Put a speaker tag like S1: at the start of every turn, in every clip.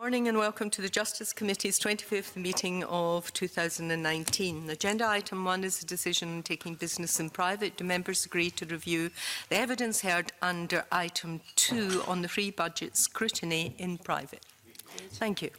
S1: Good morning and welcome to the Justice Committee's 25th meeting of 2019. Agenda item 1 is a decision on taking business in private. Do members agree to review the evidence heard under item 2 on the free budget scrutiny in private? Thank you.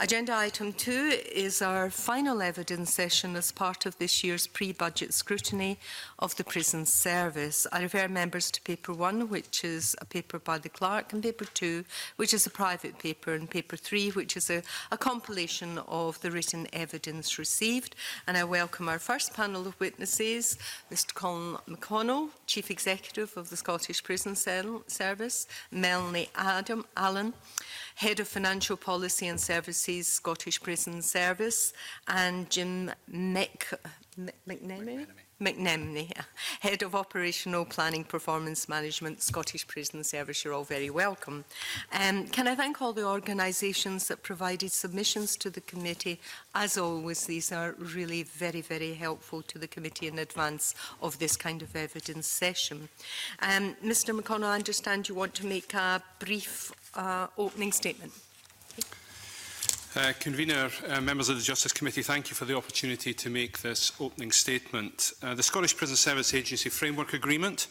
S1: Agenda item 2 is our final evidence session as part of this year's pre-budget scrutiny of the prison service. I refer members to paper 1, which is a paper by the clerk, and paper 2, which is a private paper, and paper 3, which is a compilation of the written evidence received. And I welcome our first panel of witnesses, Mr Colin McConnell, Chief Executive of the Scottish Prison Service, Melanie Allen, Head of Financial Policy and Services, Scottish Prison Service, and Jim McNemney, Head of Operational Planning Performance Management, Scottish Prison Service. You're all very welcome. Can I thank all the organisations that provided submissions to the committee? As always, these are really very, very helpful to the committee in advance of this kind of evidence session. Mr McConnell, I understand you want to make a brief opening statement.
S2: Convener, members of the Justice Committee, thank you for the opportunity to make this opening statement. The Scottish Prison Service Agency Framework Agreement,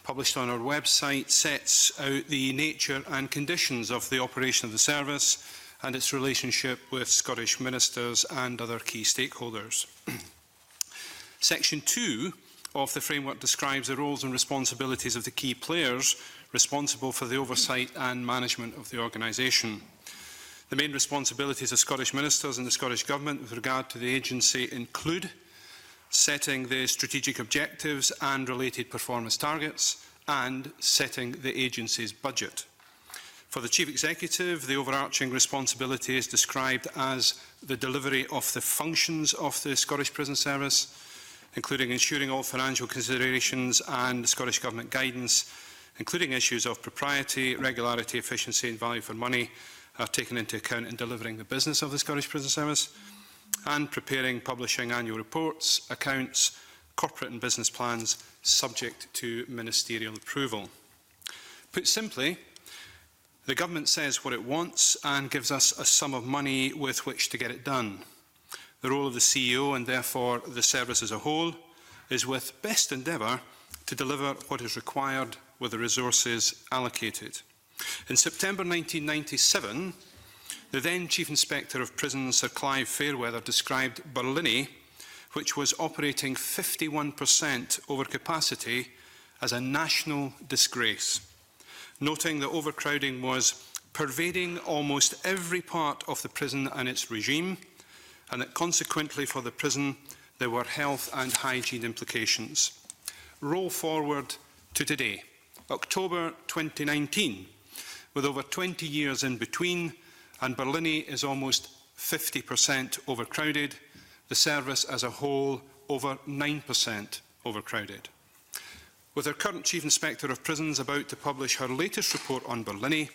S2: published on our website, sets out the nature and conditions of the operation of the service and its relationship with Scottish ministers and other key stakeholders. Section 2 of the framework describes the roles and responsibilities of the key players responsible for the oversight and management of the organisation. The main responsibilities of Scottish ministers and the Scottish Government with regard to the agency include setting the strategic objectives and related performance targets and setting the agency's budget. For the Chief Executive, the overarching responsibility is described as the delivery of the functions of the Scottish Prison Service, including ensuring all financial considerations and the Scottish Government guidance, including issues of propriety, regularity, efficiency and value for money, are taken into account in delivering the business of the Scottish Prison Service, and preparing, publishing annual reports, accounts, corporate and business plans, subject to ministerial approval. Put simply, the Government says what it wants and gives us a sum of money with which to get it done. The role of the CEO, and therefore the service as a whole, is with best endeavour to deliver what is required with the resources allocated. In September 1997, the then Chief Inspector of Prisons, Sir Clive Fairweather, described Barlinnie, which was operating 51% over capacity, as a national disgrace, noting that overcrowding was pervading almost every part of the prison and its regime, and that consequently for the prison there were health and hygiene implications. Roll forward to today, October 2019, with over 20 years in between, and Barlinnie is almost 50% overcrowded, the service as a whole over 9% overcrowded. With our current Chief Inspector of Prisons about to publish her latest report on Barlinnie,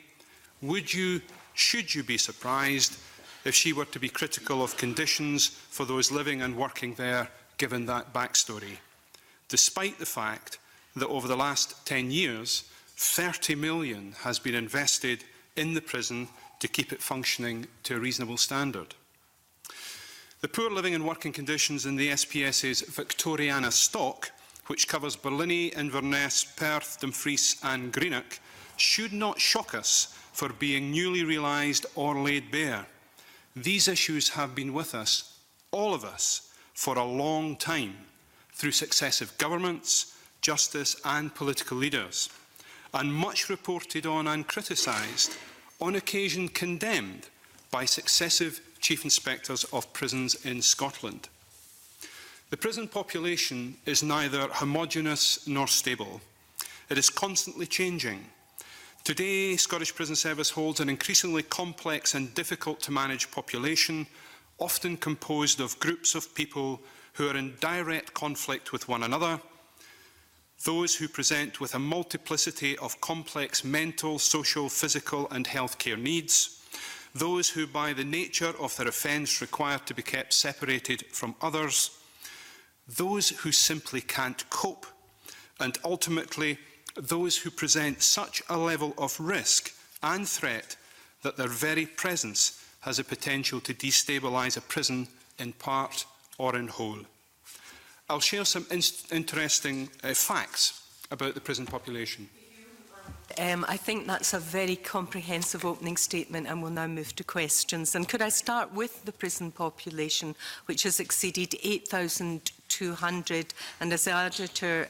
S2: should you be surprised if she were to be critical of conditions for those living and working there, given that backstory, despite the fact that over the last 10 years, 30 million has been invested in the prison to keep it functioning to a reasonable standard. The poor living and working conditions in the SPS's Victoriana stock, which covers Barlinnie, Inverness, Perth, Dumfries and Greenock, should not shock us for being newly realised or laid bare. These issues have been with us, all of us, for a long time, through successive governments, justice and political leaders, and much reported on and criticised, on occasion condemned by successive Chief Inspectors of Prisons in Scotland. The prison population is neither homogeneous nor stable. It is constantly changing. Today, Scottish Prison Service holds an increasingly complex and difficult to manage population, often composed of groups of people who are in direct conflict with one another, those who present with a multiplicity of complex mental, social, physical and healthcare needs, those who by the nature of their offence require to be kept separated from others, those who simply can't cope, and ultimately those who present such a level of risk and threat that their very presence has the potential to destabilise a prison in part or in whole. I'll share some interesting facts about the prison population.
S1: I think that's a very comprehensive opening statement, and we'll now move to questions. And could I start with the prison population, which has exceeded 8,200, and as the Auditor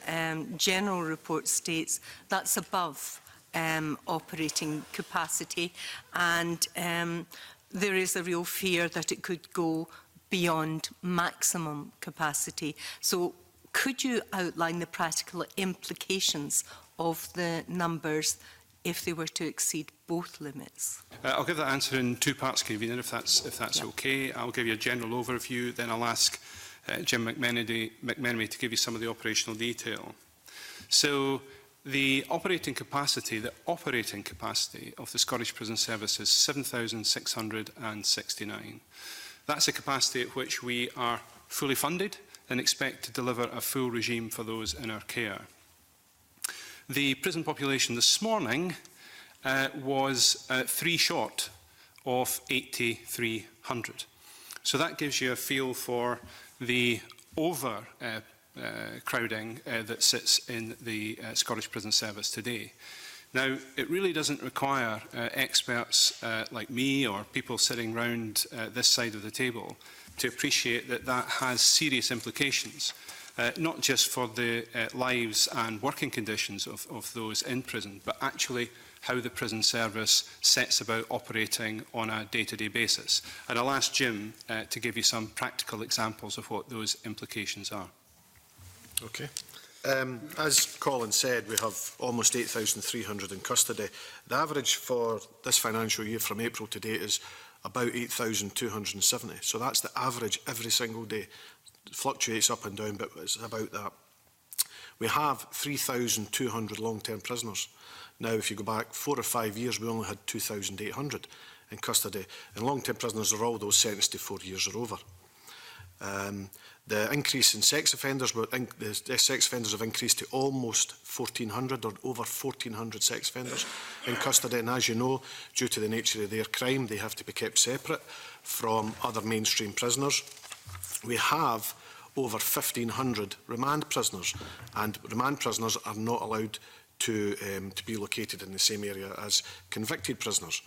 S1: General report states, that's above operating capacity, and there is a real fear that it could go beyond maximum capacity. So could you outline the practical implications of the numbers if they were to exceed both limits?
S2: I'll give that answer in two parts, Convener, if that's okay. I'll give you a general overview, then I'll ask Jim McMenemy to give you some of the operational detail. So the operating capacity of the Scottish Prison Service is 7,669. That's a capacity at which we are fully funded and expect to deliver a full regime for those in our care. The prison population this morning was 3 short of 8,300. So that gives you a feel for the crowding that sits in the Scottish Prison Service today. Now, it really doesn't require experts like me or people sitting round this side of the table to appreciate that that has serious implications, not just for the lives and working conditions of those in prison, but actually how the prison service sets about operating on a day-to-day basis. And I'll ask Jim to give you some practical examples of what those implications are.
S3: Okay. As Colin said, we have almost 8,300 in custody. The average for this financial year from April to date is about 8,270. So that's the average every single day. It fluctuates up and down, but it's about that. We have 3,200 long-term prisoners. Now, if you go back 4 or 5 years, we only had 2,800 in custody. And long-term prisoners are all those sentenced to 4 years or over. The increase in sex offenders, the sex offenders have increased to almost 1,400 or over 1,400 sex offenders in custody. And as you know, due to the nature of their crime, they have to be kept separate from other mainstream prisoners. We have over 1,500 remand prisoners, and remand prisoners are not allowed to be located in the same area as convicted prisoners.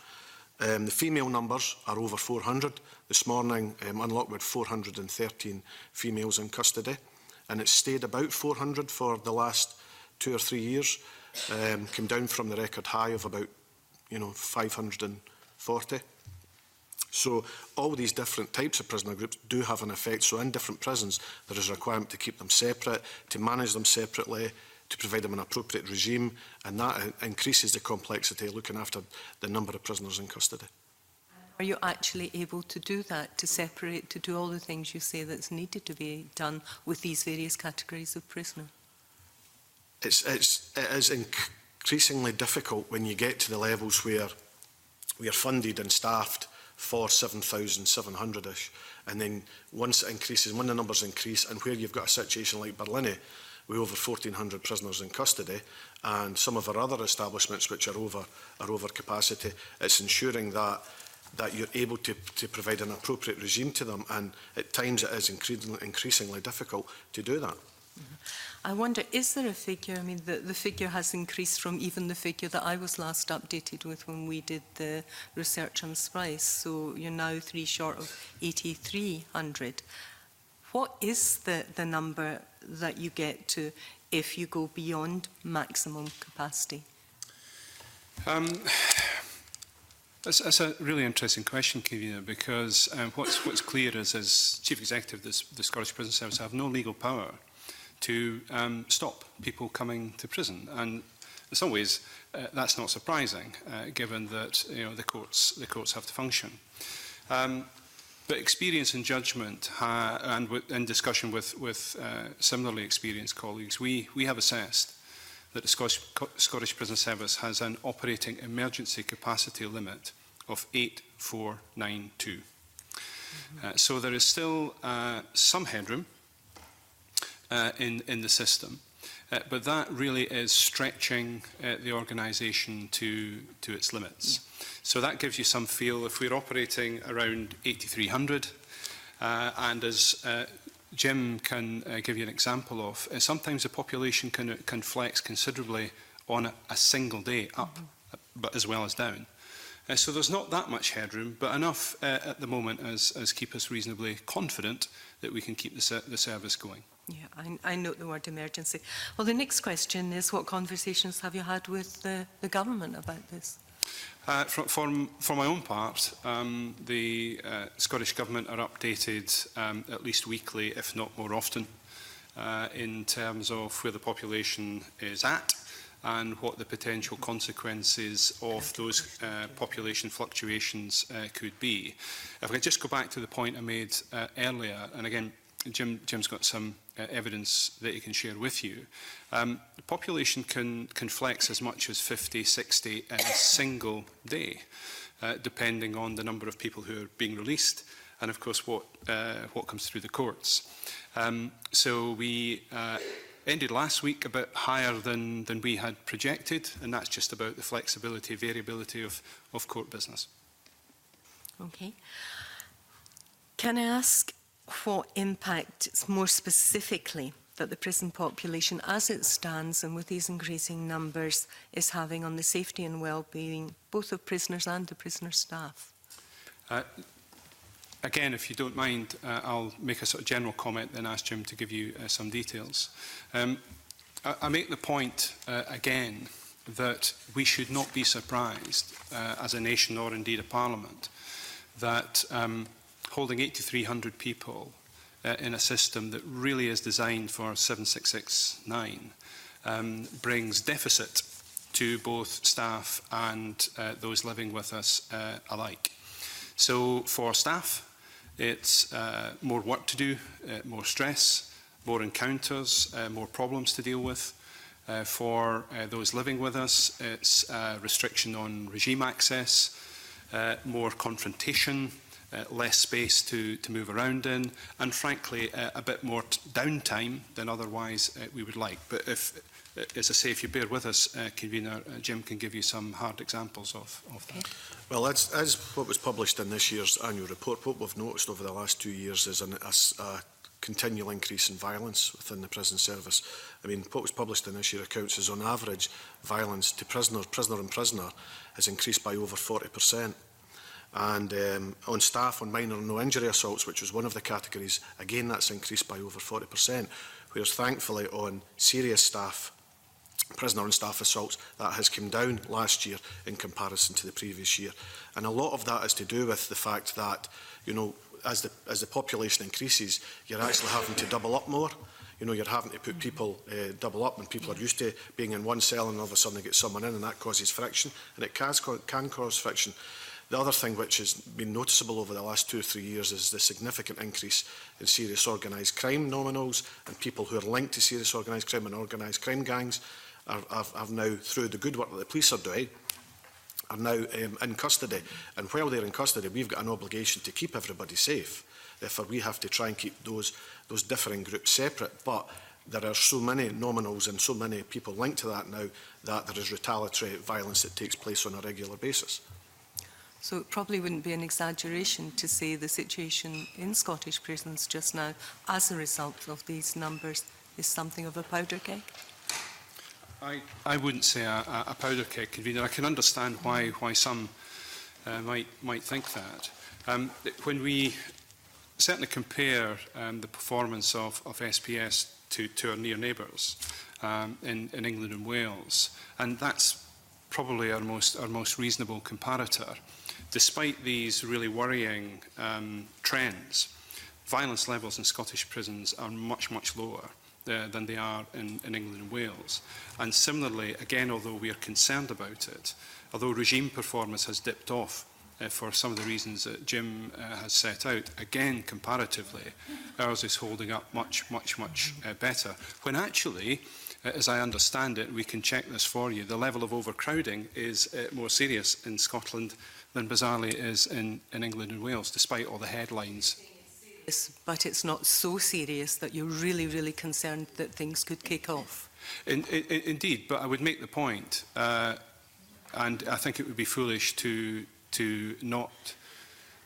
S3: The female numbers are over 400. This morning, Unlocked with 413 females in custody, and it's stayed about 400 for the last 2 or 3 years. Came down from the record high of about 540. So all these different types of prisoner groups do have an effect. So in different prisons, there is a requirement to keep them separate, to manage them separately, to provide them an appropriate regime, and that increases the complexity looking after the number of prisoners in custody.
S1: Are you actually able to do that, to separate, to do all the things you say that's needed to be done with these various categories of prisoner?
S3: It is increasingly difficult when you get to the levels where we are funded and staffed for 7,700-ish, and then once it increases, when the numbers increase, and where you've got a situation like Barlinnie, with over 1,400 prisoners in custody, and some of our other establishments which are over capacity, it's ensuring that you're able to provide an appropriate regime to them, and at times it is increasingly difficult to do that.
S1: I wonder, is there a figure? I mean, the figure has increased from even the figure that I was last updated with when we did the research on Splice. So you're now 3 short of 8,300. What is the number that you get to if you go beyond maximum capacity?
S2: That's a really interesting question, Convener, because what's clear is, as Chief Executive of the Scottish Prison Service, I have no legal power to stop people coming to prison. And in some ways, that's not surprising, given that the courts have to function. But experience and judgment, and in discussion with similarly experienced colleagues, we have assessed that the Scottish Prison Service has an operating emergency capacity limit of 8,492. So there is still some headroom in the system. but that really is stretching the organisation to its limits. So that gives you some feel. If we're operating around 8,300, and as Jim can give you an example of, sometimes the population can flex considerably on a single day up, but as well as down. So there's not that much headroom, but enough at the moment as keep us reasonably confident that we can keep the service going.
S1: Yeah, I note the word emergency. Well, the next question is, what conversations have you had with the government about this?
S2: For my own part, the Scottish Government are updated at least weekly, if not more often, in terms of where the population is at and what the potential consequences of those population fluctuations could be. If I could just go back to the point I made earlier, and again, Jim's got some evidence that he can share with you. The population can flex as much as 50, 60 in a single day, depending on the number of people who are being released and, of course, what comes through the courts. So we ended last week a bit higher than we had projected, and that's just about the flexibility, variability of court business.
S1: Okay. Can I ask what impact, more specifically, that the prison population as it stands and with these increasing numbers is having on the safety and well-being both of prisoners and the prisoner staff?
S2: Again, if you don't mind, I'll make a sort of general comment, then ask Jim to give you some details. I make the point again that we should not be surprised as a nation or indeed a parliament that holding 8,300 people in a system that really is designed for 7669 brings deficit to both staff and those living with us alike. So for staff, it's more work to do, more stress, more encounters, more problems to deal with. For those living with us, it's restriction on regime access, more confrontation, less space to move around in, and frankly, a bit more downtime than otherwise we would like. But if, as I say, if you bear with us, Convener, Jim can give you some hard examples of that.
S3: Well, as what was published in this year's annual report, what we've noticed over the last 2 years is a continual increase in violence within the prison service. I mean, what was published in this year's accounts is, on average, violence to prisoner and prisoner has increased by over 40%. And on staff, on minor and no injury assaults, which was one of the categories, again, that's increased by over 40%, whereas thankfully on serious staff, prisoner and staff assaults, that has come down last year in comparison to the previous year. And a lot of that is to do with the fact that, you know, as the population increases, you're actually having to double up more. You know, you're having to put people double up when people are used to being in one cell and all of a sudden they get someone in, and that causes friction, and it can cause friction. The other thing which has been noticeable over the last 2 or 3 years is the significant increase in serious organised crime nominals, and people who are linked to serious organised crime and organised crime gangs have now, through the good work that the police are doing, are now in custody. And while they're in custody, we've got an obligation to keep everybody safe. Therefore, we have to try and keep those differing groups separate. But there are so many nominals and so many people linked to that now that there is retaliatory violence that takes place on a regular basis.
S1: So it probably wouldn't be an exaggeration to say the situation in Scottish prisons just now, as a result of these numbers, is something of a powder keg?
S2: I wouldn't say a powder keg, Convener. I can understand why some might think that. When we certainly compare the performance of SPS to our near neighbours in England and Wales, and that's probably our most reasonable comparator. Despite these really worrying trends, violence levels in Scottish prisons are much, much lower than they are in England and Wales. And similarly, again, although we are concerned about it, although regime performance has dipped off for some of the reasons that Jim has set out, again, comparatively, ours is holding up much, much, much better. When actually, as I understand it, we can check this for you, the level of overcrowding is more serious in Scotland than bizarrely is in England and Wales, despite all the headlines.
S1: But it's not so serious that you're really, really concerned that things could kick off.
S2: Indeed, but I would make the point, and I think it would be foolish to not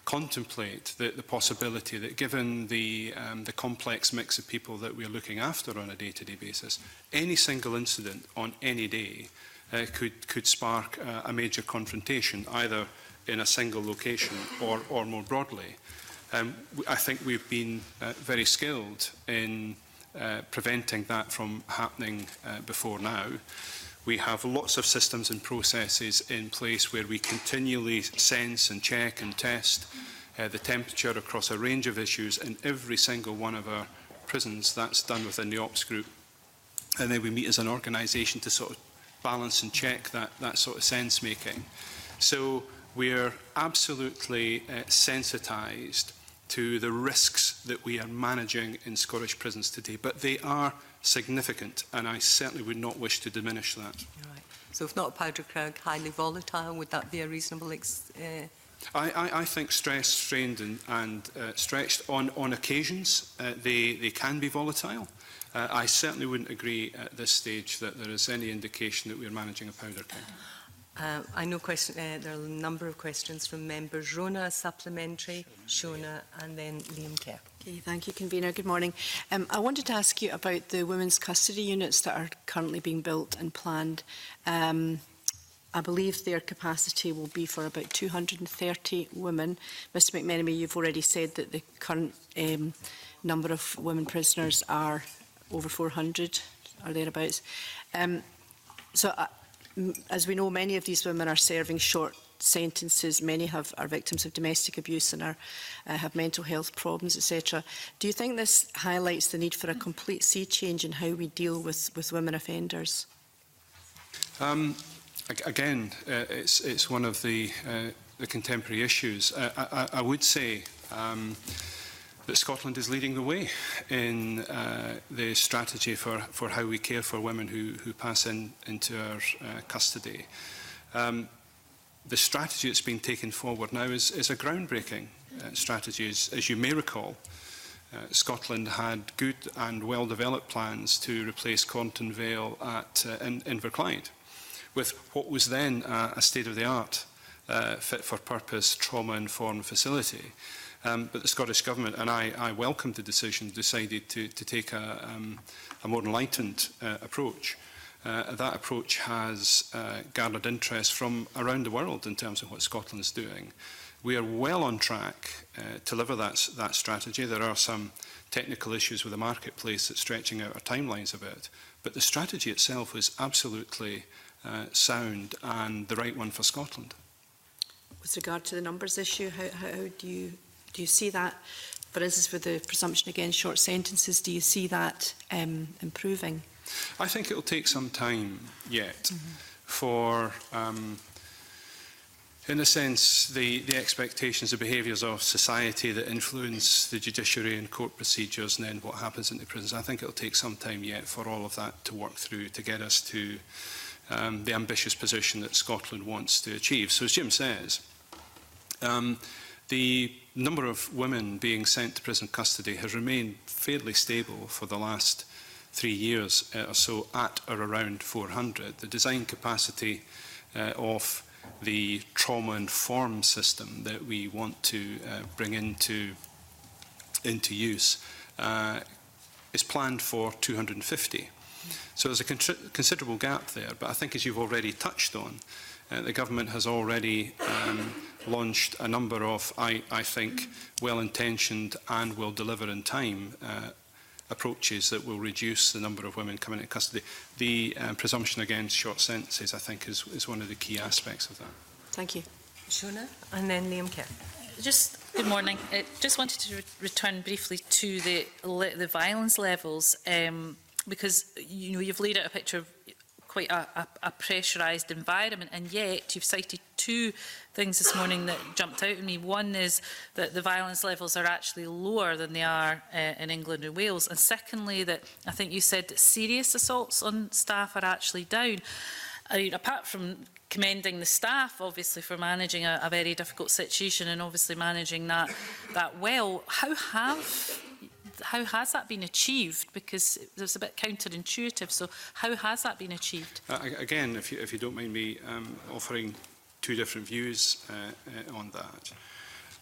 S2: contemplate the possibility that, given the complex mix of people that we're looking after on a day-to-day basis, any single incident on any day could spark a major confrontation, either in a single location or more broadly. I think we've been very skilled in preventing that from happening before now. We have lots of systems and processes in place where we continually sense and check and test the temperature across a range of issues in every single one of our prisons. That's done within the Ops group. And then we meet as an organisation to sort of balance and check that sort of sense making. So we're absolutely sensitised to the risks that we are managing in Scottish prisons today, but they are significant, and I certainly would not wish to diminish that.
S1: Right. So if not powder crag, highly volatile, would that be a reasonable
S2: I think stressed, strained and stretched on occasions, they can be volatile. I certainly wouldn't agree at this stage that there is any indication that we are managing a powder keg.
S1: I know there are a number of questions from members. Rona, supplementary, Shona, and then Liam Kerr.
S4: Okay, thank you, Convener. Good morning. I wanted to ask you about the women's custody units that are currently being built and planned. I believe their capacity will be for about 230 women. Mr McMenemy, you've already said that the current number of women prisoners are over 400 or thereabouts. As we know, many of these women are serving short sentences. Many are victims of domestic abuse and have mental health problems, etc. Do you think this highlights the need for a complete sea change in how we deal with women offenders?
S2: Again, it's one of the contemporary issues. I would say that Scotland is leading the way in the strategy for how we care for women who pass into our custody. The strategy that's being taken forward now is a groundbreaking strategy. As you may recall, Scotland had good and well-developed plans to replace Cornton Vale in Inverclyde with what was then a state-of-the-art, fit-for-purpose, trauma-informed facility. But the Scottish Government, and I welcomed the decision, decided to take a more enlightened approach. That approach has garnered interest from around the world in terms of what Scotland is doing. We are well on track to deliver that strategy. There are some technical issues with the marketplace that's stretching out our timelines a bit, but the strategy itself is absolutely sound and the right one for Scotland.
S4: With regard to the numbers issue, how do you see that, for instance, with the presumption against short sentences, do you see that improving?
S2: I think it will take some time yet for, in a sense, the expectations, the behaviours of society that influence the judiciary and court procedures and then what happens in the prisons. I think it will take some time yet for all of that to work through to get us to the ambitious position that Scotland wants to achieve. So as Jim says, the number of women being sent to prison custody has remained fairly stable for the last 3 years or so, at or around 400. The design capacity of the trauma-informed system that we want to bring into use is planned for 250. So there's a considerable gap there, but I think, as you've already touched on, the government has already launched a number of, I think, well-intentioned and will deliver in time approaches that will reduce the number of women coming into custody. The presumption against short sentences, I think, is one of the key aspects of that.
S4: Thank you.
S1: Shona, and then Liam Kerr.
S5: Good morning. Just wanted to return briefly to the violence levels, because you've laid out a picture of quite a pressurised environment, and yet you've cited two things this morning that jumped out at me. One is that the violence levels are actually lower than they are in England and Wales, and secondly, that I think you said that serious assaults on staff are actually down. I mean, apart from commending the staff, obviously, for managing a very difficult situation and obviously managing that well, how have how has that been achieved? Because it's a bit counterintuitive. So how has that been achieved?
S2: Again, if you don't mind me offering two different views on that.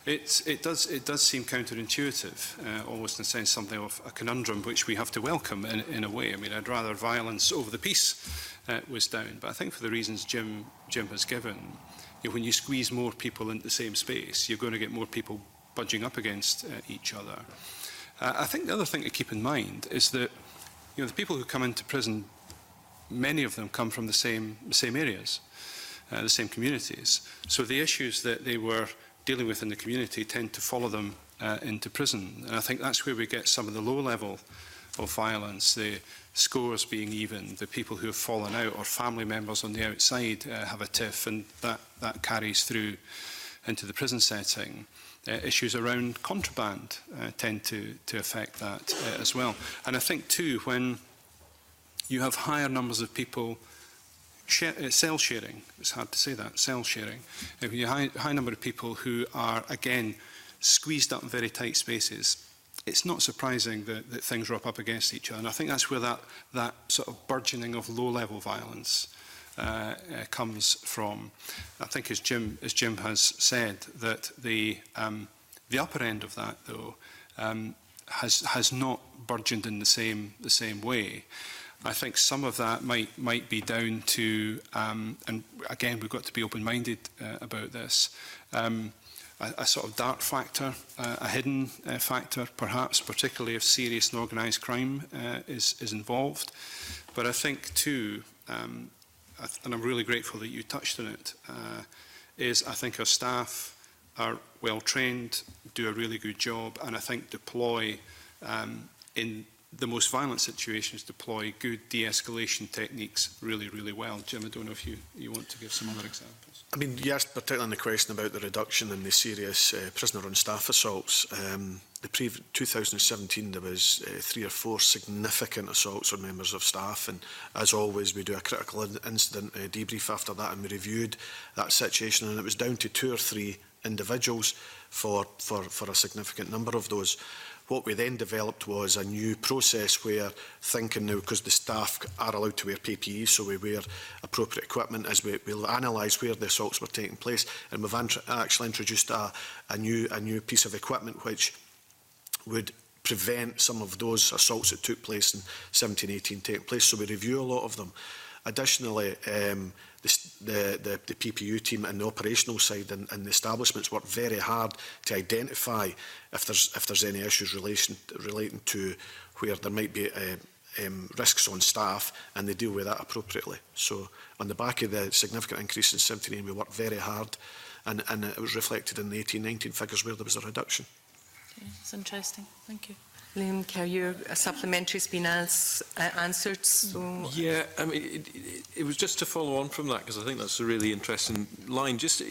S2: It does seem counterintuitive, almost in a sense something of a conundrum which we have to welcome in a way. I mean, I'd rather violence over the peace was down, but I think for the reasons Jim has given, when you squeeze more people into the same space, you're going to get more people budging up against each other. I think the other thing to keep in mind is that the people who come into prison, many of them come from the same areas, the same communities. So the issues that they were dealing with in the community tend to follow them into prison. And I think that's where we get some of the low level of violence, the scores being even, the people who have fallen out or family members on the outside have a tiff, and that carries through into the prison setting. Issues around contraband tend to affect that as well. And I think too, when you have higher numbers of people cell sharing, it's hard to say that, cell sharing. If you have a high number of people who are, again, squeezed up in very tight spaces, it's not surprising that things rub up against each other. And I think that's where that sort of burgeoning of low-level violence comes from. I think, as Jim has said, that the upper end of that, though, has not burgeoned in the same way. I think some of that might be down to, and again, we've got to be open-minded about this, a sort of dark factor, a hidden factor, perhaps, particularly if serious and organised crime is involved. But I think, too, and I'm really grateful that you touched on it, is I think our staff are well-trained, do a really good job, and I think deploy in the most violent situations, deploy good de-escalation techniques really, really well. Jim, I don't know if you want to give some other examples.
S3: I mean, you asked particularly in the question about the reduction in the serious prisoner on staff assaults. The 2017 there was 3 or 4 significant assaults on members of staff, and as always we do a critical incident debrief after that, and we reviewed that situation, and it was down to 2 or 3 individuals for a significant number of those. What we then developed was a new process where, thinking now, because the staff are allowed to wear PPE, so we wear appropriate equipment, as we'll analyse where the assaults were taking place, and we've actually introduced a new piece of equipment which would prevent some of those assaults that took place in 17-18 taking place. So we review a lot of them. Additionally, the PPU team and the operational side and the establishments work very hard to identify if there's any issues relating to where there might be risks on staff, and they deal with that appropriately. So on the back of the significant increase in 17, we worked very hard, and it was reflected in the 18-19 figures where there was a reduction.
S5: Okay, that's interesting. Thank you.
S1: Liam Carrier, a supplementary has been answered. So
S6: yeah, I mean, it was just to follow on from that, because I think that's a really interesting line. Just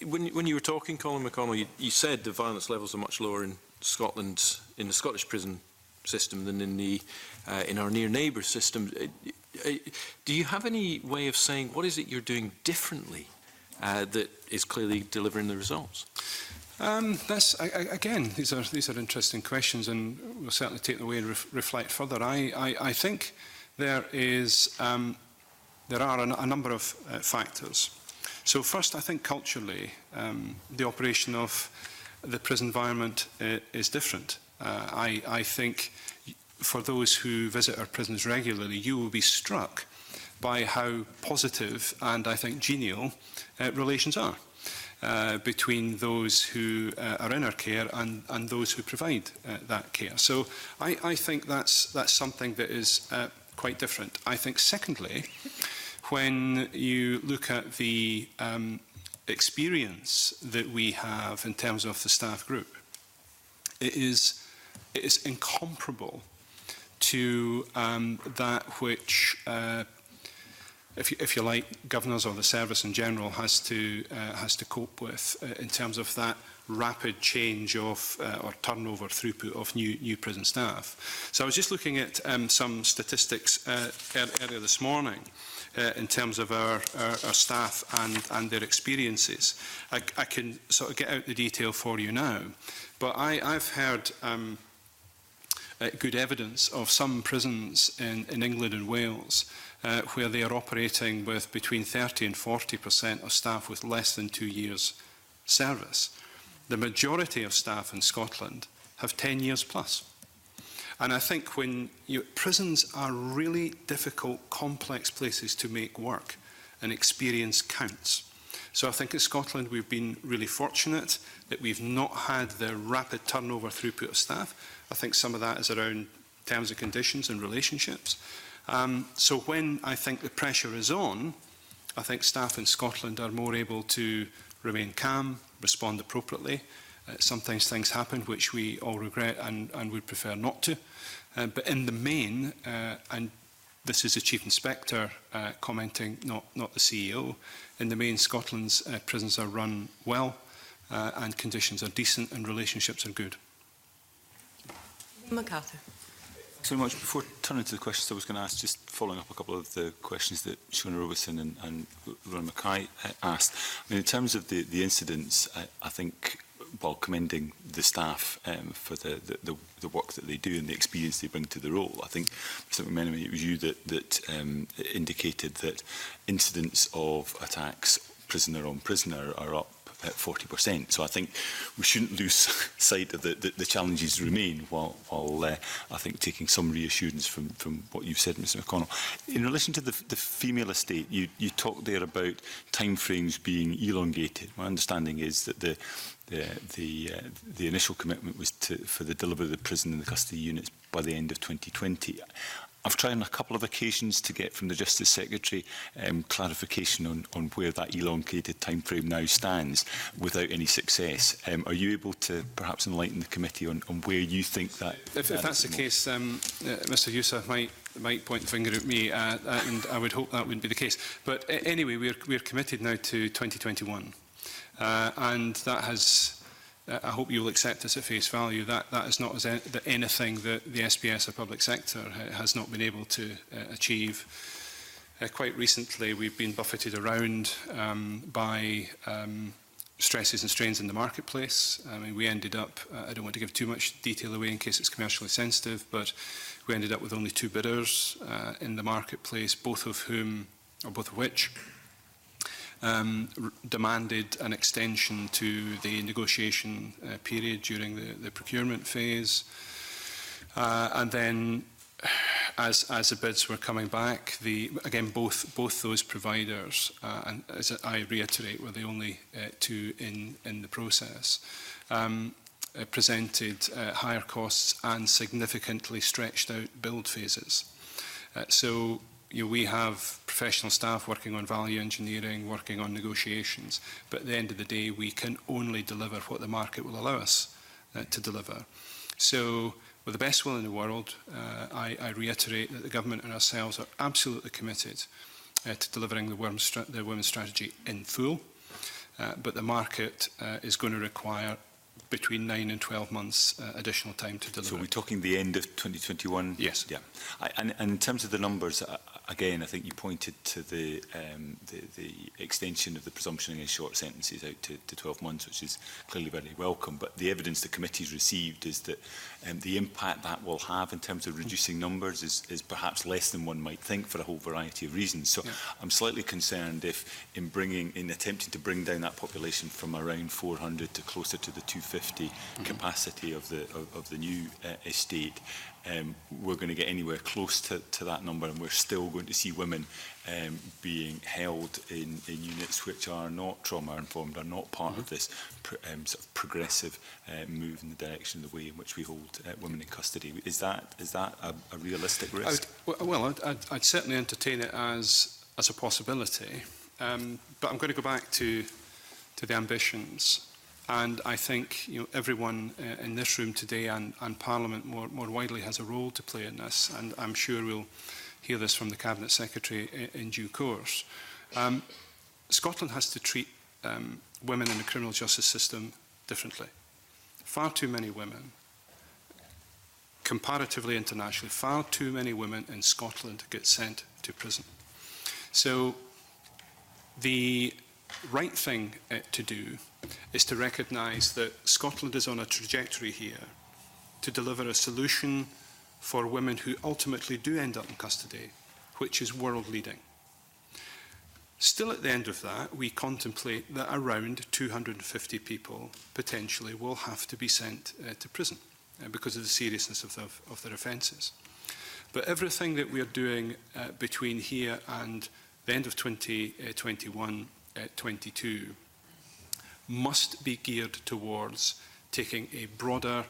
S6: when you were talking, Colin McConnell, you said the violence levels are much lower in Scotland, in the Scottish prison system, than in our near neighbour system. Do you have any way of saying what is it you're doing differently that is clearly delivering the results?
S2: Again, these are interesting questions, and we'll certainly take them away and reflect further. I think there are a number of factors. So first, I think culturally, the operation of the prison environment is different. I think for those who visit our prisons regularly, you will be struck by how positive and, I think, genial relations are. Between those who are in our care and those who provide that care. So I think that's something that is quite different. I think, secondly, when you look at the experience that we have in terms of the staff group, it is incomparable to that which if you like, governors or the service in general has to cope with in terms of that rapid change of or turnover throughput of new prison staff. So I was just looking at some statistics earlier this morning in terms of our staff and their experiences. I can sort of get out the detail for you now, but I've heard good evidence of some prisons in England and Wales where they are operating with between 30 and 40% of staff with less than 2 years service. The majority of staff in Scotland have 10 years plus. And I think when prisons are really difficult, complex places to make work, and experience counts. So I think in Scotland we've been really fortunate that we've not had the rapid turnover throughput of staff. I think some of that is around terms and conditions and relationships. So when I think the pressure is on, I think staff in Scotland are more able to remain calm, respond appropriately. Sometimes things happen which we all regret and would prefer not to. But in the main, and this is the Chief Inspector commenting, not the CEO, in the main Scotland's prisons are run well and conditions are decent and relationships are good.
S1: MacArthur.
S7: Thanks very much. Before turning to the questions, I was going to ask, just following up a couple of the questions that Shona Robeson and Ron Mackay asked. I mean, in terms of the incidents, I think, while commending the staff for the work that they do and the experience they bring to the role, I think, Mr McMenamin, it was you that indicated that incidents of attacks prisoner on prisoner are up at 40%. So I think we shouldn't lose sight of the challenges remain while I think taking some reassurance from what you've said, Mr McConnell. In relation to the female estate, you talked there about timeframes being elongated. My understanding is that the initial commitment was for the delivery of the prison and the custody units by the end of 2020. I've tried on a couple of occasions to get from the Justice Secretary clarification on where that elongated timeframe now stands without any success. Are you able to perhaps enlighten the committee on where you think that...
S2: If that's the case, Mr Youssef might point the finger at me, and I would hope that wouldn't be the case. But anyway, we're committed now to 2021. And that has, I hope you'll accept this at face value, that is not anything that the SPS or public sector has not been able to achieve. Quite recently, we've been buffeted around by stresses and strains in the marketplace. I mean, we ended up, I don't want to give too much detail away in case it's commercially sensitive, but we ended up with only 2 bidders in the marketplace, both of which demanded an extension to the negotiation period during the procurement phase. And then, as the bids were coming back, again, both those providers, and as I reiterate, were the only 2 in the process, presented higher costs and significantly stretched out build phases. So we have professional staff working on value engineering, working on negotiations, but at the end of the day, we can only deliver what the market will allow us to deliver. So, with the best will in the world, I reiterate that the government and ourselves are absolutely committed to delivering the women's strategy in full, but the market is going to require between 9 and 12 months additional time to deliver.
S7: So we're talking the end of 2021?
S2: Yes.
S7: Yeah. And in terms of the numbers, again, I think you pointed to the extension of the presumption against short sentences out to 12 months, which is clearly very welcome. But the evidence the committee's received is that the impact that will have in terms of reducing numbers is perhaps less than one might think for a whole variety of reasons. So yeah. I'm slightly concerned if in attempting to bring down that population from around 400 to closer to the 250 capacity of the new estate, we're going to get anywhere close to that number, and we're still going to see women being held in units which are not trauma-informed, are not part of this sort of progressive move in the direction of the way in which we hold women in custody. Is that a realistic risk?
S2: I'd certainly entertain it as a possibility, but I'm going to go back to the ambitions. And I think everyone in this room today and Parliament more widely has a role to play in this, and I'm sure we'll hear this from the Cabinet Secretary in due course. Scotland has to treat women in the criminal justice system differently. Far too many women, comparatively internationally, far too many women in Scotland get sent to prison. So the right thing to do is to recognise that Scotland is on a trajectory here to deliver a solution for women who ultimately do end up in custody, which is world leading. Still at the end of that, we contemplate that around 250 people potentially will have to be sent to prison because of the seriousness of their offences. But everything that we are doing between here and the end of 2021-22 must be geared towards taking a broader,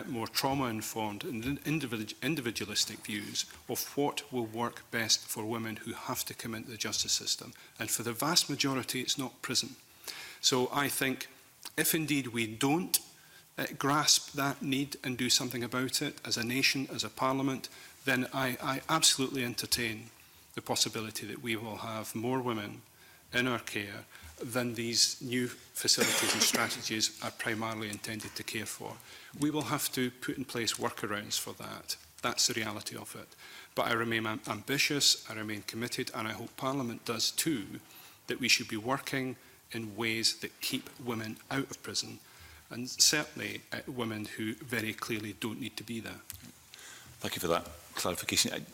S2: more trauma-informed and individualistic views of what will work best for women who have to come into the justice system. And for the vast majority, it's not prison. So I think if indeed we don't grasp that need and do something about it as a nation, as a parliament, then I absolutely entertain the possibility that we will have more women in our care than these new facilities and strategies are primarily intended to care for. We will have to put in place workarounds for that. That's the reality of it. But I remain ambitious, I remain committed, and I hope Parliament does too, that we should be working in ways that keep women out of prison, and certainly women who very clearly don't need to be there.
S7: Thank you for that clarification.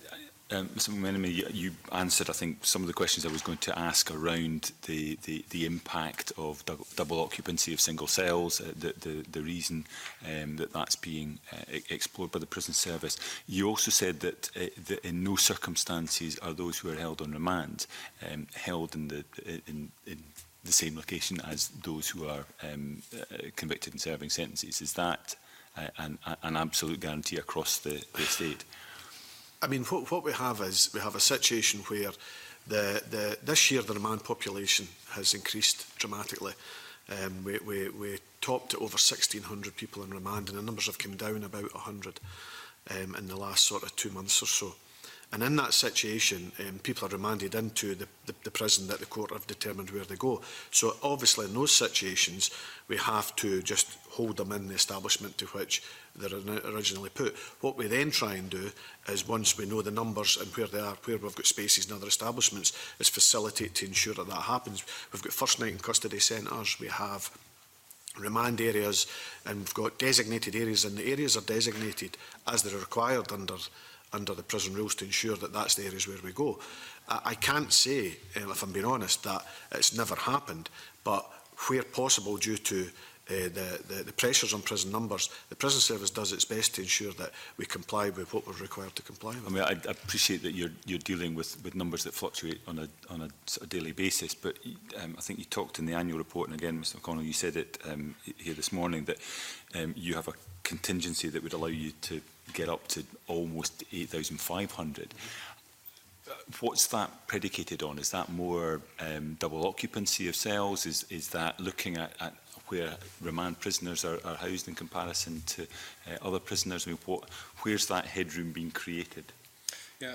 S7: Mr McMenemy, you answered, I think, some of the questions I was going to ask around the impact of double occupancy of single cells, the reason that that's being explored by the prison service. You also said that in no circumstances are those who are held on remand held in the same location as those who are convicted and serving sentences. Is that an absolute guarantee across the estate?
S3: I mean, what we have is we have a situation where this year the remand population has increased dramatically. We topped at over 1,600 people in remand, and the numbers have come down about 100 in the last sort of 2 months or so. And in that situation, people are remanded into the prison that the court have determined where they go. So obviously in those situations, we have to just hold them in the establishment to which they're originally put. What we then try and do is, once we know the numbers and where they are, where we've got spaces in other establishments, is facilitate to ensure that that happens. We've got first night in custody centres, we have remand areas, and we've got designated areas, and the areas are designated as they're required under the prison rules to ensure that that's the areas where we go. I can't say, if I'm being honest, that it's never happened, but where possible due to the pressures on prison numbers, the prison service does its best to ensure that we comply with what we're required to comply with.
S7: I mean, I appreciate that you're dealing with numbers that fluctuate on a sort of daily basis, but I think you talked in the annual report, and again, Mr McConnell, you said it here this morning, that you have a contingency that would allow you to get up to almost 8,500. What's that predicated on? Is that more double occupancy of cells? Is that looking at where remand prisoners are housed in comparison to other prisoners? I mean, where's that headroom being created?
S2: Yeah,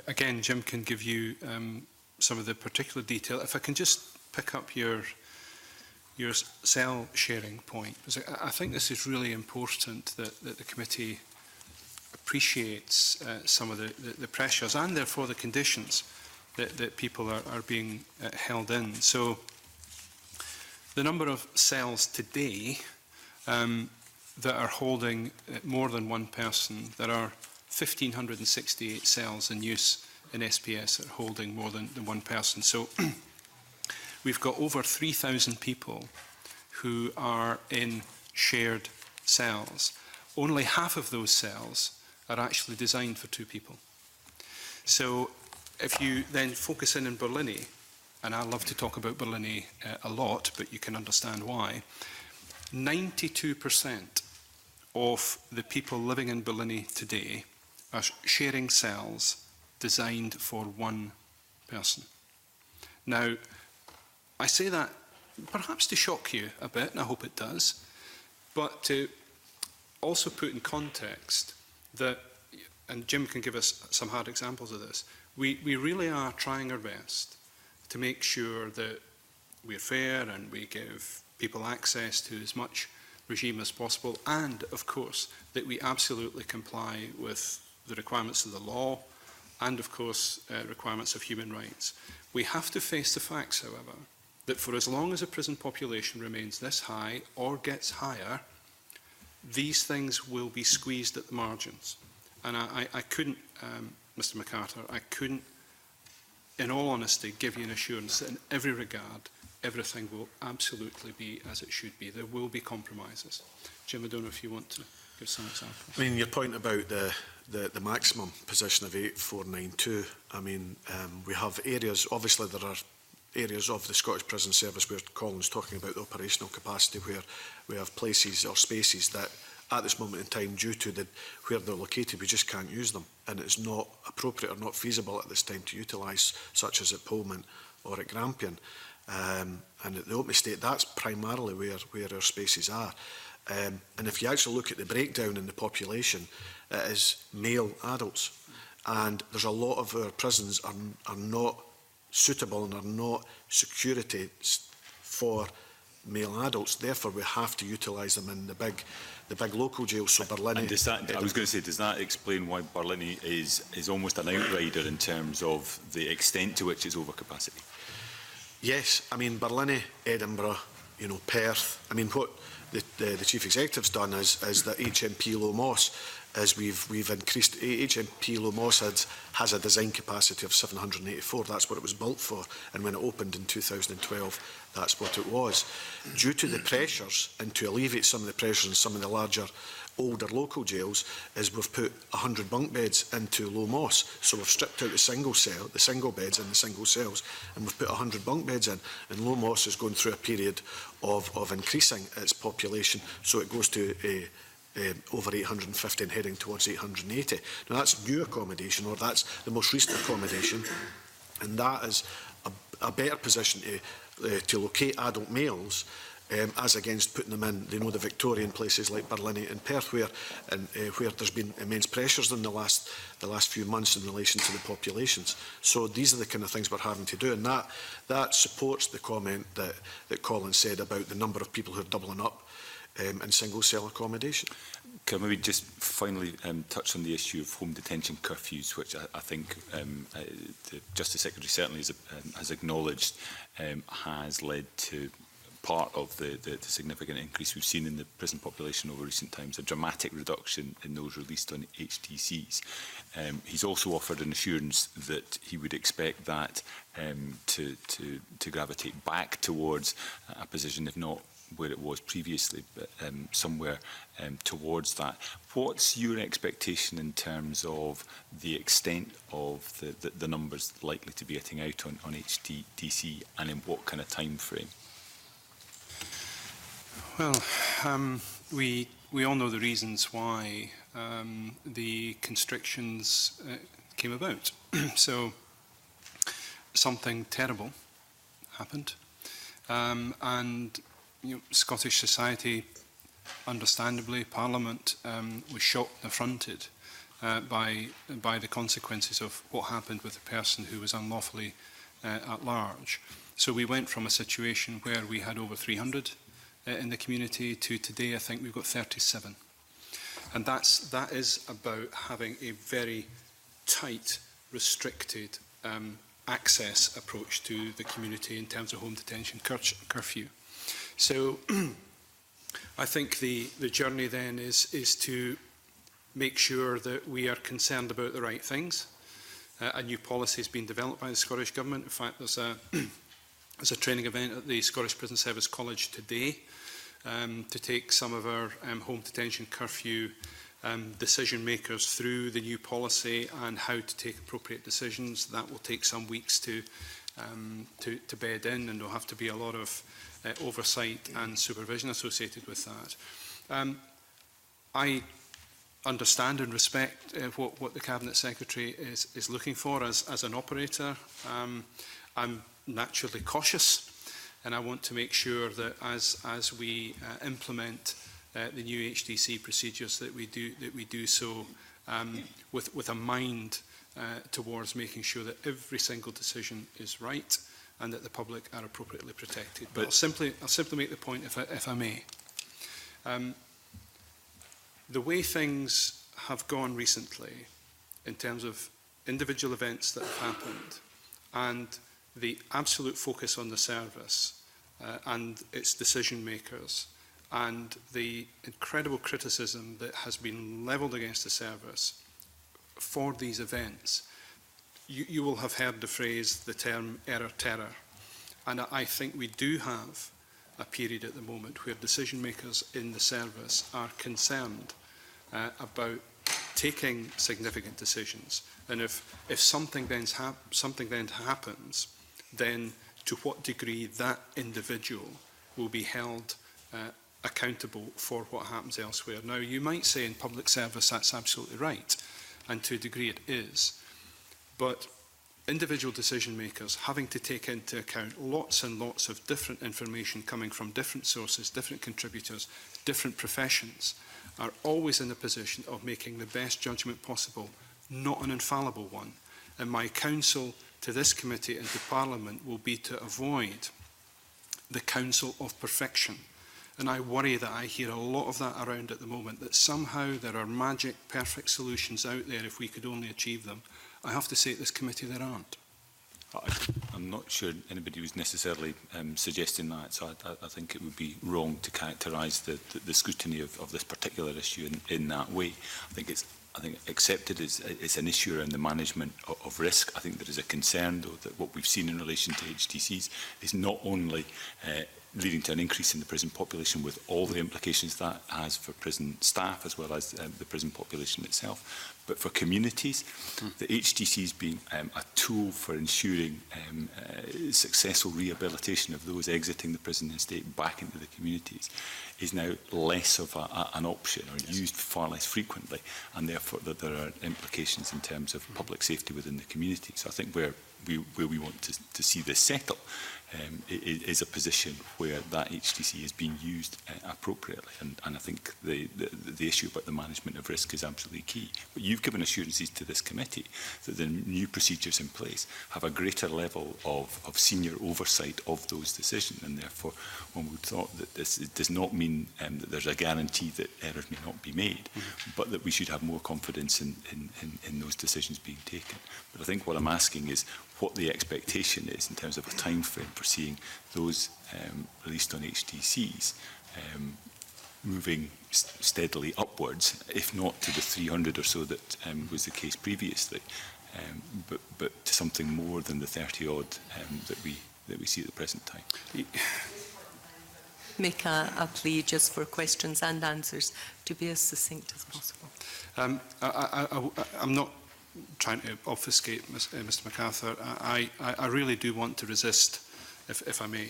S2: again, Jim can give you some of the particular detail. If I can just pick up your cell sharing point, because I think this is really important that the committee appreciates some of the pressures and therefore the conditions that people are being held in. So the number of cells today that are holding more than one person, there are 1,568 cells in use in SPS that are holding more than one person. So we've got over 3,000 people who are in shared cells. Only half of those cells are actually designed for 2 people. So if you then focus in Berlini, and I love to talk about Berlini a lot, but you can understand why, 92% of the people living in Berlini today are sharing cells designed for one person. Now, I say that perhaps to shock you a bit, and I hope it does, but to also put in context that, and Jim can give us some hard examples of this, we really are trying our best to make sure that we're fair and we give people access to as much regime as possible, and of course that we absolutely comply with the requirements of the law and of course requirements of human rights. We have to face the facts, however, that for as long as a prison population remains this high or gets higher, these things will be squeezed at the margins. And I couldn't, Mr MacArthur, I couldn't, in all honesty, give you an assurance that in every regard, everything will absolutely be as it should be. There will be compromises. Jim, I don't know if you want to give some examples.
S3: I mean, your point about the maximum position of 8492, I mean, we have areas, obviously there are areas of the Scottish Prison Service where Colin's talking about the operational capacity, where we have places or spaces that at this moment in time, due to where they're located, we just can't use them, and it's not appropriate or not feasible at this time to utilise, such as at Pullman or at Grampian. And at the Open Estate, that's primarily where our spaces are. And if you actually look at the breakdown in the population, it is male adults, and there's a lot of our prisons are not suitable and are not security for male adults. Therefore, we have to utilise them in the big local jails. So Barlinnie.
S7: And does that, I was going to say, does that explain why Barlinnie is almost an outrider in terms of the extent to which it's overcapacity?
S3: Yes, I mean Barlinnie, Edinburgh, you know, Perth. I mean what the Chief Executive's done is that HMP Low Moss, as we've increased, HMP Low Moss has a design capacity of 784. That's what it was built for, and when it opened in 2012, that's what it was. Due to the pressures, and to alleviate some of the pressures in some of the larger, older local jails, is we've put 100 bunk beds into Low Moss. So we've stripped out the single beds in the single cells, and we've put 100 bunk beds in. And Low Moss is going through a period of increasing its population, so it goes to over 850 and heading towards 880. Now that's new accommodation, or that's the most recent accommodation, and that is a better position to locate adult males as against putting them in, you know, the Victorian places like Barlinnie and Perth, where there's been immense pressures in the last few months in relation to the populations. So these are the kind of things we're having to do, and that supports the comment that Colin said about the number of people who are doubling up in single cell accommodation.
S7: Can I maybe just finally touch on the issue of home detention curfews, which I think the Justice Secretary certainly has acknowledged has led to part of the significant increase we've seen in the prison population over recent times, a dramatic reduction in those released on HTCs. He's also offered an assurance that he would expect that to gravitate back towards a position, if not where it was previously, but somewhere towards that. What's your expectation in terms of the extent of the numbers likely to be getting out on HTDC, and in what kind of time frame?
S2: Well, we all know the reasons why the constrictions came about. So something terrible happened, and you know, Scottish society, understandably, Parliament was shocked and affronted by the consequences of what happened with the person who was unlawfully at large. So we went from a situation where we had over 300 in the community to today, I think we've got 37. And that is about having a very tight, restricted access approach to the community in terms of home detention curfew. So I think the journey then is to make sure that we are concerned about the right things. A new policy has been developed by the Scottish Government. In fact, there's a training event at the Scottish Prison Service College today to take some of our home detention curfew decision makers through the new policy and how to take appropriate decisions. That will take some weeks to bed in, and there'll have to be a lot of oversight and supervision associated with that. I understand and respect what the Cabinet Secretary is looking for as an operator. I'm naturally cautious, and I want to make sure that as we implement the new HDC procedures, that we do so with a mind towards making sure that every single decision is right and that the public are appropriately protected. But I'll simply make the point, if I may. The way things have gone recently in terms of individual events that have happened and the absolute focus on the service and its decision makers and the incredible criticism that has been levelled against the service for these events, you will have heard the phrase, the term error terror. And I think we do have a period at the moment where decision makers in the service are concerned about taking significant decisions. And if something then happens, then to what degree that individual will be held accountable for what happens elsewhere. Now, you might say in public service that's absolutely right, and to a degree it is. But individual decision makers having to take into account lots and lots of different information coming from different sources, different contributors, different professions, are always in a position of making the best judgment possible, not an infallible one. And my counsel to this committee and to Parliament will be to avoid the counsel of perfection. And I worry that I hear a lot of that around at the moment, that somehow there are magic, perfect solutions out there if we could only achieve them. I have to say at this committee there aren't.
S7: I'm not sure anybody was necessarily suggesting that, so I think it would be wrong to characterise the scrutiny of this particular issue in that way. I think accepted as it's an issue around the management of risk. I think there is a concern, though, that what we've seen in relation to HTCs is not only leading to an increase in the prison population with all the implications that has for prison staff as well as the prison population itself, but for communities, the HTCs being a tool for ensuring successful rehabilitation of those exiting the prison estate back into the communities is now less of an option, or used far less frequently, and therefore that there are implications in terms of public safety within the community. So I think where we want to see this settle is a position where that HTC is being used appropriately, and I think the issue about the management of risk is absolutely key. But you've given assurances to this committee that the new procedures in place have a greater level of senior oversight of those decisions, and therefore one would thought that this does not mean that there's a guarantee that errors may not be made, but that we should have more confidence in those decisions being taken. But I think what I'm asking is what the expectation is in terms of a time frame for seeing those released on HTCs moving steadily upwards, if not to the 300 or so that was the case previously, but to something more than the 30-odd that we see at the present time.
S1: Make a plea just for questions and answers to be as succinct as possible. I'm not trying to obfuscate Mr MacArthur. I really do want to resist, if I may,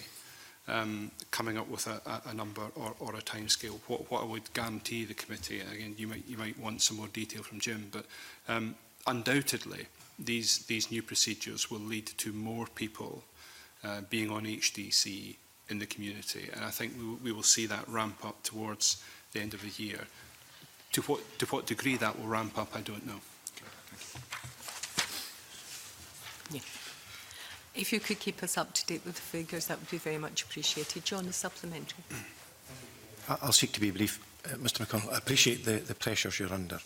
S1: coming up with a number or a timescale. What I would guarantee the committee, and again, you might want some more detail from Jim, but undoubtedly these new procedures will lead to more people being on HDC in the community, and I think we will see that ramp up towards the end of the year. To what degree that will ramp up, I don't know. Yeah. If you could keep us up to date with the figures, that would be very much appreciated. John, the supplementary.
S8: I'll seek to be brief. Mr McConnell, I appreciate the pressures you're under.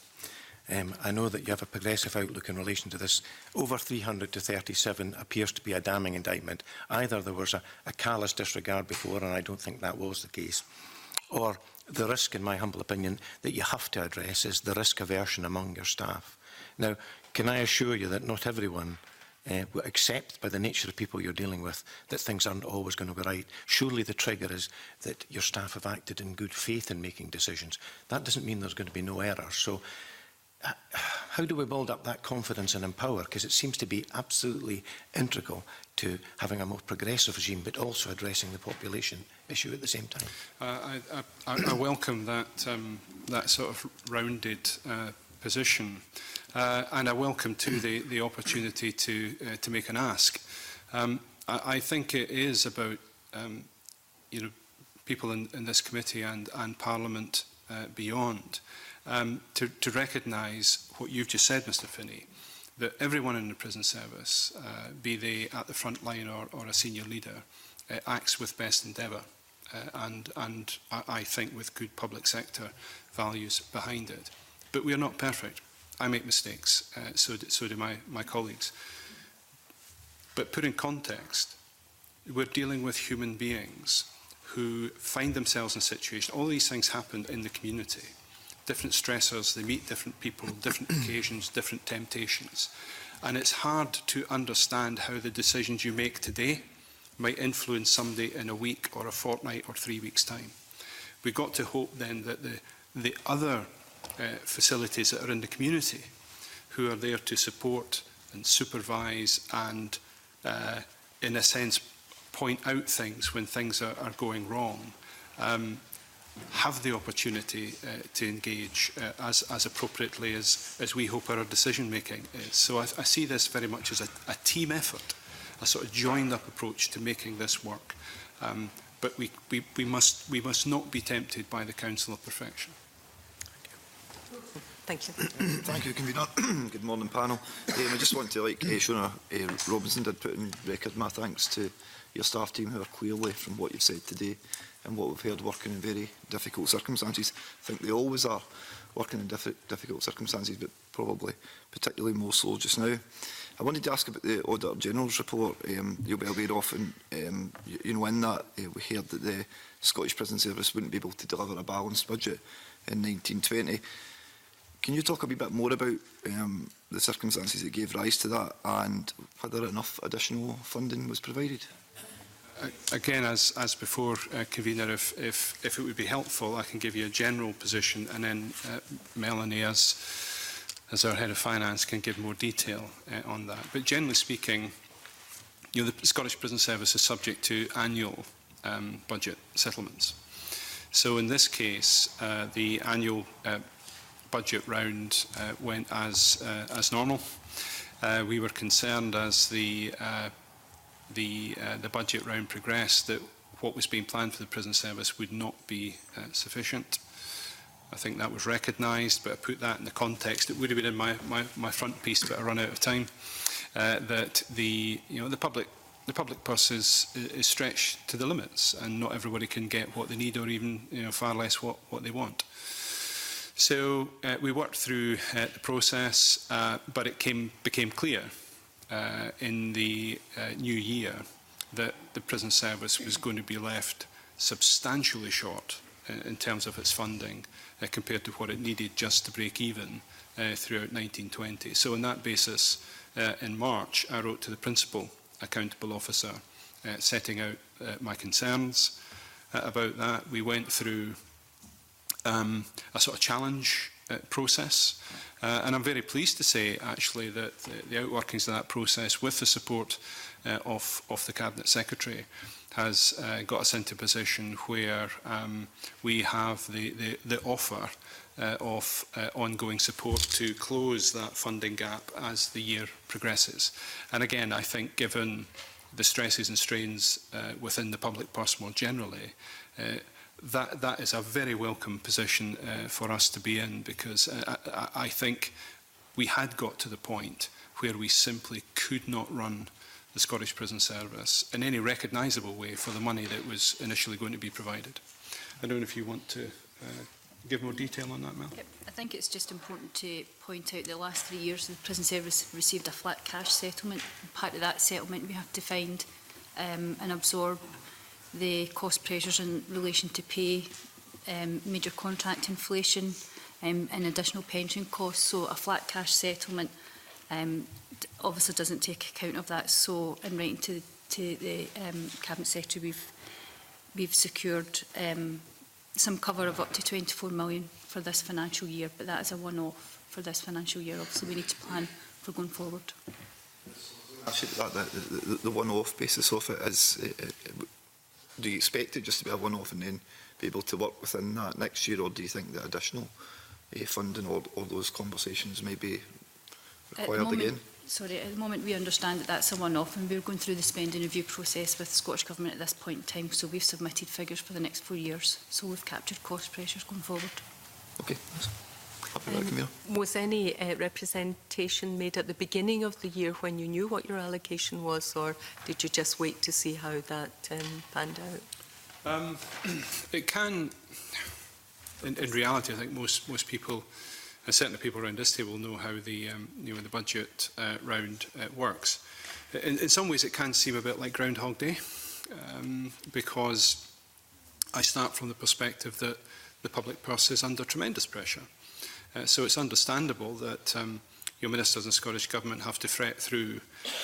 S8: I know that you have a progressive outlook in relation to this. Over 300 to 37 appears to be a damning indictment. Either there was a callous disregard before, and I don't think that was the case, or the risk, in my humble opinion, that you have to address is the risk aversion among your staff. Now, can I assure you that not everyone will accept, by the nature of people you're dealing with, that things aren't always going to go right? Surely the trigger is that your staff have acted in good faith in making decisions. That doesn't mean there's going to be no error. So how do we build up that confidence and empower? Because it seems to be absolutely integral to having a more progressive regime, but also addressing the population issue at the same time.
S2: I welcome that sort of rounded position, and I welcome too the opportunity to make an ask. I think it is about people in this committee and Parliament beyond to recognise what you've just said, Mr Finney, that everyone in the prison service, be they at the front line or a senior leader, acts with best endeavour and I think with good public sector values behind it. But we are not perfect. I make mistakes, so do my colleagues. But put in context, we're dealing with human beings who find themselves in a situation, all these things happen in the community. different stressors, they meet different people, different occasions, different temptations. And it's hard to understand how the decisions you make today might influence somebody in a week or a fortnight or 3 weeks' time. We've got to hope then that the other facilities that are in the community who are there to support and supervise and, in a sense, point out things when things are going wrong, have the opportunity to engage as appropriately as we hope our decision-making is. So I see this very much as a team effort, a sort of joined-up approach to making this work. But we must not be tempted by the counsel of perfection.
S1: Thank you.
S9: Thank you, Convener. Good morning, panel. I just want to, like Shona Robinson did, put in record my thanks to your staff team who are clearly, from what you've said today and what we've heard, working in very difficult circumstances. I think they always are working in difficult circumstances, but probably particularly more so just now. I wanted to ask about the Auditor General's report. You'll be aware of, and you know, in that we heard that the Scottish Prison Service wouldn't be able to deliver a balanced budget in 1920. Can you talk a wee bit more about the circumstances that gave rise to that and whether enough additional funding was provided?
S2: Again, as before, Convener, if it would be helpful, I can give you a general position, and then Melanie, as our Head of Finance, can give more detail on that. But generally speaking, you know, the Scottish Prison Service is subject to annual budget settlements. So in this case, the annual budget round went as normal. We were concerned as the budget round progressed that what was being planned for the prison service would not be sufficient. I think that was recognised, but I put that in the context. It would have been in my front piece, but I run out of time. That the public purse is stretched to the limits, and not everybody can get what they need, or even far less what they want. So we worked through the process, but it became clear in the new year that the prison service was going to be left substantially short in terms of its funding compared to what it needed just to break even throughout 1920. So on that basis, in March, I wrote to the Principal Accountable Officer setting out my concerns about that. We went through a sort of challenge process, and I'm very pleased to say actually that the outworkings of that process, with the support of the Cabinet Secretary, has got us into a position where we have the offer of ongoing support to close that funding gap as the year progresses. And again, I think given the stresses and strains within the public purse more generally, that is a very welcome position for us to be in, because I think we had got to the point where we simply could not run the Scottish Prison Service in any recognisable way for the money that was initially going to be provided. I don't know if you want to give more detail on that, Mel?
S10: Yep. I think it's just important to point out the last 3 years the Prison Service received a flat cash settlement. Part of that settlement we have to find and absorb the cost pressures in relation to pay, major contract inflation and additional pension costs. So a flat cash settlement obviously doesn't take account of that. So in writing to the Cabinet Secretary, we've secured some cover of up to 24 million for this financial year, but that is a one-off for this financial year. Obviously we need to plan for going forward.
S9: Actually, the one-off basis of it is, do you expect it just to be a one-off and then be able to work within that next year, or do you think that additional funding or those conversations may be required again?
S10: Sorry, at the moment we understand that that's a one-off, and we're going through the spending review process with the Scottish Government at this point in time, so we've submitted figures for the next 4 years, so we've captured cost pressures going forward.
S9: Okay, happy with that, Camille.
S1: Was any representation made at the beginning of the year when you knew what your allocation was, or did you just wait to see how that panned out?
S2: It can, in reality, I think most people, and certainly people around this table, know how the the budget round works. In some ways, it can seem a bit like Groundhog Day, because I start from the perspective that the public purse is under tremendous pressure. So it's understandable that your ministers and Scottish Government have to fret through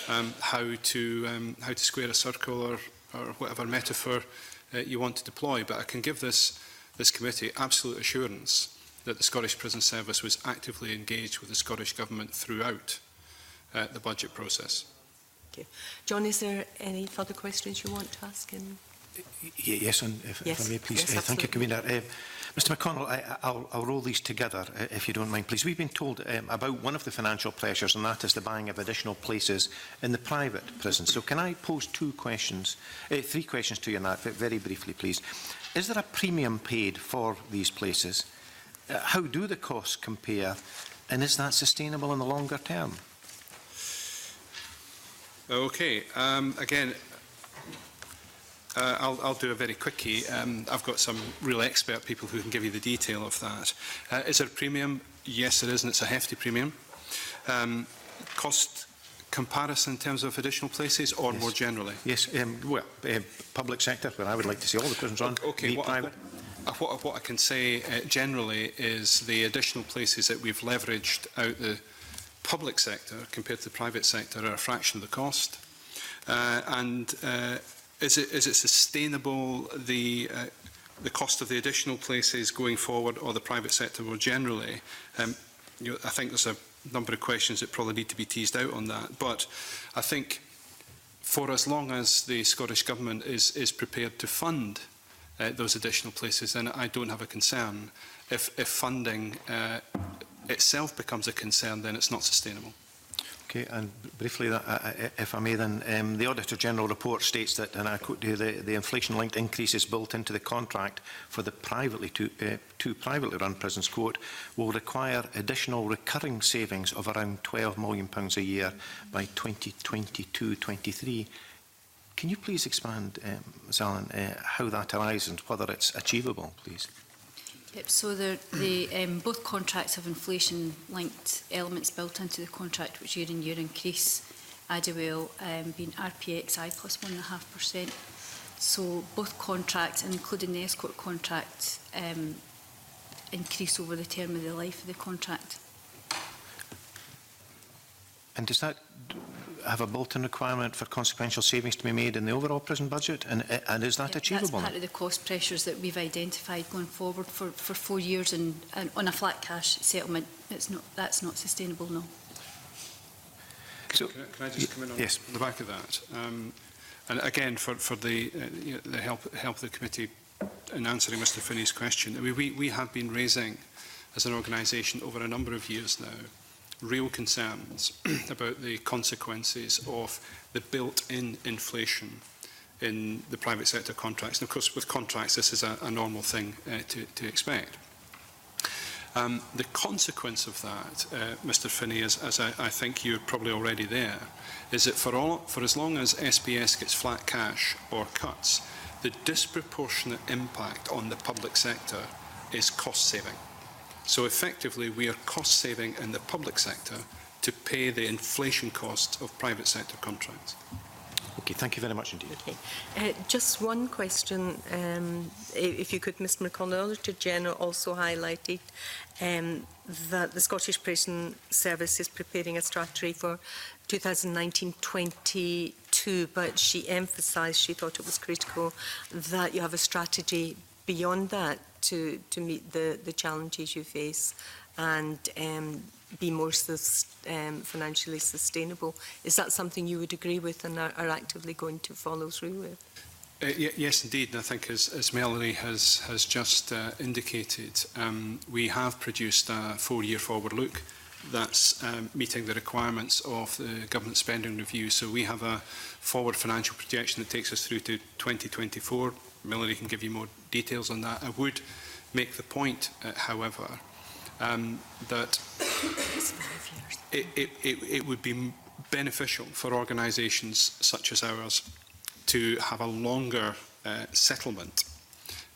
S2: how to square a circle or whatever metaphor you want to deploy. But I can give this committee absolute assurance that the Scottish Prison Service was actively engaged with the Scottish Government throughout the budget process.
S1: Okay. John, is there any further questions you want to ask him?
S8: Yes, and if I may, please.
S1: Yes,
S8: thank you, Convener. Mr McConnell, I'll roll these together, if you don't mind, please. We've been told about one of the financial pressures, and that is the buying of additional places in the private prisons. So can I pose three questions to you on that, very briefly, please? Is there a premium paid for these places? How do the costs compare? And is that sustainable in the longer term?
S2: Okay. Again, I'll do a very quickie. I've got some real expert people who can give you the detail of that. Is there a premium? Yes, there is, and it's a hefty premium. Cost comparison in terms of additional places, or more generally?
S8: Yes, public sector, where I would like to see all the prisons on.
S2: Okay, what I can say generally is the additional places that we've leveraged out the public sector compared to the private sector are a fraction of the cost. Is it sustainable, the cost of the additional places going forward, or the private sector more generally? I think there's a number of questions that probably need to be teased out on that. But I think for as long as the Scottish Government is prepared to fund those additional places, then I don't have a concern. If funding itself becomes a concern, then it's not sustainable.
S8: Okay, and briefly, if I may then, the Auditor General report states that, and I quote you, the inflation-linked increases built into the contract for the two privately run prisons, quote, will require additional recurring savings of around £12 million a year by 2022-23. Can you please expand, Ms Allen, how that arises and whether it's achievable, please?
S10: Yep, so both contracts have inflation-linked elements built into the contract, which year-on-year increase. Idwell being RPXI plus 1.5%. So both contracts, including the escort contract, increase over the term of the life of the contract.
S8: And does that have a built-in requirement for consequential savings to be made in the overall prison budget? And is that achievable?
S10: That's part of the cost pressures that we've identified going forward for 4 years, and on a flat cash settlement, that's not sustainable, no.
S2: So, can I just come in on the back of that? And again, for the help of the committee in answering Mr Finney's question, we have been raising, as an organisation over a number of years now, real concerns about the consequences of the built-in inflation in the private sector contracts. And of course, with contracts, this is a normal thing to expect. The consequence of that, Mr Finney, as I think you're probably already there, is that for as long as SBS gets flat cash or cuts, the disproportionate impact on the public sector is cost saving. So effectively, we are cost saving in the public sector to pay the inflation costs of private sector contracts.
S8: Okay, thank you very much indeed.
S1: Okay. Just one question, if you could, Mr McConnell. The Auditor General also highlighted that the Scottish Prison Service is preparing a strategy for 2019-22, but she emphasised she thought it was critical that you have a strategy beyond that to meet the challenges you face and be more financially sustainable. Is that something you would agree with and are actively going to follow through with?
S2: Yes, indeed. And I think, as Melanie has just indicated, we have produced a 4-year forward look that's meeting the requirements of the government spending review. So we have a forward financial projection that takes us through to 2024. Melanie can give you more details on that. I would make the point, however, that it would be beneficial for organisations such as ours to have a longer settlement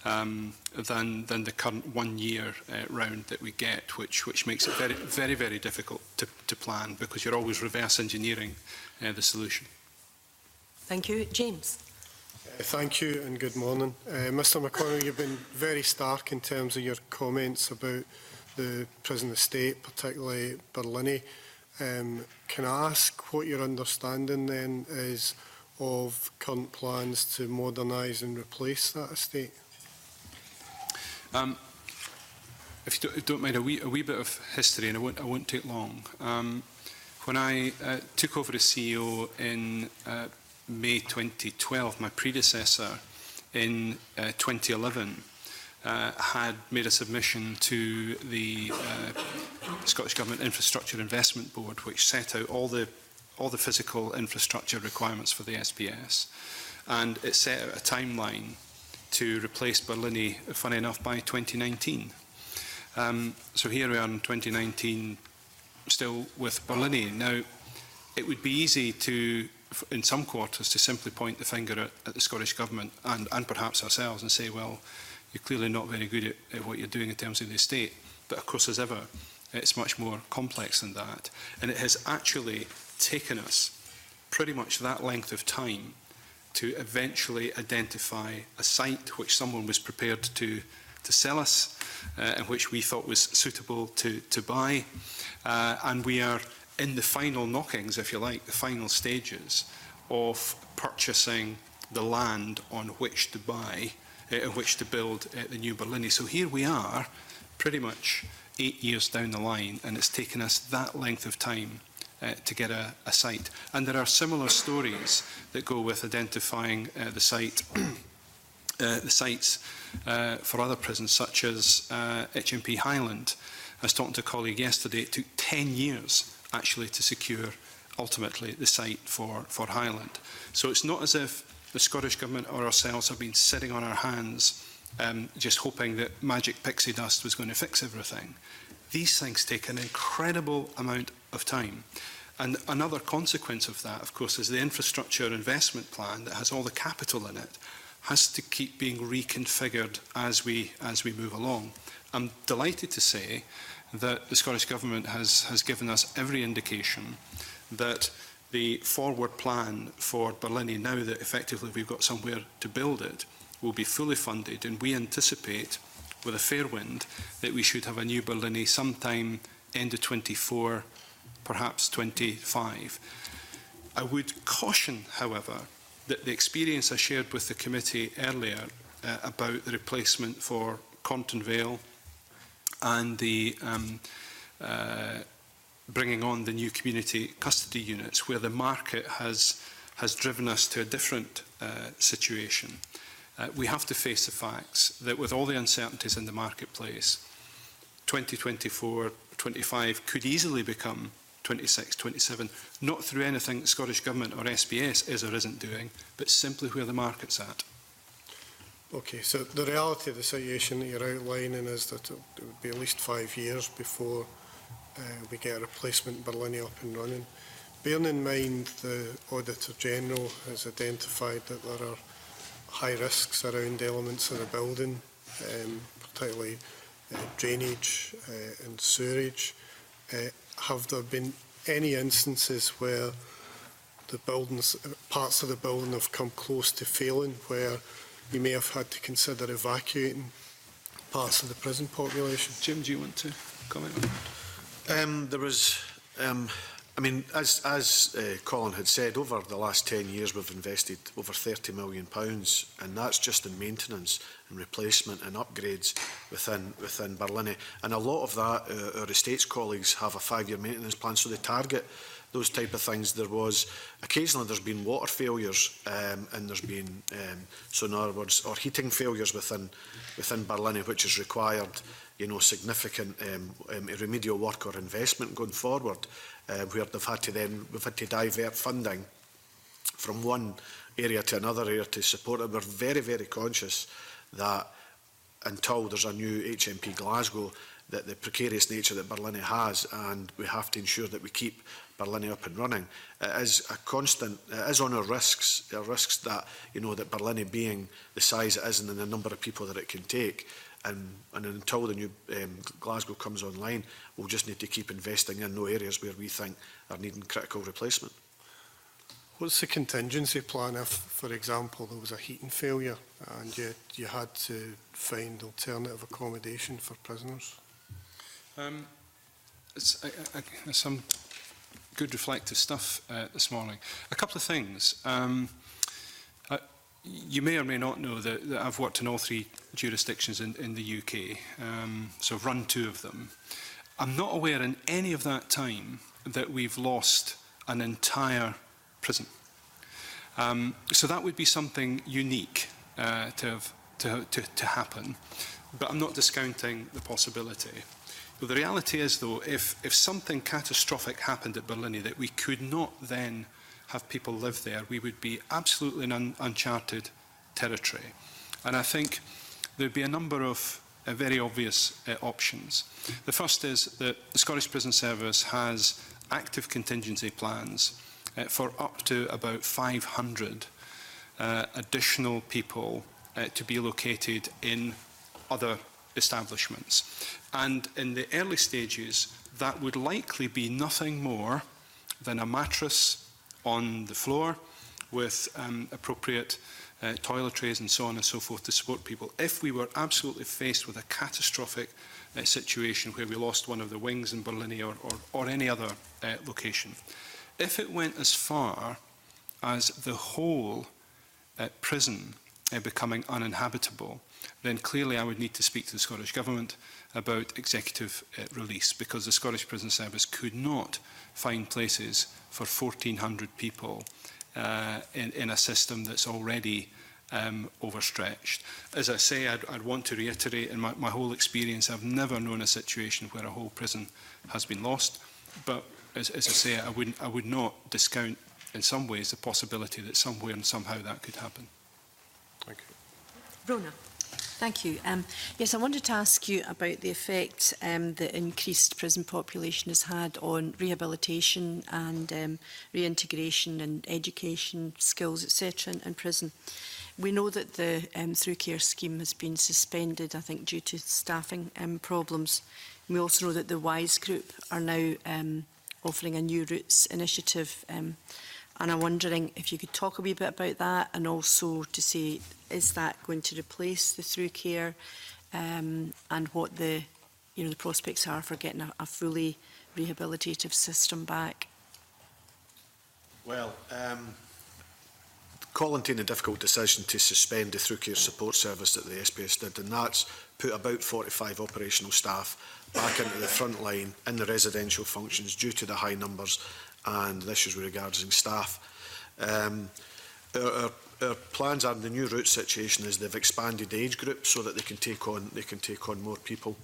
S2: than the current 1-year round that we get, which makes it very, very difficult to plan, because you're always reverse engineering the solution.
S1: Thank you. James.
S11: Thank you and good morning. Mr McConnell, you've been very stark in terms of your comments about the prison estate, particularly Barlinnie. Can I ask what your understanding then is of current plans to modernise and replace that estate?
S2: If you don't mind, a wee bit of history, and I won't take long. When I took over as CEO in May 2012, my predecessor in 2011 had made a submission to the Scottish Government Infrastructure Investment Board, which set out all the physical infrastructure requirements for the SPS, and it set out a timeline to replace Barlinnie, funny enough, by 2019. So here we are in 2019, still with Barlinnie. Now, it would be easy to, in some quarters, to simply point the finger at the Scottish Government and perhaps ourselves and say, well, you're clearly not very good at what you're doing in terms of the estate. But of course, as ever, it's much more complex than that. And it has actually taken us pretty much that length of time to eventually identify a site which someone was prepared to sell us, and which we thought was suitable to buy. And we are in the final knockings, if you like, the final stages of purchasing the land on which to buy, in which to build the new Barlinnie. So here we are, pretty much 8 years down the line, and it's taken us that length of time to get a site. And there are similar stories that go with identifying the site, the sites for other prisons, such as HMP Highland. I was talking to a colleague yesterday. It took 10 years actually to secure ultimately the site for Highland. So it's not as if the Scottish Government or ourselves have been sitting on our hands just hoping that magic pixie dust was going to fix everything. These things take an incredible amount of time. And another consequence of that, of course, is the infrastructure investment plan that has all the capital in it has to keep being reconfigured as we move along. I'm delighted to say that the Scottish Government has given us every indication that the forward plan for Barlinnie, now that effectively we've got somewhere to build it, will be fully funded, and we anticipate, with a fair wind, that we should have a new Barlinnie sometime end of 24, perhaps 25. I would caution, however, that the experience I shared with the committee earlier about the replacement for Compton Vale and the bringing on the new community custody units, where the market has driven us to a different situation. We have to face the facts that with all the uncertainties in the marketplace, 2024, 25 could easily become 26, 27, not through anything the Scottish Government or SBS is or isn't doing, but simply where the market's at.
S11: Okay, so the reality of the situation that you're outlining is that it would be at least 5 years before we get a replacement Barlinnie up and running. Bearing in mind the Auditor General has identified that there are high risks around elements of the building, particularly drainage and sewerage. Have there been any instances where the buildings, parts of the building have come close to failing, where you may have had to consider evacuating parts of the prison population?
S2: Jim, do you want to comment on that?
S3: There was, I mean, as Colin had said, over the last 10 years we've invested over £30 million, and that's just in maintenance and replacement and upgrades within Barlinnie. And a lot of that, our estates colleagues have a 5-year maintenance plan, so they target those type of things. There was, occasionally there's been water failures, and there's been, so in other words, or heating failures within Barlinnie, which has required, you know, significant remedial work or investment going forward, where we've had to divert funding from one area to another area to support it. We're very, very conscious that until there's a new HMP Glasgow, that the precarious nature that Barlinnie has, and we have to ensure that we keep Barlinnie up and running. It is a constant, it is on our risks that, you know, that Barlinnie being the size it is and the number of people that it can take, and until the new Glasgow comes online, we'll just need to keep investing in those areas where we think are needing critical replacement.
S11: What's the contingency plan if, for example, there was a heating failure and you had to find alternative accommodation for prisoners?
S2: Some good reflective stuff this morning. A couple of things. You may or may not know that I've worked in all three jurisdictions in the UK, so I've run two of them. I'm not aware in any of that time that we've lost an entire prison. So that would be something unique to happen, but I'm not discounting the possibility. But the reality is, though, if something catastrophic happened at Barlinnie that we could not then have people live there, we would be absolutely in uncharted territory. And I think there'd be a number of very obvious options. The first is that the Scottish Prison Service has active contingency plans for up to about 500 additional people to be located in other establishments. And in the early stages, that would likely be nothing more than a mattress on the floor with appropriate toiletries and so on and so forth to support people. If we were absolutely faced with a catastrophic situation where we lost one of the wings in Barlinnie or any other location, if it went as far as the whole prison becoming uninhabitable, then clearly I would need to speak to the Scottish Government about executive release, because the Scottish Prison Service could not find places for 1,400 people in a system that's already overstretched. As I say, I'd want to reiterate, in my whole experience, I've never known a situation where a whole prison has been lost. But as I say, I would not discount in some ways the possibility that somewhere and somehow that could happen.
S11: Thank you.
S1: Rona.
S4: Thank you. Yes, I wanted to ask you about the effect the increased prison population has had on rehabilitation and reintegration and education skills, etc. in prison. We know that the Through Care scheme has been suspended, I think, due to staffing problems. We also know that the WISE group are now offering a New Routes initiative. And I'm wondering if you could talk a wee bit about that, and also to say, is that going to replace the Through Care, and what the prospects are for getting a fully rehabilitative system back?
S3: Well, Colin taking a difficult decision to suspend the Through Care support service that the SPS did, and that's put about 45 operational staff back into the front line in the residential functions due to the high numbers and the issues with regards to staff. Our plans are, in the New Routes situation, is they've expanded the age group so that they can take on more people.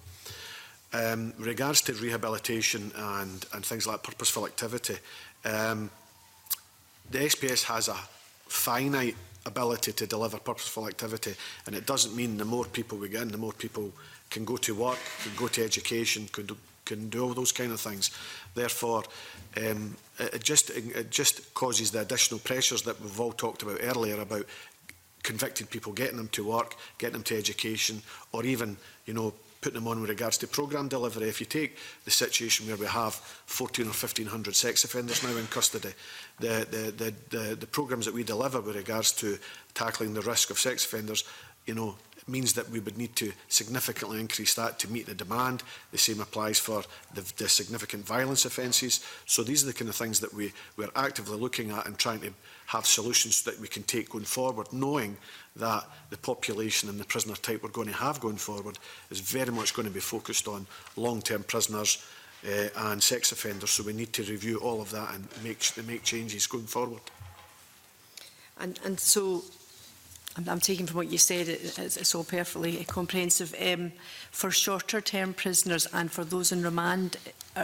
S3: Regards to rehabilitation and things like purposeful activity, the SPS has a finite ability to deliver purposeful activity, and it doesn't mean the more people we get in, the more people can go to work, can go to education, can do all those kind of things. Therefore, it just causes the additional pressures that we've all talked about earlier about convicted people, getting them to work, getting them to education, or even, putting them on with regards to programme delivery. If you take the situation where we have 1,400 or 1,500 sex offenders now in custody, the programmes that we deliver with regards to tackling the risk of sex offenders, it means that we would need to significantly increase that to meet the demand. The same applies for the significant violence offences. So these are the kind of things that we're actively looking at and trying to have solutions that we can take going forward, knowing that the population and the prisoner type we're going to have going forward is very much going to be focused on long-term prisoners and sex offenders. So we need to review all of that and make changes going forward.
S4: And so, I'm taking from what you said, it's all perfectly comprehensive. For shorter-term prisoners and for those in remand,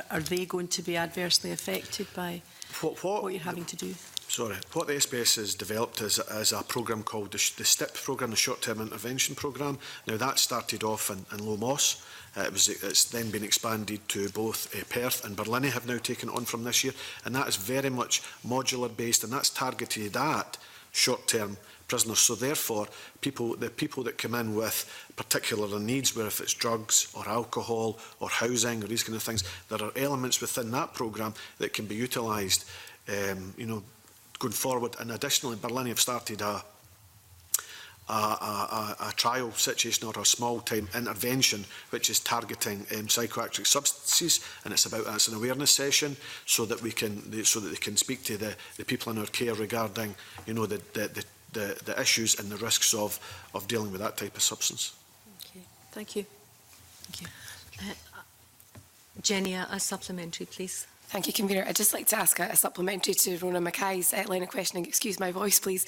S4: are they going to be adversely affected by what you're having to do?
S3: Sorry, what the SPS has developed is a programme called the STIP programme, the Short-Term Intervention Programme. Now that started off in Low Moss. It's then been expanded to both Perth and Barlinnie have now taken it on from this year, and that is very much modular based, and that's targeted at short-term prisoners. So therefore, the people that come in with particular needs, where if it's drugs or alcohol or housing or these kind of things, there are elements within that programme that can be utilised, going forward. And additionally, Barlinnie have started a trial situation or a small-time intervention which is targeting psychoactive substances, and it's an awareness session so that they can speak to the people in our care regarding, you know, the issues and the risks of dealing with that type of substance.
S4: Okay, thank you.
S1: Thank you. Jenny, a supplementary, please.
S12: Thank you, Convener. I'd just like to ask a supplementary to Rona Mackay's line of questioning. Excuse my voice, please.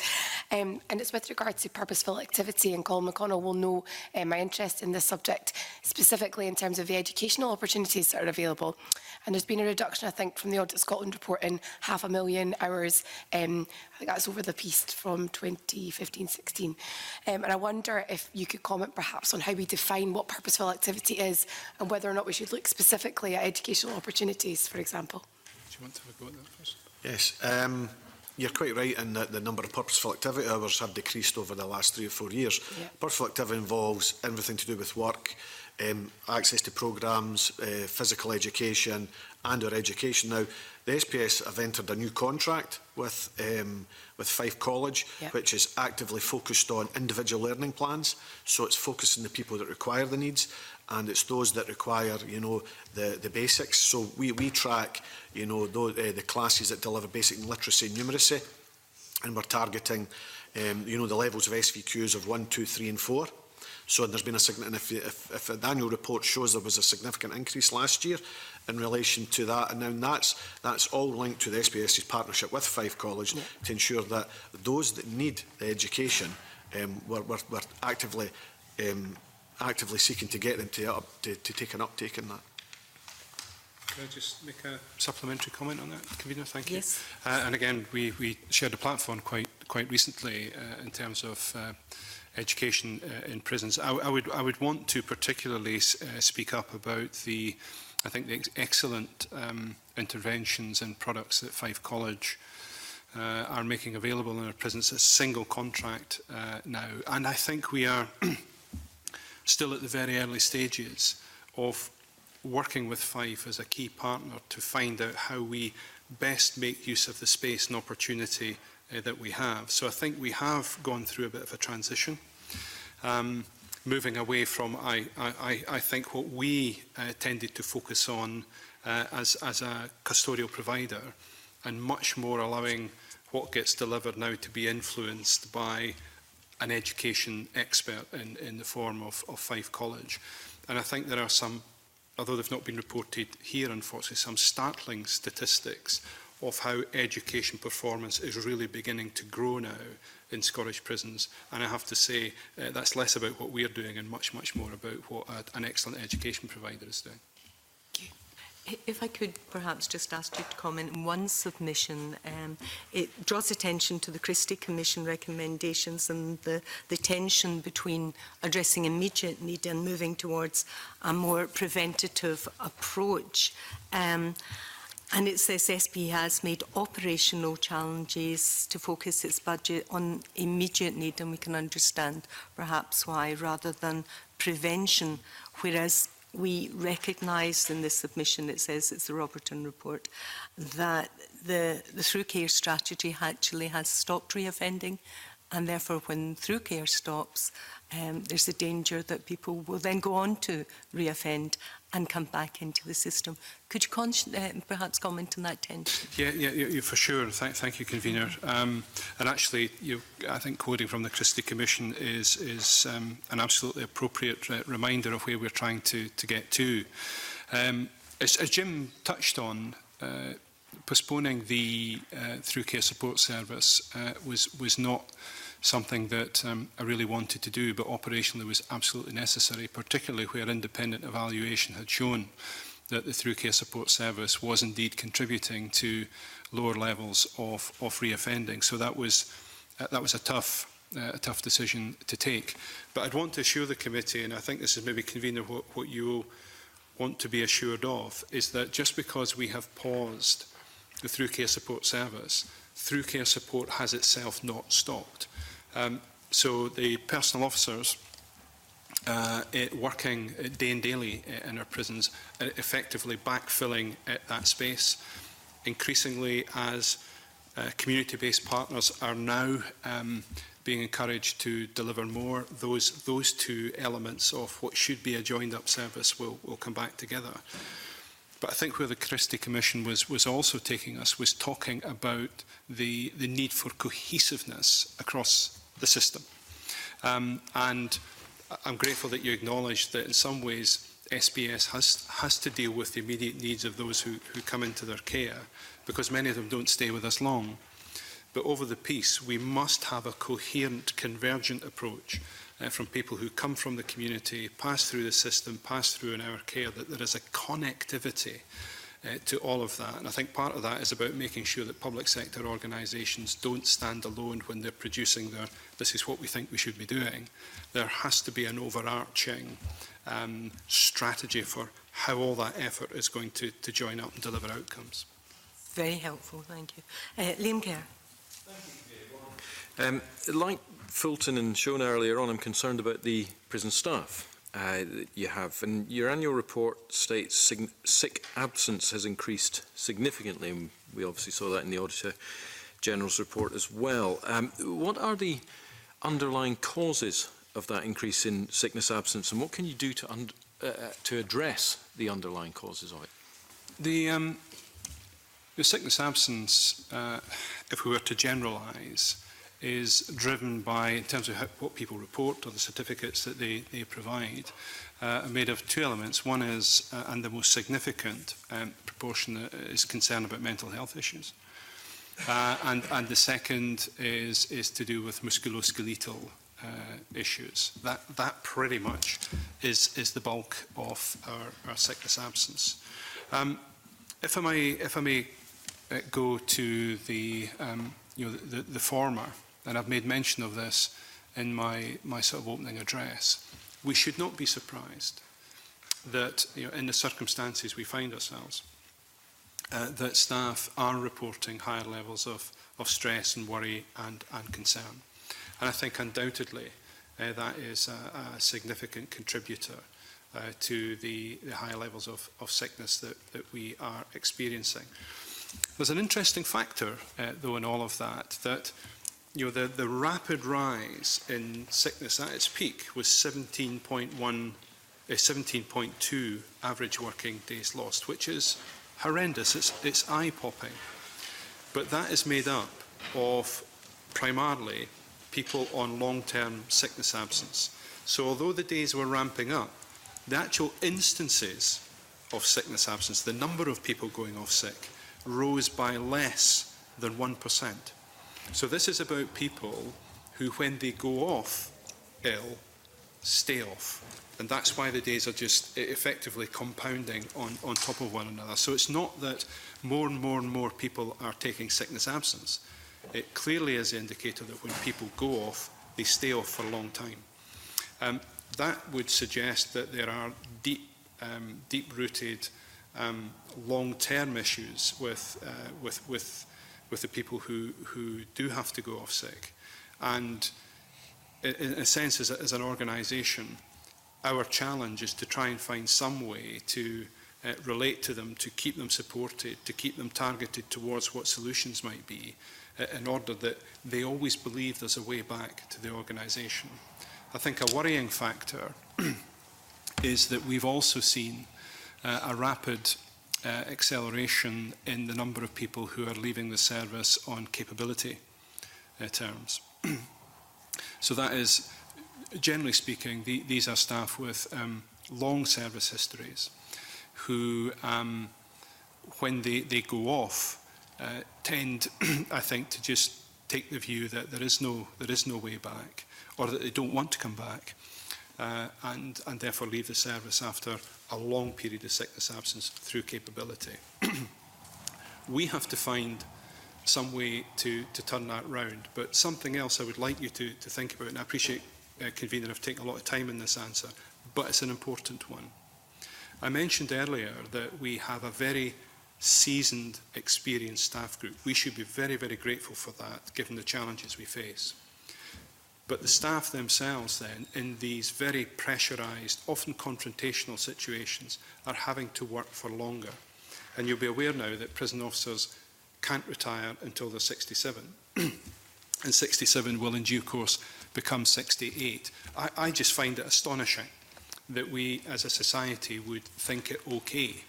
S12: And it's with regard to purposeful activity, and Colin McConnell will know my interest in this subject, specifically in terms of the educational opportunities that are available. And there's been a reduction, I think, from the Audit Scotland report in 500,000 hours. I think that's over the piece from 2015-16. And I wonder if you could comment perhaps on how we define what purposeful activity is and whether or not we should look specifically at educational opportunities, for example.
S2: Do you want to have a go at that first?
S3: Yes. You're quite right in that the number of purposeful activity hours have decreased over the last 3 or 4 years. Yeah. Purposeful activity involves everything to do with work, access to programmes, physical education and or education. Now, the SPS have entered a new contract with Fife College, which is actively focused on individual learning plans. So it's focusing on the people that require the needs, and it's those that require, you know, the basics. So we track, you know, the classes that deliver basic literacy and numeracy, and we're targeting, you know, the levels of SVQs of 1, 2, 3 and 4. So there's been a significant, if the annual report shows there was a significant increase last year in relation to that, and now that's all linked to the SPS's partnership with Fife College to ensure that those that need the education, we're actively seeking to get them to take an uptake in that.
S2: Can I just make a supplementary comment on that, Convener? Thank you.
S1: Yes.
S2: And again, we shared a platform quite recently in terms of education in prisons. I would want to particularly speak up about the excellent interventions and products that Fife College are making available in our prisons. It's a single contract now, and I think we are still at the very early stages of working with Fife as a key partner to find out how we best make use of the space and opportunity that we have. So I think we have gone through a bit of a transition, moving away from, I think, what we tended to focus on as a custodial provider, and much more allowing what gets delivered now to be influenced by an education expert in the form of Fife College. And I think there are some, although they've not been reported here, unfortunately, some startling statistics of how education performance is really beginning to grow now in Scottish prisons. And I have to say, that's less about what we're doing and much, much more about what an excellent education provider is doing.
S1: If I could perhaps just ask you to comment on one submission. It draws attention to the Christie Commission recommendations and the tension between addressing immediate need and moving towards a more preventative approach. And it says SP has made operational challenges to focus its budget on immediate need, and we can understand perhaps why, rather than prevention, whereas we recognise in this submission, it says it's the Robertson report, that the through care strategy actually has stopped reoffending, and therefore when through care stops, there's a danger that people will then go on to reoffend and come back into the system. Could you perhaps comment on that tension?
S2: Yeah, for sure. Thank you, Convener. And actually, I think quoting from the Christie Commission is an absolutely appropriate reminder of where we're trying to get to. As Jim touched on, postponing the through care support service was not something that I really wanted to do, but operationally was absolutely necessary, particularly where independent evaluation had shown that the through care support service was indeed contributing to lower levels of reoffending. So that was a tough decision to take. But I'd want to assure the committee, and I think this is maybe, Convener, what you want to be assured of, is that just because we have paused the through care support service, through care support has itself not stopped. So the personal officers working day and daily in our prisons are effectively backfilling that space. Increasingly, as Community-based partners are now being encouraged to deliver more. Those two elements of what should be a joined-up service will come back together. But I think where the Christie Commission was also taking us was talking about the need for cohesiveness across the system. And I'm grateful that you acknowledged that in some ways SBS has to deal with the immediate needs of those who come into their care, because many of them don't stay with us long. But over the piece, we must have a coherent, convergent approach from people who come from the community, pass through the system, pass through in our care, that there is a connectivity to all of that. And I think part of that is about making sure that public sector organisations don't stand alone when they're producing their, this is what we think we should be doing. There has to be an overarching strategy for how all that effort is going to join up and deliver outcomes.
S1: Very helpful, thank you. Liam Kerr.
S6: Like Fulton and shown earlier on, I'm concerned about the prison staff that you have. And your annual report states sick absence has increased significantly. And we obviously saw that in the Auditor General's report as well. What are the underlying causes of that increase in sickness absence, and what can you do to address the underlying causes of it?
S2: The sickness absence, if we were to generalise, is driven by, in terms of what people report or the certificates that they provide, are made of two elements. One is, and the most significant proportion, is concern about mental health issues. And the second is to do with musculoskeletal issues. That pretty much is the bulk of our sickness absence. If I may go to the former, and I've made mention of this in my sort of opening address, we should not be surprised that in the circumstances we find ourselves, that staff are reporting higher levels of stress and worry and concern. And I think undoubtedly that is a significant contributor to the high levels of sickness that we are experiencing. There's an interesting factor, though, in all of that, the rapid rise in sickness at its peak was 17.2 average working days lost, which is horrendous. It's eye-popping. But that is made up of primarily people on long-term sickness absence. So although the days were ramping up, the actual instances of sickness absence, the number of people going off sick, rose by less than 1%. So this is about people who, when they go off ill, stay off. And that's why the days are just effectively compounding on top of one another. So it's not that more and more people are taking sickness absence. It clearly is the indicator that when people go off, they stay off for a long time. That would suggest that there are deep-rooted long-term issues with the people who do have to go off sick. And in a sense, as an organisation, our challenge is to try and find some way to relate to them, to keep them supported, to keep them targeted towards what solutions might be, in order that they always believe there's a way back to the organisation. I think a worrying factor is that we've also seen a rapid acceleration in the number of people who are leaving the service on capability terms. So that is, generally speaking, these are staff with long service histories who, when they go off, tend, I think, to just take the view that there is no way back, or that they don't want to come back, and therefore leave the service after a long period of sickness absence through capability. We have to find some way to turn that round. But something else I would like you to think about, and I appreciate, Convener, I've taken a lot of time in this answer, but it's an important one. I mentioned earlier that we have a very seasoned, experienced staff group. We should be very, very grateful for that, given the challenges we face. But the staff themselves then, in these very pressurised, often confrontational situations, are having to work for longer. And you'll be aware now that prison officers can't retire until they're 67. And 67 will in due course become 68. I just find it astonishing that we as a society would think it okay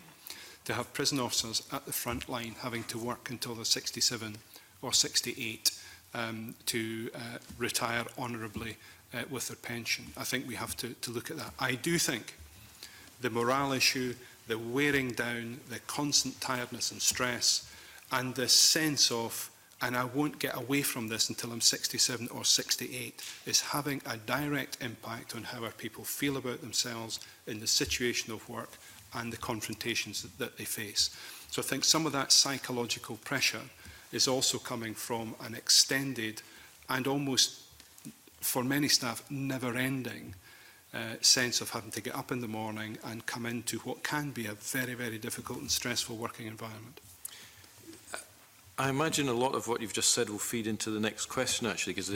S2: to have prison officers at the front line having to work until they're 67 or 68 to retire honourably with their pension. I think we have to look at that. I do think the morale issue, the wearing down, the constant tiredness and stress, and the sense of, and I won't get away from this until I'm 67 or 68, is having a direct impact on how our people feel about themselves in the situation of work and the confrontations that they face. So I think some of that psychological pressure is also coming from an extended and almost, for many staff, never-ending sense of having to get up in the morning and come into what can be a very, very difficult and stressful working environment.
S6: I imagine a lot of what you've just said will feed into the next question, actually, because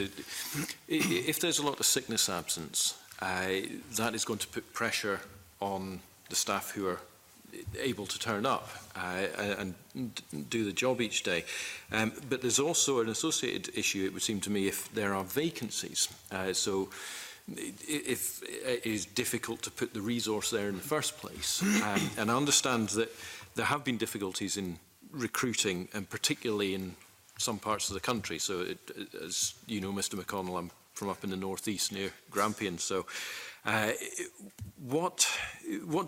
S6: if there's a lot of sickness absence, that is going to put pressure on the staff who are able to turn up and do the job each day. But there's also an associated issue, it would seem to me, if there are vacancies. So if it is difficult to put the resource there in the first place. And I understand that there have been difficulties in recruiting, and particularly in some parts of the country. So as you know, Mr McConnell, I'm from up in the northeast near Grampian. So what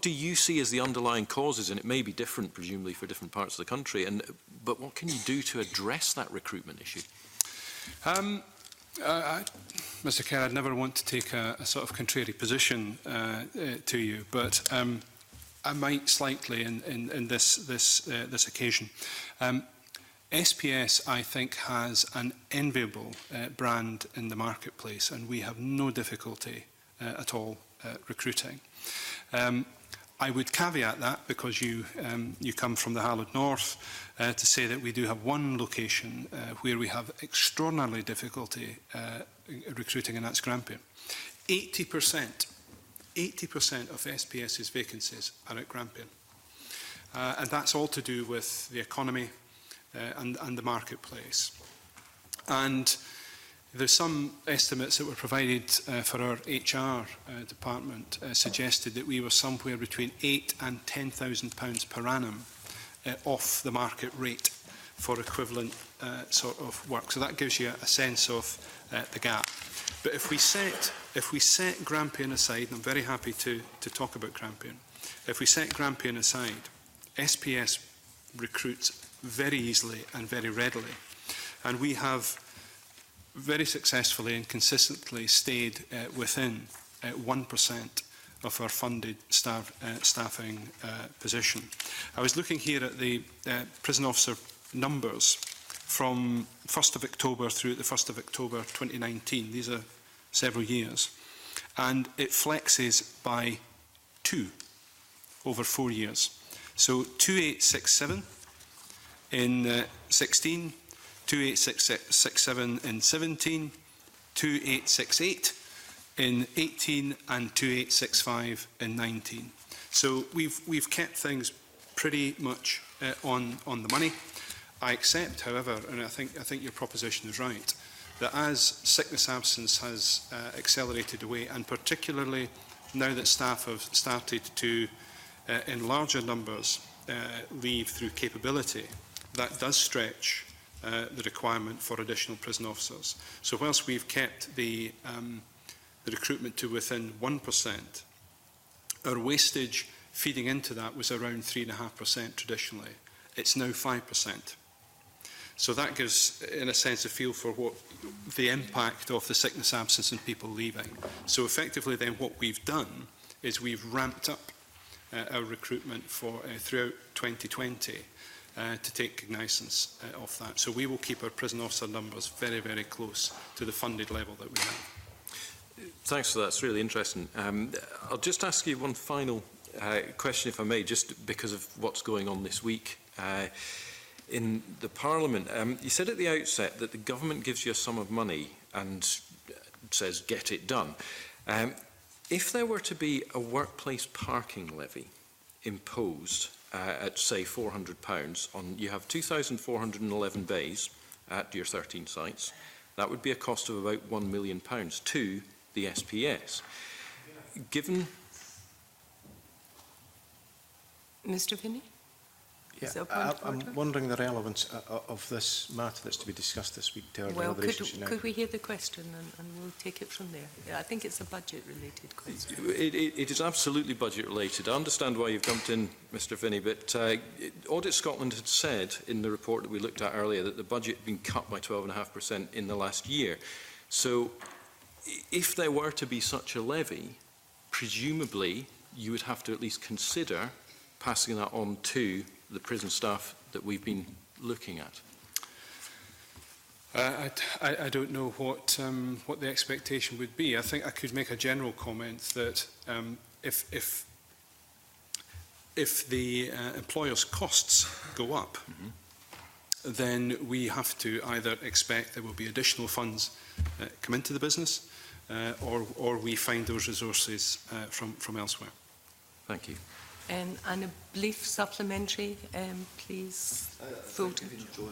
S6: do you see as the underlying causes? And it may be different, presumably, for different parts of the country. But what can you do to address that recruitment issue?
S2: Mr Kerr, I'd never want to take a sort of contrary position to you, but I might slightly in this occasion. SPS, I think, has an enviable brand in the marketplace, and we have no difficulty at all recruiting. I would caveat that, because you come from the Hallowed North, to say that we do have one location where we have extraordinarily difficulty recruiting, and that's Grampian. 80% of SPS's vacancies are at Grampian. And that's all to do with the economy and the marketplace. And there's some estimates that were provided for our HR department suggested that we were somewhere between £8,000 and £10,000 per annum off the market rate for equivalent sort of work. So that gives you a sense of the gap. But if we set Grampian aside, and I'm very happy to talk about Grampian, if we set Grampian aside, SPS recruits very easily and very readily. And we have very successfully and consistently stayed within 1% of our funded staffing position. I was looking here at the prison officer numbers from 1st of October through the 1st of October 2019. These are several years. And it flexes by 2 over 4 years. So 2867 in 16, 2867 in 17, 2868 in 18, and 2865 in 19. So we've kept things pretty much on the money. I accept, however, and I think your proposition is right, that as sickness absence has accelerated away, and particularly now that staff have started to, in larger numbers, leave through capability, that does stretch the requirement for additional prison officers. So whilst we've kept the recruitment to within 1%, our wastage feeding into that was around 3.5% traditionally. It's now 5%. So that gives, in a sense, a feel for what the impact of the sickness absence and people leaving. So effectively then what we've done is we've ramped up our recruitment for throughout 2020 to take cognizance of that. So we will keep our prison officer numbers very, very close to the funded level that we have.
S6: Thanks for that. It's really interesting. I'll just ask you one final question, if I may, just because of what's going on this week in the Parliament. You said at the outset that the government gives you a sum of money and says, get it done. If there were to be a workplace parking levy imposed at, say, £400, you have 2,411 bays at your 13 sites. That would be a cost of about £1 million to the SPS. Given...
S1: Mr Finney?
S8: I'm wondering the relevance of this matter that's to be discussed this week to our
S1: Well,
S8: deliberations.
S1: could we hear the question and we'll take it from there? Yeah, I think it's a budget-related question.
S6: It is absolutely budget-related. I understand why you've jumped in, Mr Finney, but Audit Scotland had said in the report that we looked at earlier that the budget had been cut by 12.5% in the last year. So if there were to be such a levy, presumably you would have to at least consider passing that on to the prison staff that we've been looking at.
S2: I don't know what the expectation would be. I think I could make a general comment that if the employer's costs go up, then we have to either expect there will be additional funds come into the business, or we find those resources from elsewhere.
S6: Thank you.
S1: And a brief supplementary, please, Fulton. Do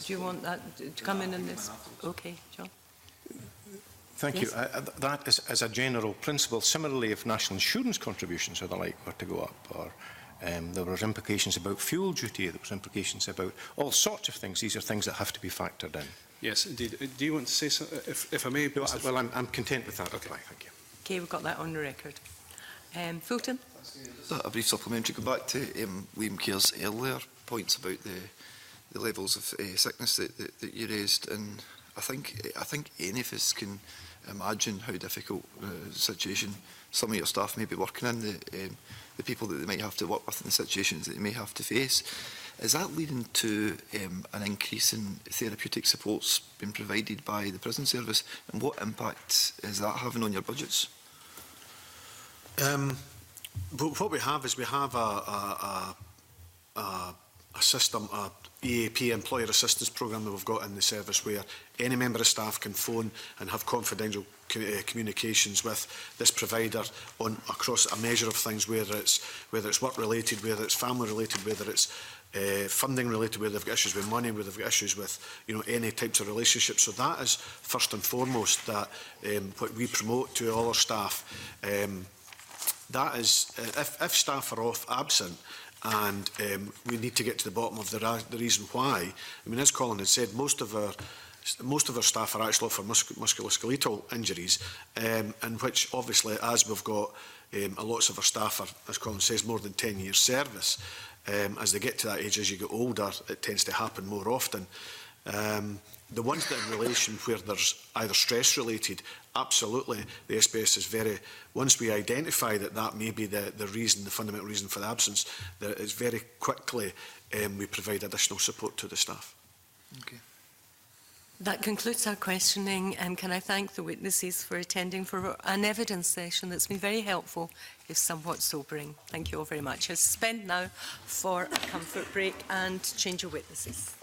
S1: you want that to come in this? Okay, John.
S8: Thank you. That is as a general principle. Similarly, if national insurance contributions or the like were to go up, or there were implications about fuel duty, there was implications about all sorts of things. These are things that have to be factored in.
S2: Yes, indeed. Do you want to say something, if I may?
S8: No, well, I'm content with that reply. Thank you.
S1: Okay, we've got that on the record. Fulton?
S9: A brief supplementary. Go back to Liam Kerr's earlier points about the levels of sickness that you raised, and I think any of us can imagine how difficult the situation some of your staff may be working in, the people that they might have to work with, and the situations that they may have to face. Is that leading to an increase in therapeutic supports being provided by the prison service, and what impact is that having on your budgets?
S3: But what we have is we have a system, a EAP, Employer Assistance Programme, that we've got in the service, where any member of staff can phone and have confidential communications with this provider across a measure of things, whether it's work related, whether it's family related, whether it's funding related, where they've got issues with money, where they've got issues with any types of relationships. So that is first and foremost that what we promote to all our staff. That is, if staff are off absent, and we need to get to the bottom of the reason why. I mean, as Colin had said, most of our staff are actually off for musculoskeletal injuries, in which obviously, as we've got lots of our staff are, as Colin says, more than 10 years service. As they get to that age, as you get older, it tends to happen more often. The ones that in relation where there's either stress related, absolutely, the SPS is very, once we identify that may be the reason, the fundamental reason for the absence, that it's very quickly we provide additional support to the staff.
S9: Okay.
S1: That concludes our questioning, and can I thank the witnesses for attending for an evidence session that's been very helpful, if somewhat sobering. Thank you all very much. I suspend now for a comfort break and change of witnesses.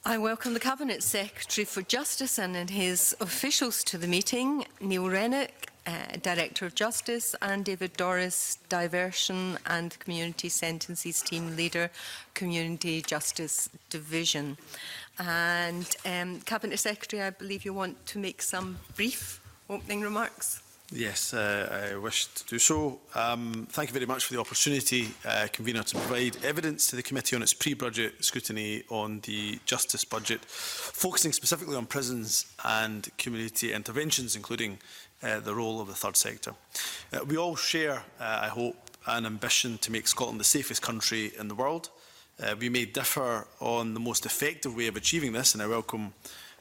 S1: I welcome the Cabinet Secretary for Justice and his officials to the meeting, Neil Rennick, Director of Justice, and David Doris, Diversion and Community Sentences Team Leader, Community Justice Division. And Cabinet Secretary, I believe you want to make some brief opening remarks.
S13: Yes, I wish to do so. Thank you very much for the opportunity, Convener, to provide evidence to the committee on its pre-budget scrutiny on the Justice budget, focusing specifically on prisons and community interventions, including the role of the third sector. We all share, I hope, an ambition to make Scotland the safest country in the world. We may differ on the most effective way of achieving this, and I welcome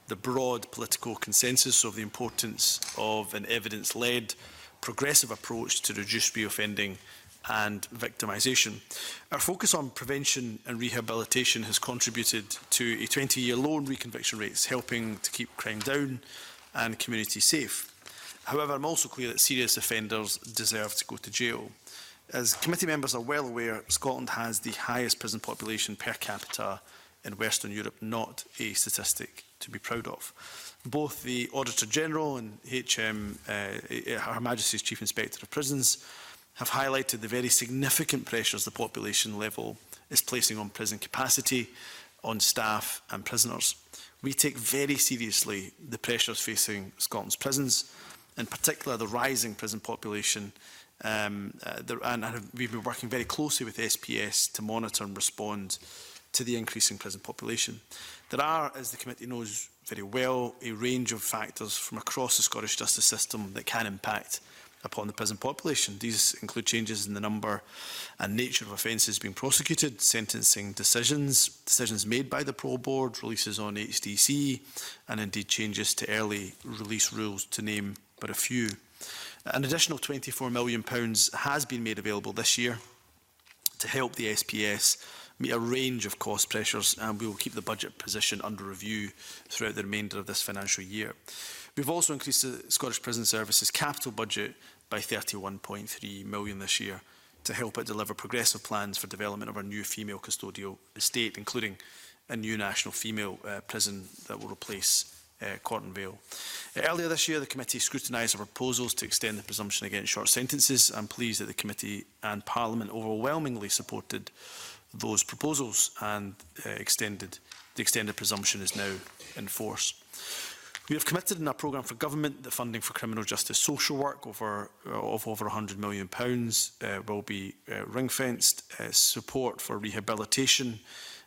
S13: the broad political consensus of the importance of an evidence-led, progressive approach to reduce reoffending and victimisation. Our focus on prevention and rehabilitation has contributed to a 20-year low in reconviction rates, helping to keep crime down and communities safe. However, I'm also clear that serious offenders deserve to go to jail. As committee members are well aware, Scotland has the highest prison population per capita in Western Europe, not a statistic to be proud of. Both the Auditor General and Her Majesty's Chief Inspector of Prisons have highlighted the very significant pressures the population level is placing on prison capacity, on staff and prisoners. We take very seriously the pressures facing Scotland's prisons, in particular the rising prison population, and we've been working very closely with SPS to monitor and respond to the increasing prison population. There are, as the committee knows very well, a range of factors from across the Scottish justice system that can impact upon the prison population. These include changes in the number and nature of offences being prosecuted, sentencing decisions made by the Parole Board, releases on HDC, and indeed changes to early release rules, to name but a few. An additional £24 million has been made available this year to help the SPS meet a range of cost pressures, and we will keep the budget position under review throughout the remainder of this financial year. We've also increased the Scottish Prison Service's capital budget by £31.3 million this year to help it deliver progressive plans for development of our new female custodial estate, including a new national female prison that will replace Corton Vale. Earlier this year, the committee scrutinised our proposals to extend the presumption against short sentences. I'm pleased that the committee and Parliament overwhelmingly supported those proposals, and the extended presumption is now in force. We have committed in our programme for government that funding for criminal justice social work of over £100 million will be ring-fenced. Support for rehabilitation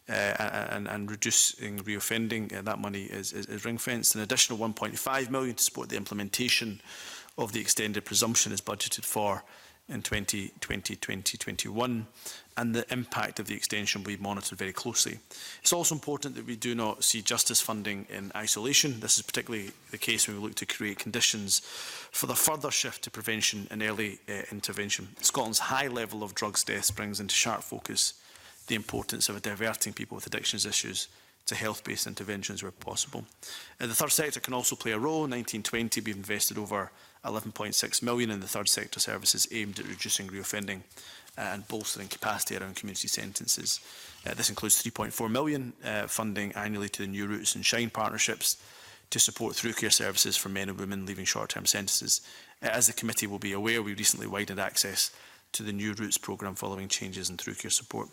S13: and reducing reoffending, that money is ring-fenced. An additional £1.5 million to support the implementation of the extended presumption is budgeted for in 2020-2021, and the impact of the extension will be monitored very closely. It's also important that we do not see justice funding in isolation. This is particularly the case when we look to create conditions for the further shift to prevention and early intervention. Scotland's high level of drugs deaths brings into sharp focus the importance of diverting people with addictions issues to health-based interventions where possible. The third sector can also play a role. In 1920, we've invested over £11.6 million in the third sector services aimed at reducing reoffending and bolstering capacity around community sentences. This includes £3.4 million funding annually to the New Routes and Shine partnerships to support through care services for men and women leaving short-term sentences. As the committee will be aware, we recently widened access to the New Routes programme following changes in through care support.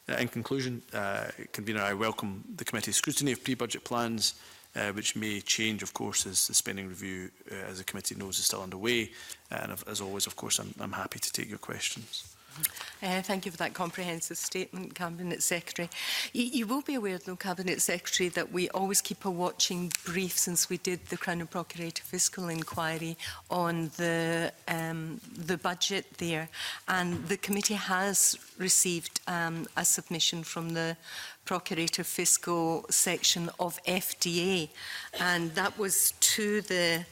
S13: In conclusion, Convener, I welcome the committee's scrutiny of pre-budget plans, which may change, of course, as the spending review, as the committee knows, is still underway. And as always, of course, I'm happy to take your questions.
S1: Thank you for that comprehensive statement, Cabinet Secretary. You will be aware, though, Cabinet Secretary, that we always keep a watching brief since we did the Crown and Procurator fiscal inquiry on the budget there. And the committee has received a submission from the Procurator fiscal section of FDA, and that was to the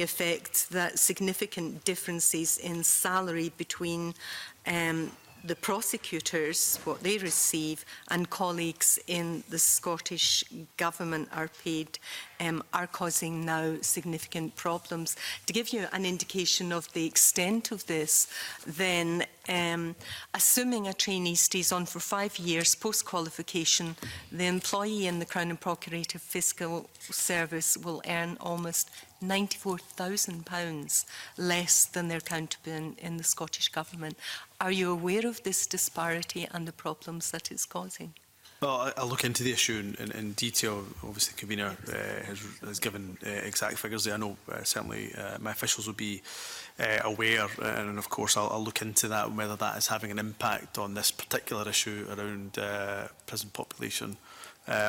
S1: effect that significant differences in salary between the prosecutors, what they receive, and colleagues in the Scottish Government are paid are causing now significant problems. To give you an indication of the extent of this, then assuming a trainee stays on for 5 years post-qualification, the employee in the Crown and Procurator Fiscal Service will earn almost £94,000 less than their counterpart in the Scottish Government. Are you aware of this disparity and the problems that it's causing?
S13: Well, I'll look into the issue in detail. Obviously, the convener has given exact figures there. I know certainly my officials will be aware, and of course I'll look into that, whether that is having an impact on this particular issue around prison population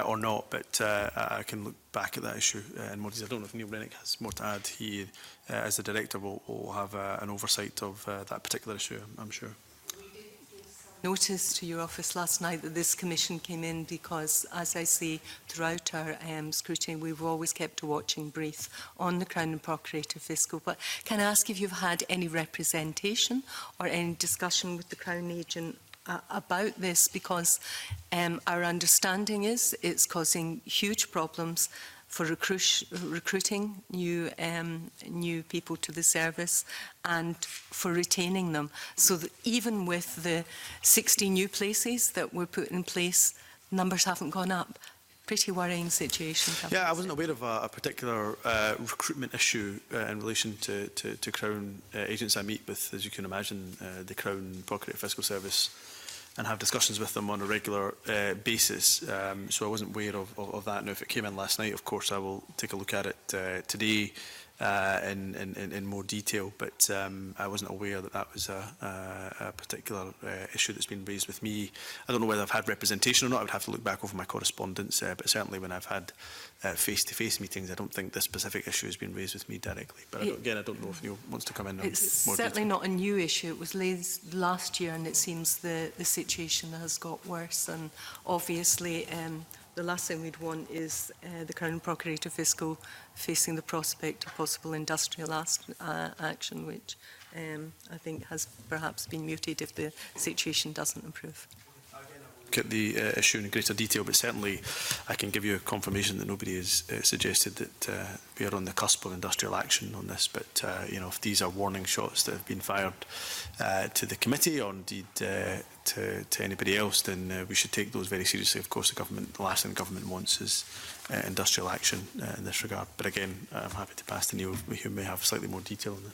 S13: or not. But I can look back at that issue in more detail. I don't know if Neil Rennick has more to add. He, as the director, will have an oversight of that particular issue, I'm sure.
S1: Notice to your office last night that this commission came in because, as I say, throughout our scrutiny, we've always kept a watching brief on the Crown and Procurator Fiscal. But can I ask if you've had any representation or any discussion with the Crown agent about this? Because our understanding is it's causing huge problems for recruiting new people to the service and for retaining them. So that even with the 60 new places that were put in place, numbers haven't gone up. Pretty worrying situation.
S13: Yeah, I wasn't aware of a particular recruitment issue in relation to Crown agents. I meet with, as you can imagine, the Crown Procurator Fiscal Service and have discussions with them on a regular basis. So I wasn't aware of that. Now, if it came in last night, of course, I will take a look at it today in more detail. But I wasn't aware that that was a particular issue that's been raised with me. I don't know whether I've had representation or not. I would have to look back over my correspondence. But certainly when I've had face-to-face meetings, I don't think this specific issue has been raised with me directly. But again, I don't know if Neil wants to come in.
S1: It's
S13: more
S1: certainly
S13: detail.
S1: not a new issue. It was raised last year, and it seems the situation has got worse. And obviously, the last thing we'd want is the Crown Procurator Fiscal facing the prospect of possible industrial action, which I think has perhaps been muted if the situation doesn't improve.
S13: Look at the issue in greater detail, but certainly I can give you a confirmation that nobody has suggested that we are on the cusp of industrial action on this. But you know, if these are warning shots that have been fired to the committee or indeed to anybody else, then we should take those very seriously. Of course, the last thing the government wants is industrial action in this regard. But again, I'm happy to pass to Neil, who may have slightly more detail on this.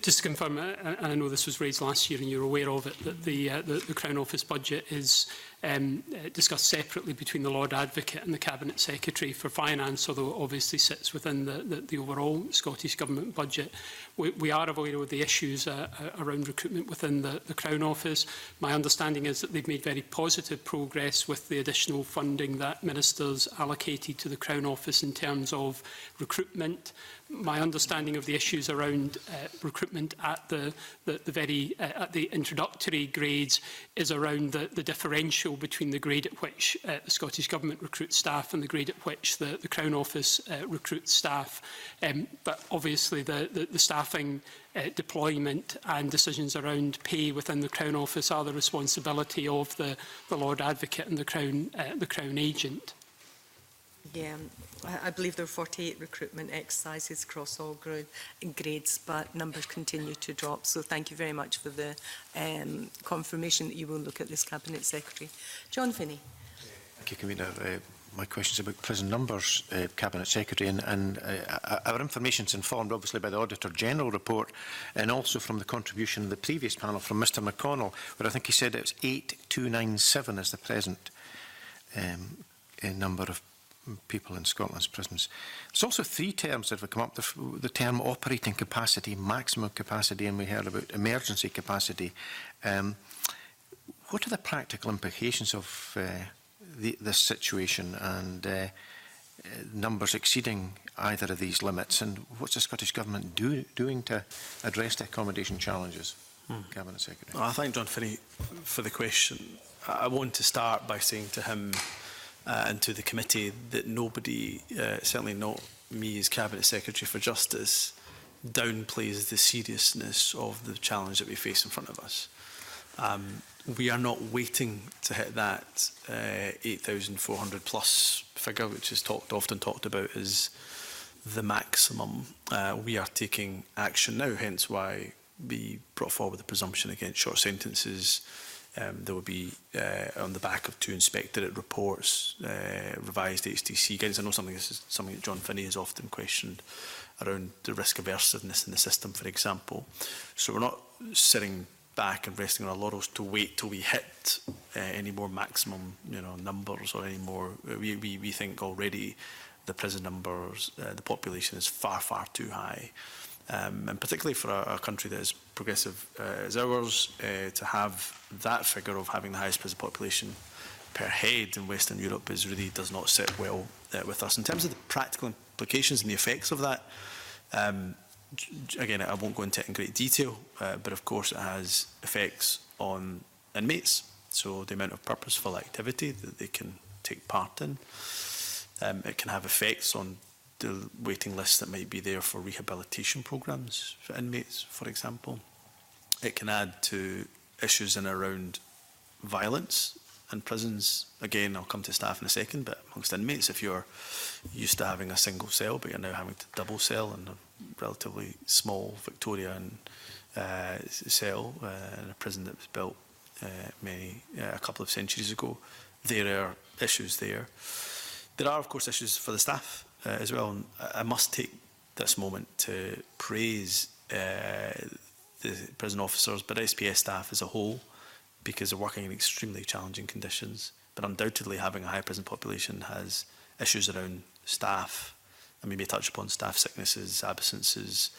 S14: Just to confirm, and I know this was raised last year and you're aware of it, that the Crown Office budget is discussed separately between the Lord Advocate and the Cabinet Secretary for Finance, although it obviously sits within the overall Scottish Government budget. We are aware of the issues around recruitment within the Crown Office. My understanding is that they've made very positive progress with the additional funding that Ministers allocated to the Crown Office in terms of recruitment. My understanding of the issues around recruitment at the introductory grades is around the differential between the grade at which the Scottish Government recruits staff and the grade at which the Crown Office recruits staff. But obviously the staffing deployment and decisions around pay within the Crown Office are the responsibility of the Lord Advocate and the Crown Agent.
S1: Yeah, I believe there are 48 recruitment exercises across all grades, but numbers continue to drop. So thank you very much for the confirmation that you will look at this Cabinet Secretary. John Finney.
S8: Thank you, Convener. My question is about prison numbers, Cabinet Secretary, and our information is informed obviously by the Auditor General report and also from the contribution of the previous panel from Mr McConnell, where I think he said it's 8297 is the present number of people in Scotland's prisons. There's also three terms that have come up. The term operating capacity, maximum capacity, and we heard about emergency capacity. What are the practical implications of this situation and numbers exceeding either of these limits? And what's the Scottish Government doing to address the accommodation challenges? Cabinet Secretary.
S13: Well, I thank John Finney for the question. I want to start by saying to him and to the committee that nobody, certainly not me as Cabinet Secretary for Justice, downplays the seriousness of the challenge that we face in front of us. We are not waiting to hit that 8,400 plus figure, which is often talked about as the maximum. We are taking action now, hence why we brought forward the presumption against short sentences. There will be, on the back of 2 inspectorate reports, revised HTC guidance. I know this is something that John Finney has often questioned around the risk aversiveness in the system, for example. So we're not sitting back and resting on our laurels to wait till we hit any more maximum, numbers or any more. We think already the prison numbers, the population is far, far too high. And particularly for a country that is progressive as ours, to have that figure of having the highest prison population per head in Western Europe really does not sit well with us. In terms of the practical implications and the effects of that, again, I won't go into it in great detail, but of course it has effects on inmates. So the amount of purposeful activity that they can take part in. It can have effects on the waiting lists that might be there for rehabilitation programmes for inmates, for example. It can add to issues in around violence in prisons. Again, I'll come to staff in a second, but amongst inmates, if you're used to having a single cell, but you're now having to double cell in a relatively small Victorian cell in a prison that was built a couple of centuries ago, there are issues there. There are, of course, issues for the staff as well. And I must take this moment to praise the prison officers, but SPS staff as a whole, because they're working in extremely challenging conditions. But undoubtedly, having a high prison population has issues around staff. And we may touch upon staff sicknesses, absences,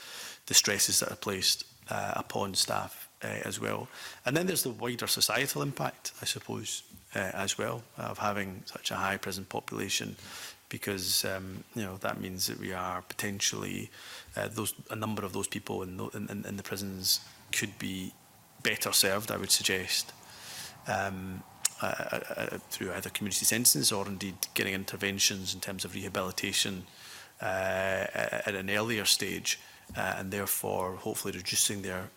S13: the stresses that are placed upon staff as well. And then there's the wider societal impact, I suppose, as well, of having such a high prison population, because that means that we are potentially a number of those people in the prisons could be better served, I would suggest, through either community sentences or indeed getting interventions in terms of rehabilitation at an earlier stage, and therefore hopefully reducing their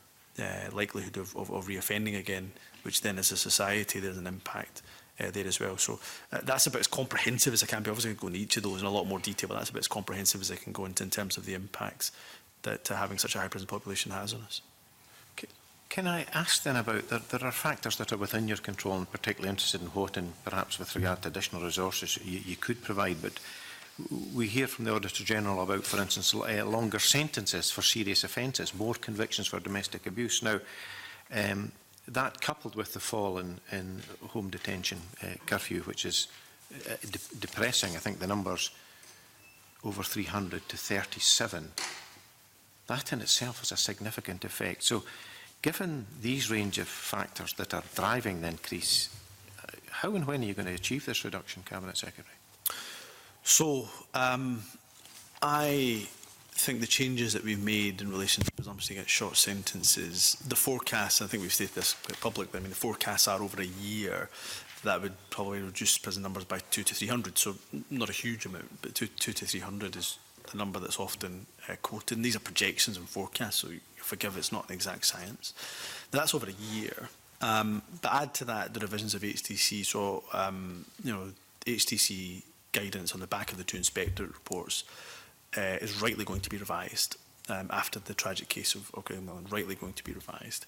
S13: likelihood of reoffending again, which then as a society there's an impact there as well. So that's about as comprehensive as I can be. Obviously I can go into each of those in a lot more detail, but that's about as comprehensive as I can go into in terms of the impacts that having such a high prison population has on us.
S8: Can I ask then about, there are factors that are within your control, and particularly interested in what, and perhaps with regard to additional resources you could provide, but we hear from the Auditor General about, for instance, longer sentences for serious offences, more convictions for domestic abuse. Now, that coupled with the fall in home detention curfew, which is depressing, I think the number's over 300 to 37, that in itself has a significant effect. So, given these range of factors that are driving the increase, how and when are you going to achieve this reduction, Cabinet Secretary?
S13: So, I think the changes that we've made in relation to presumption against short sentences, the forecasts, I think we've stated this quite publicly, I mean, the forecasts are over a year, that would probably reduce prison numbers by 200 to 300, so not a huge amount, but 200 to 300 is the number that's often quoted. And these are projections and forecasts, so you forgive, it's not an exact science. Now, that's over a year. But add to that the revisions of HTC, so, HTC guidance on the back of the 2 inspectorate reports is rightly going to be revised after the tragic case of Glenmillan, rightly going to be revised.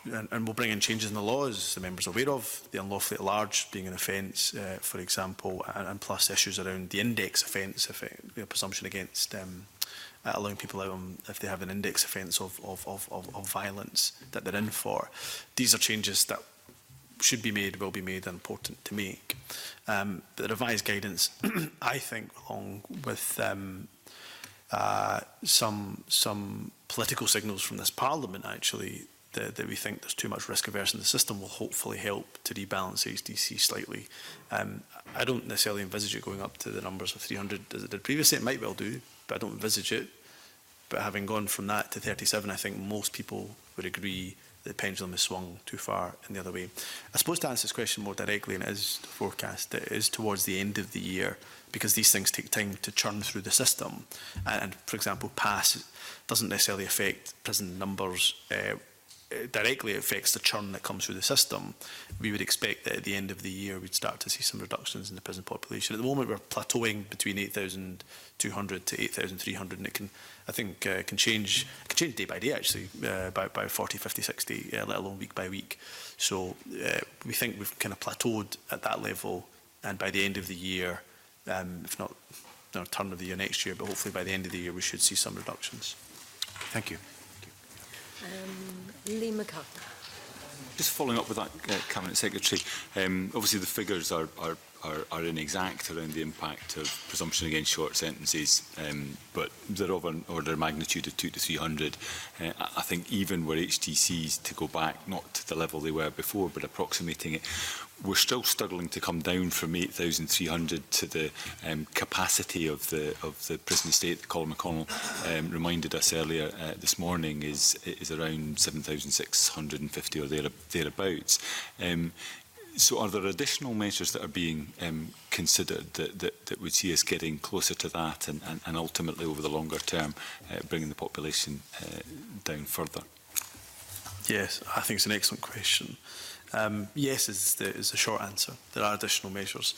S13: And we'll bring in changes in the law, as the members are aware of, the unlawfully at large being an offence, for example, and plus issues around the index offence, presumption against allowing people out if they have an index offence of violence that they're in for. These are changes that should be made, will be made, and important to make. The revised guidance, I think, along with some political signals from this Parliament, actually, that we think there's too much risk averse in the system, will hopefully help to rebalance HDC slightly. I don't necessarily envisage it going up to the numbers of 300 as it did previously. It might well do, but I don't envisage it. But having gone from that to 37, I think most people would agree the pendulum has swung too far in the other way. I suppose to answer this question more directly, and it is the forecast, it is towards the end of the year, because these things take time to churn through the system. And for example, PASS doesn't necessarily affect prison numbers directly affects the churn that comes through the system, we would expect that at the end of the year we'd start to see some reductions in the prison population. At the moment we're plateauing between 8,200 to 8,300, and it can, I think, can change day by day actually, by 40, 50, 60, let alone week by week. So we think we've kind of plateaued at that level, and by the end of the year, if not turn of the year next year, but hopefully by the end of the year we should see some reductions.
S8: Thank you.
S1: Lee McCarthy.
S7: Just following up with that, Cabinet Secretary, obviously the figures are inexact around the impact of presumption against short sentences, but they're of an order of magnitude of 200 to 300. I think even were HTCs to go back, not to the level they were before, but approximating it, we're still struggling to come down from 8,300 to the capacity of the prison estate that Colin McConnell reminded us earlier this morning is around 7,650 or thereabouts. So are there additional measures that are being considered that would see us getting closer to that and ultimately over the longer term bringing the population down further?
S13: Yes, I think it's an excellent question. Yes is the short answer. There are additional measures.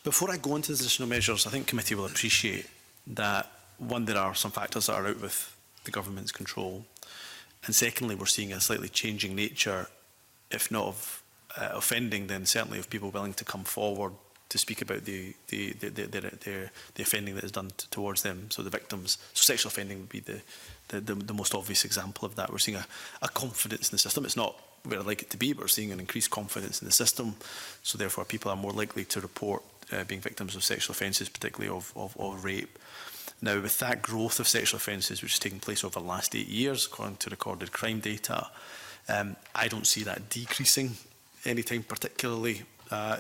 S13: Before I go into the additional measures, I think committee will appreciate that, one, there are some factors that are out with the government's control, and secondly, we're seeing a slightly changing nature, if not of offending, then certainly of people willing to come forward to speak about the offending that is done towards them, so the victims. So sexual offending would be the most obvious example of that. We're seeing a confidence in the system. It's not where I'd like it to be, but we're seeing an increased confidence in the system, so therefore people are more likely to report being victims of sexual offences, particularly of rape. Now, with that growth of sexual offences which has taken place over the last 8 years, according to recorded crime data, I don't see that decreasing anytime particularly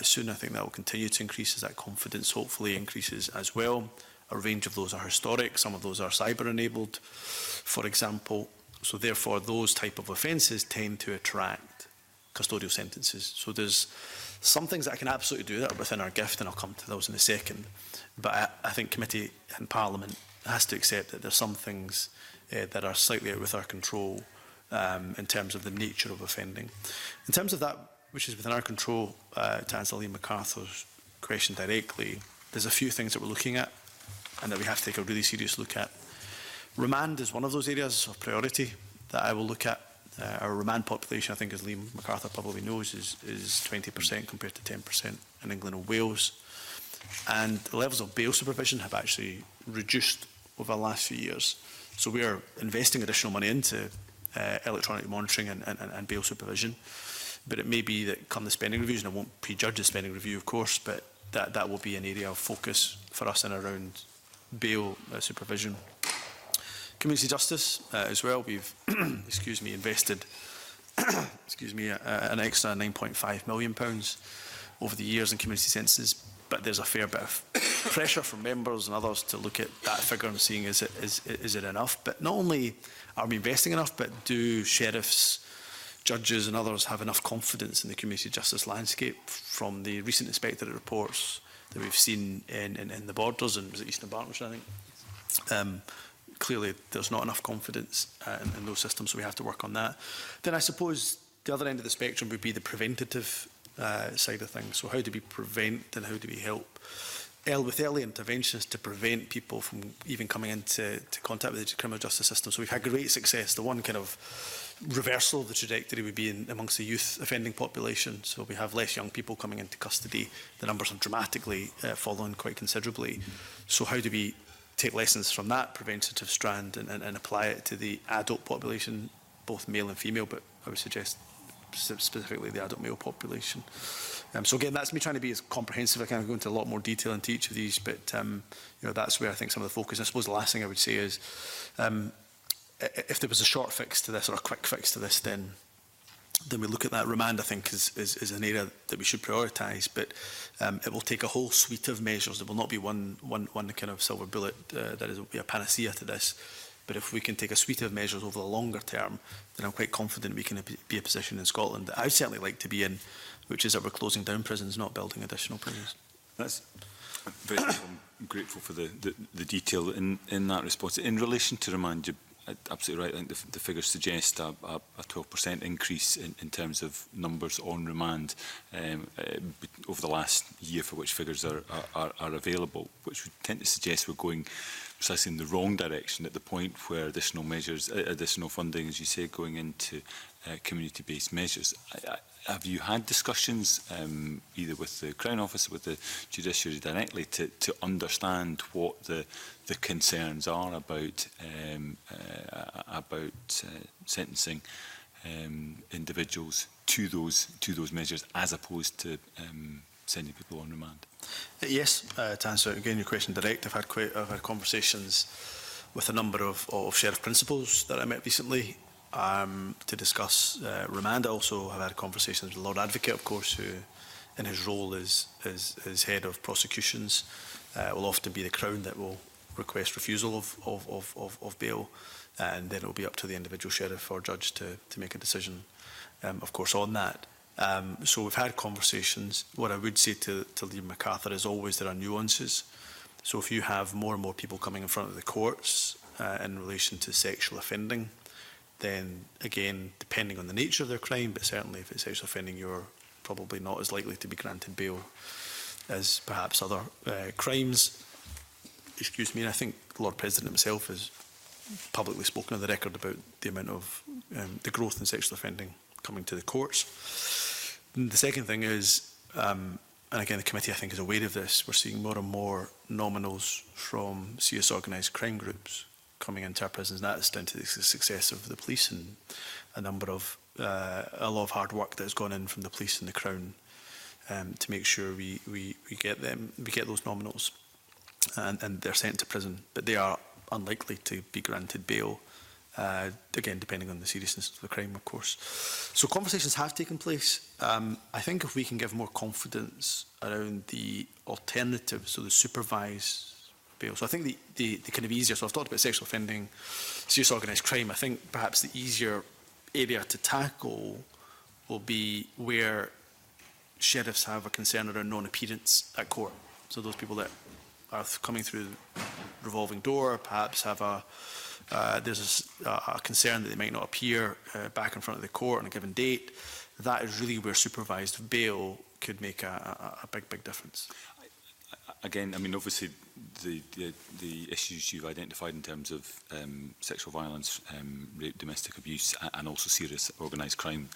S13: soon. I think that will continue to increase as that confidence hopefully increases as well. A range of those are historic, some of those are cyber enabled, for example. So therefore those type of offences tend to attract custodial sentences. So there's some things that I can absolutely do that are within our gift, and I'll come to those in a second. But I think committee and Parliament has to accept that there's some things that are slightly out with our control in terms of the nature of offending. In terms of that which is within our control, to answer Lee MacArthur's question directly, there's a few things that we're looking at and that we have to take a really serious look at. Remand is one of those areas of priority that I will look at. Our remand population, I think, as Liam MacArthur probably knows, is 20% compared to 10% in England and Wales. And the levels of bail supervision have actually reduced over the last few years. So we are investing additional money into electronic monitoring and bail supervision. But it may be that come the spending reviews, and I won't prejudge the spending review, of course, but that will be an area of focus for us in around bail supervision. Community justice as well. We've invested an extra £9.5 million over the years in community sentences, but there's a fair bit of pressure from members and others to look at that figure and seeing is it enough. But not only are we investing enough, but do sheriffs, judges and others have enough confidence in the community justice landscape? From the recent inspectorate reports that we've seen in the borders, and was it Eastern Bartonshire, I think, clearly there's not enough confidence in those systems, so we have to work on that. Then I suppose the other end of the spectrum would be the preventative side of things. So how do we prevent and how do we help with early interventions to prevent people from even coming into contact with the criminal justice system? So we've had great success. The one kind of reversal of the trajectory would be amongst the youth offending population. So we have less young people coming into custody. The numbers have dramatically fallen quite considerably. So how do we take lessons from that preventative strand and apply it to the adult population, both male and female, but I would suggest specifically the adult male population. So again, that's me trying to be as comprehensive. I can't go into a lot more detail into each of these, but that's where I think some of the focus. I suppose the last thing I would say is, if there was a short fix to this or a quick fix to this, then we look at that. Remand, I think, is an area that we should prioritise, but it will take a whole suite of measures. There will not be one kind of silver bullet that will be a panacea to this. But if we can take a suite of measures over the longer term, then I'm quite confident we can be a position in Scotland that I'd certainly like to be in, which is that we're closing down prisons, not building additional prisons.
S7: That's very I'm grateful for the detail in that response. In relation to remand, absolutely right. I think the figures suggest a 12% increase in terms of numbers on remand over the last year, for which figures are available, which would tend to suggest we're going precisely in the wrong direction at the point where additional measures, additional funding, as you say, going into community-based measures. Have you had discussions either with the Crown Office or with the Judiciary directly to understand what the concerns are about sentencing individuals to those measures as opposed to sending people on remand?
S13: Yes, to answer again your question direct, I've had conversations with a number of sheriff principals that I met recently to discuss remand. I also have had conversations with the Lord Advocate, of course, who in his role as head of prosecutions will often be the Crown that will request refusal of bail, and then it will be up to the individual sheriff or judge to make a decision, of course, on that. So we've had conversations. What I would say to Liam MacArthur is always there are nuances. So if you have more and more people coming in front of the courts in relation to sexual offending, then again, depending on the nature of their crime, but certainly if it's sexual offending, you're probably not as likely to be granted bail as perhaps other crimes. Excuse me, and I think the Lord President himself has publicly spoken on the record about the amount of the growth in sexual offending coming to the courts. And the second thing is, and again the committee I think is aware of this, we're seeing more and more nominals from serious organised crime groups coming into our prisons, and that's down to the success of the police and a lot of hard work that has gone in from the police and the Crown to make sure we get those nominals and they're sent to prison, but they are unlikely to be granted bail, again depending on the seriousness of the crime, of course. So conversations have taken place. I think if we can give more confidence around the alternatives, so the supervised bail. So I think the kind of easier, so I've talked about sexual offending, serious organised crime. I think perhaps the easier area to tackle will be where sheriffs have a concern around non-appearance at court. So those people that are coming through the revolving door perhaps have there's a concern that they might not appear back in front of the court on a given date. That is really where supervised bail could make a big difference.
S7: Again, I mean, obviously, the issues you've identified in terms of sexual violence, rape, domestic abuse, and also serious organised crime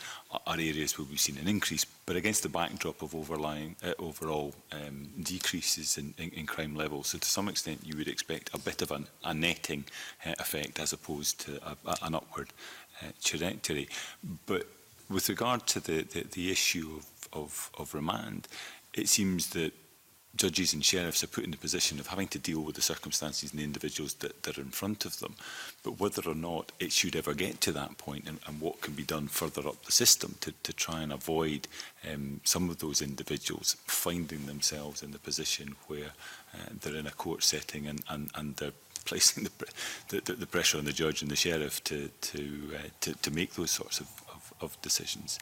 S7: are areas where we've seen an increase. But against the backdrop of overall decreases in crime levels, so to some extent, you would expect a bit of a netting effect as opposed to an upward trajectory. But with regard to the issue of remand, it seems that judges and sheriffs are put in the position of having to deal with the circumstances and the individuals that are in front of them. But whether or not it should ever get to that point and what can be done further up the system to try and avoid some of those individuals finding themselves in the position where they're in a court setting and they're placing the pressure on the judge and the sheriff to make those sorts of decisions.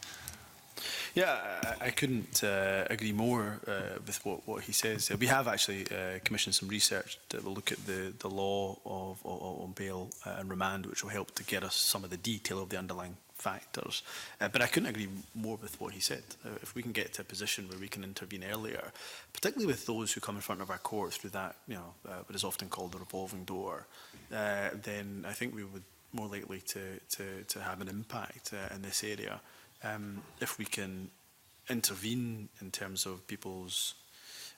S13: Yeah, I couldn't agree more with what he says. We have actually commissioned some research that will look at the law on bail and remand, which will help to get us some of the detail of the underlying factors. But I couldn't agree more with what he said. If we can get to a position where we can intervene earlier, particularly with those who come in front of our court through that, what is often called the revolving door, then I think we would more likely to have an impact in this area. If we can intervene in terms of people's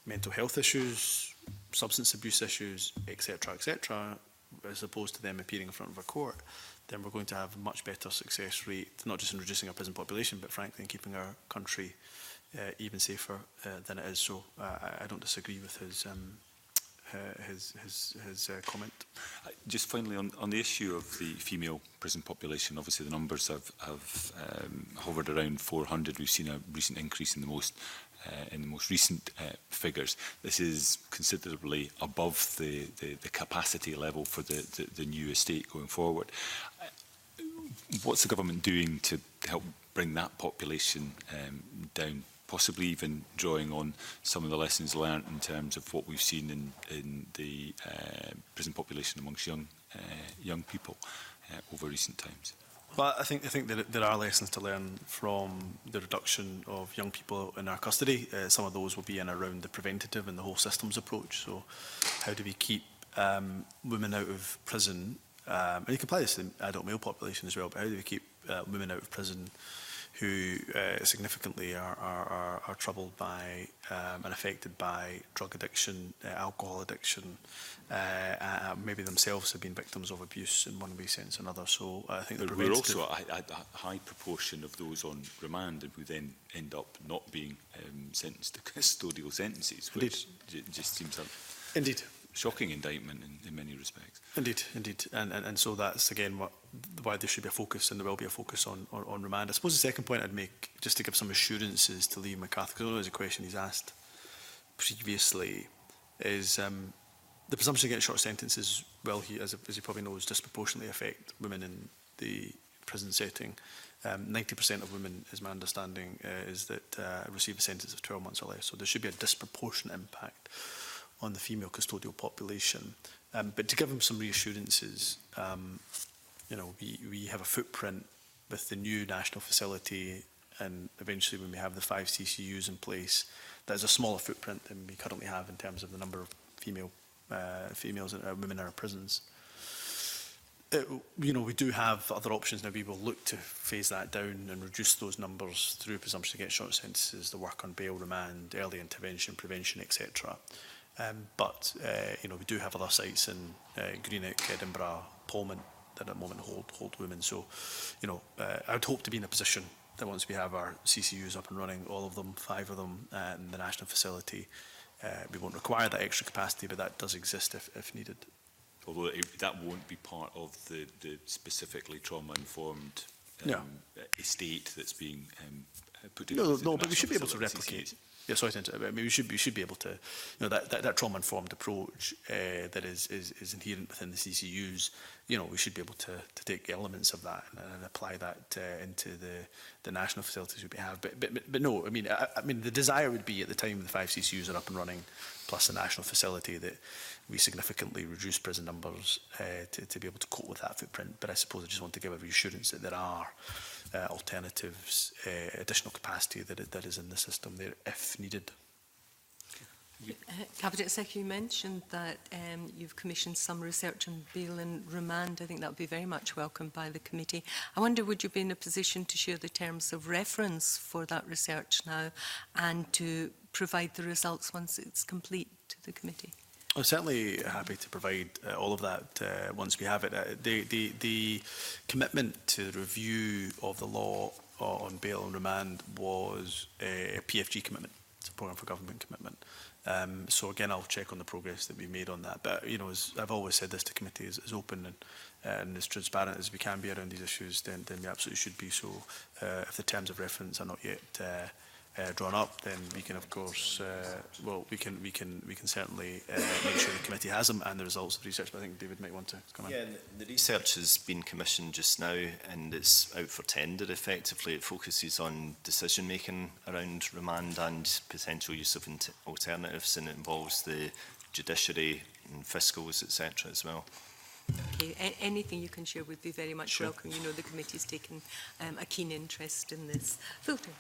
S13: mental health issues, substance abuse issues, etc., as opposed to them appearing in front of a court, then we're going to have a much better success rate, not just in reducing our prison population, but frankly in keeping our country even safer than it is. So I don't disagree with his comment.
S7: Just finally, on the issue of the female prison population, obviously the numbers have hovered around 400. We've seen a recent increase in the most recent figures. This is considerably above the capacity level for the new estate going forward. What's the government doing to help bring that population down? Possibly even drawing on some of the lessons learned in terms of what we've seen in the prison population amongst young people. over recent times.
S13: Well, I think that there are lessons to learn from the reduction of young people in our custody. Some of those will be in around the preventative and the whole systems approach. So how do we keep women out of prison? And you can apply this to the adult male population as well, but how do we keep women out of prison who significantly are troubled by and affected by drug addiction, alcohol addiction, maybe themselves have been victims of abuse in one way, sense, or another. So I think
S7: we're also a high proportion of those on remand and who then end up not being sentenced to custodial sentences, which just seems a shocking indictment in many respects.
S13: Indeed. And so that's again why there should be a focus, and there will be a focus on remand. I suppose the second point I'd make, just to give some assurances to Liam McCarthy, because I know there's a question he's asked previously, is the presumption against short sentences, well, as he probably knows, disproportionately affect women in the prison setting. 90% of women, is my understanding, is that receive a sentence of 12 months or less. So there should be a disproportionate impact on the female custodial population. But to give them some reassurances, you know, we have a footprint with the new national facility, and eventually when we have the 5 CCUs in place, that is a smaller footprint than we currently have in terms of the number of females and women in our prisons. You know, we do have other options now. We will look to phase that down and reduce those numbers through presumption against short sentences, the work on bail, remand, early intervention, prevention, etc. But you know, we do have other sites in Greenock, Edinburgh, Polmont that at the moment hold women. So, you know, I would hope to be in a position that once we have our CCUs up and running, all of them, 5 of them, in the national facility, we won't require that extra capacity, but that does exist if needed.
S7: Although that won't be part of the specifically trauma-informed estate that's being put together.
S13: No, but we should be able to replicate. Yeah, sorry to interrupt. I mean, we should be able to, you know, that trauma-informed approach that is inherent within the CCUs. You know, we should be able to take elements of that and apply that into the national facilities we have. But no, I mean, the desire would be at the time the 5 CCUs are up and running, plus the national facility, that we significantly reduce prison numbers to be able to cope with that footprint. But I suppose I just want to give a reassurance that there are alternatives, additional capacity that is in the system there if needed.
S1: Cabinet Secretary mentioned that you've commissioned some research on bail and remand. I think that would be very much welcomed by the committee. I wonder, would you be in a position to share the terms of reference for that research now and to provide the results once it's complete to the committee?
S13: I'm certainly happy to provide all of that once we have it. The commitment to the review of the law on bail and remand was a PFG commitment. It's a programme for government commitment. So again, I'll check on the progress that we made on that. But you know, as I've always said, this to committee is open and as transparent as we can be around these issues. Then we absolutely should be. So if the terms of reference are not yet drawn up, then we can, of course, we can certainly make sure the committee has them and the results of the research. But I think David might want to come in.
S15: Yeah, the research has been commissioned just now, and it's out for tender. Effectively, it focuses on decision making around remand and potential use of alternatives, and it involves the judiciary and fiscals, etc. as well.
S1: Okay. Anything you can share would be very much welcome. You know, the committee's taken a keen interest in this. Fulton.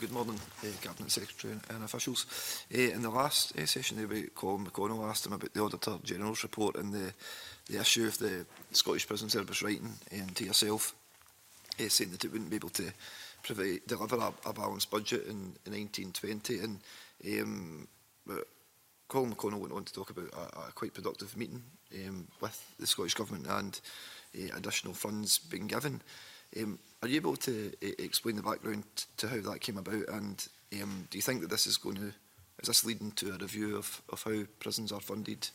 S9: Good morning, Cabinet Secretary and officials. In the last session, Colin McConnell asked him about the Auditor General's report and the issue of the Scottish Prison Service writing to yourself, saying that it wouldn't be able to deliver a balanced budget in 1920. And Colin McConnell went on to talk about a quite productive meeting with the Scottish Government and additional funds being given. Are you able to explain the background to how that came about, and do you think that this is this leading to a review of how prisons are funded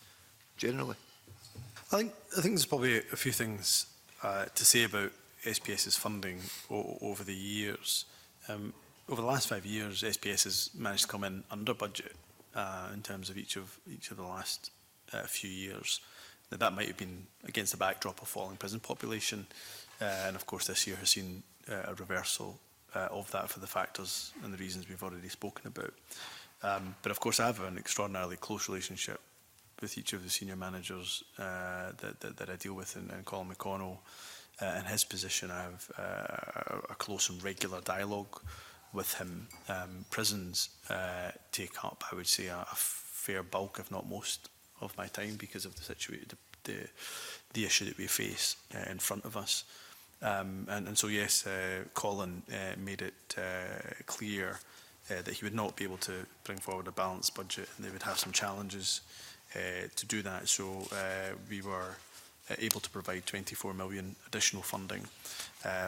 S9: generally?
S13: I think there's probably a few things to say about SPS's funding over the years. Over the last 5 years, SPS has managed to come in under budget in terms of each of the last few years. Now, that might have been against the backdrop of falling prison population. And of course, this year has seen a reversal of that for the factors and the reasons we've already spoken about. But of course, I have an extraordinarily close relationship with each of the senior managers that I deal with, and Colin McConnell in his position. I have a close and regular dialogue with him. Prisons take up, I would say, a fair bulk, if not most, of my time because of the situation, the issue that we face in front of us. And so, yes, Colin made it clear that he would not be able to bring forward a balanced budget, and they would have some challenges to do that. So we were able to provide 24 million additional funding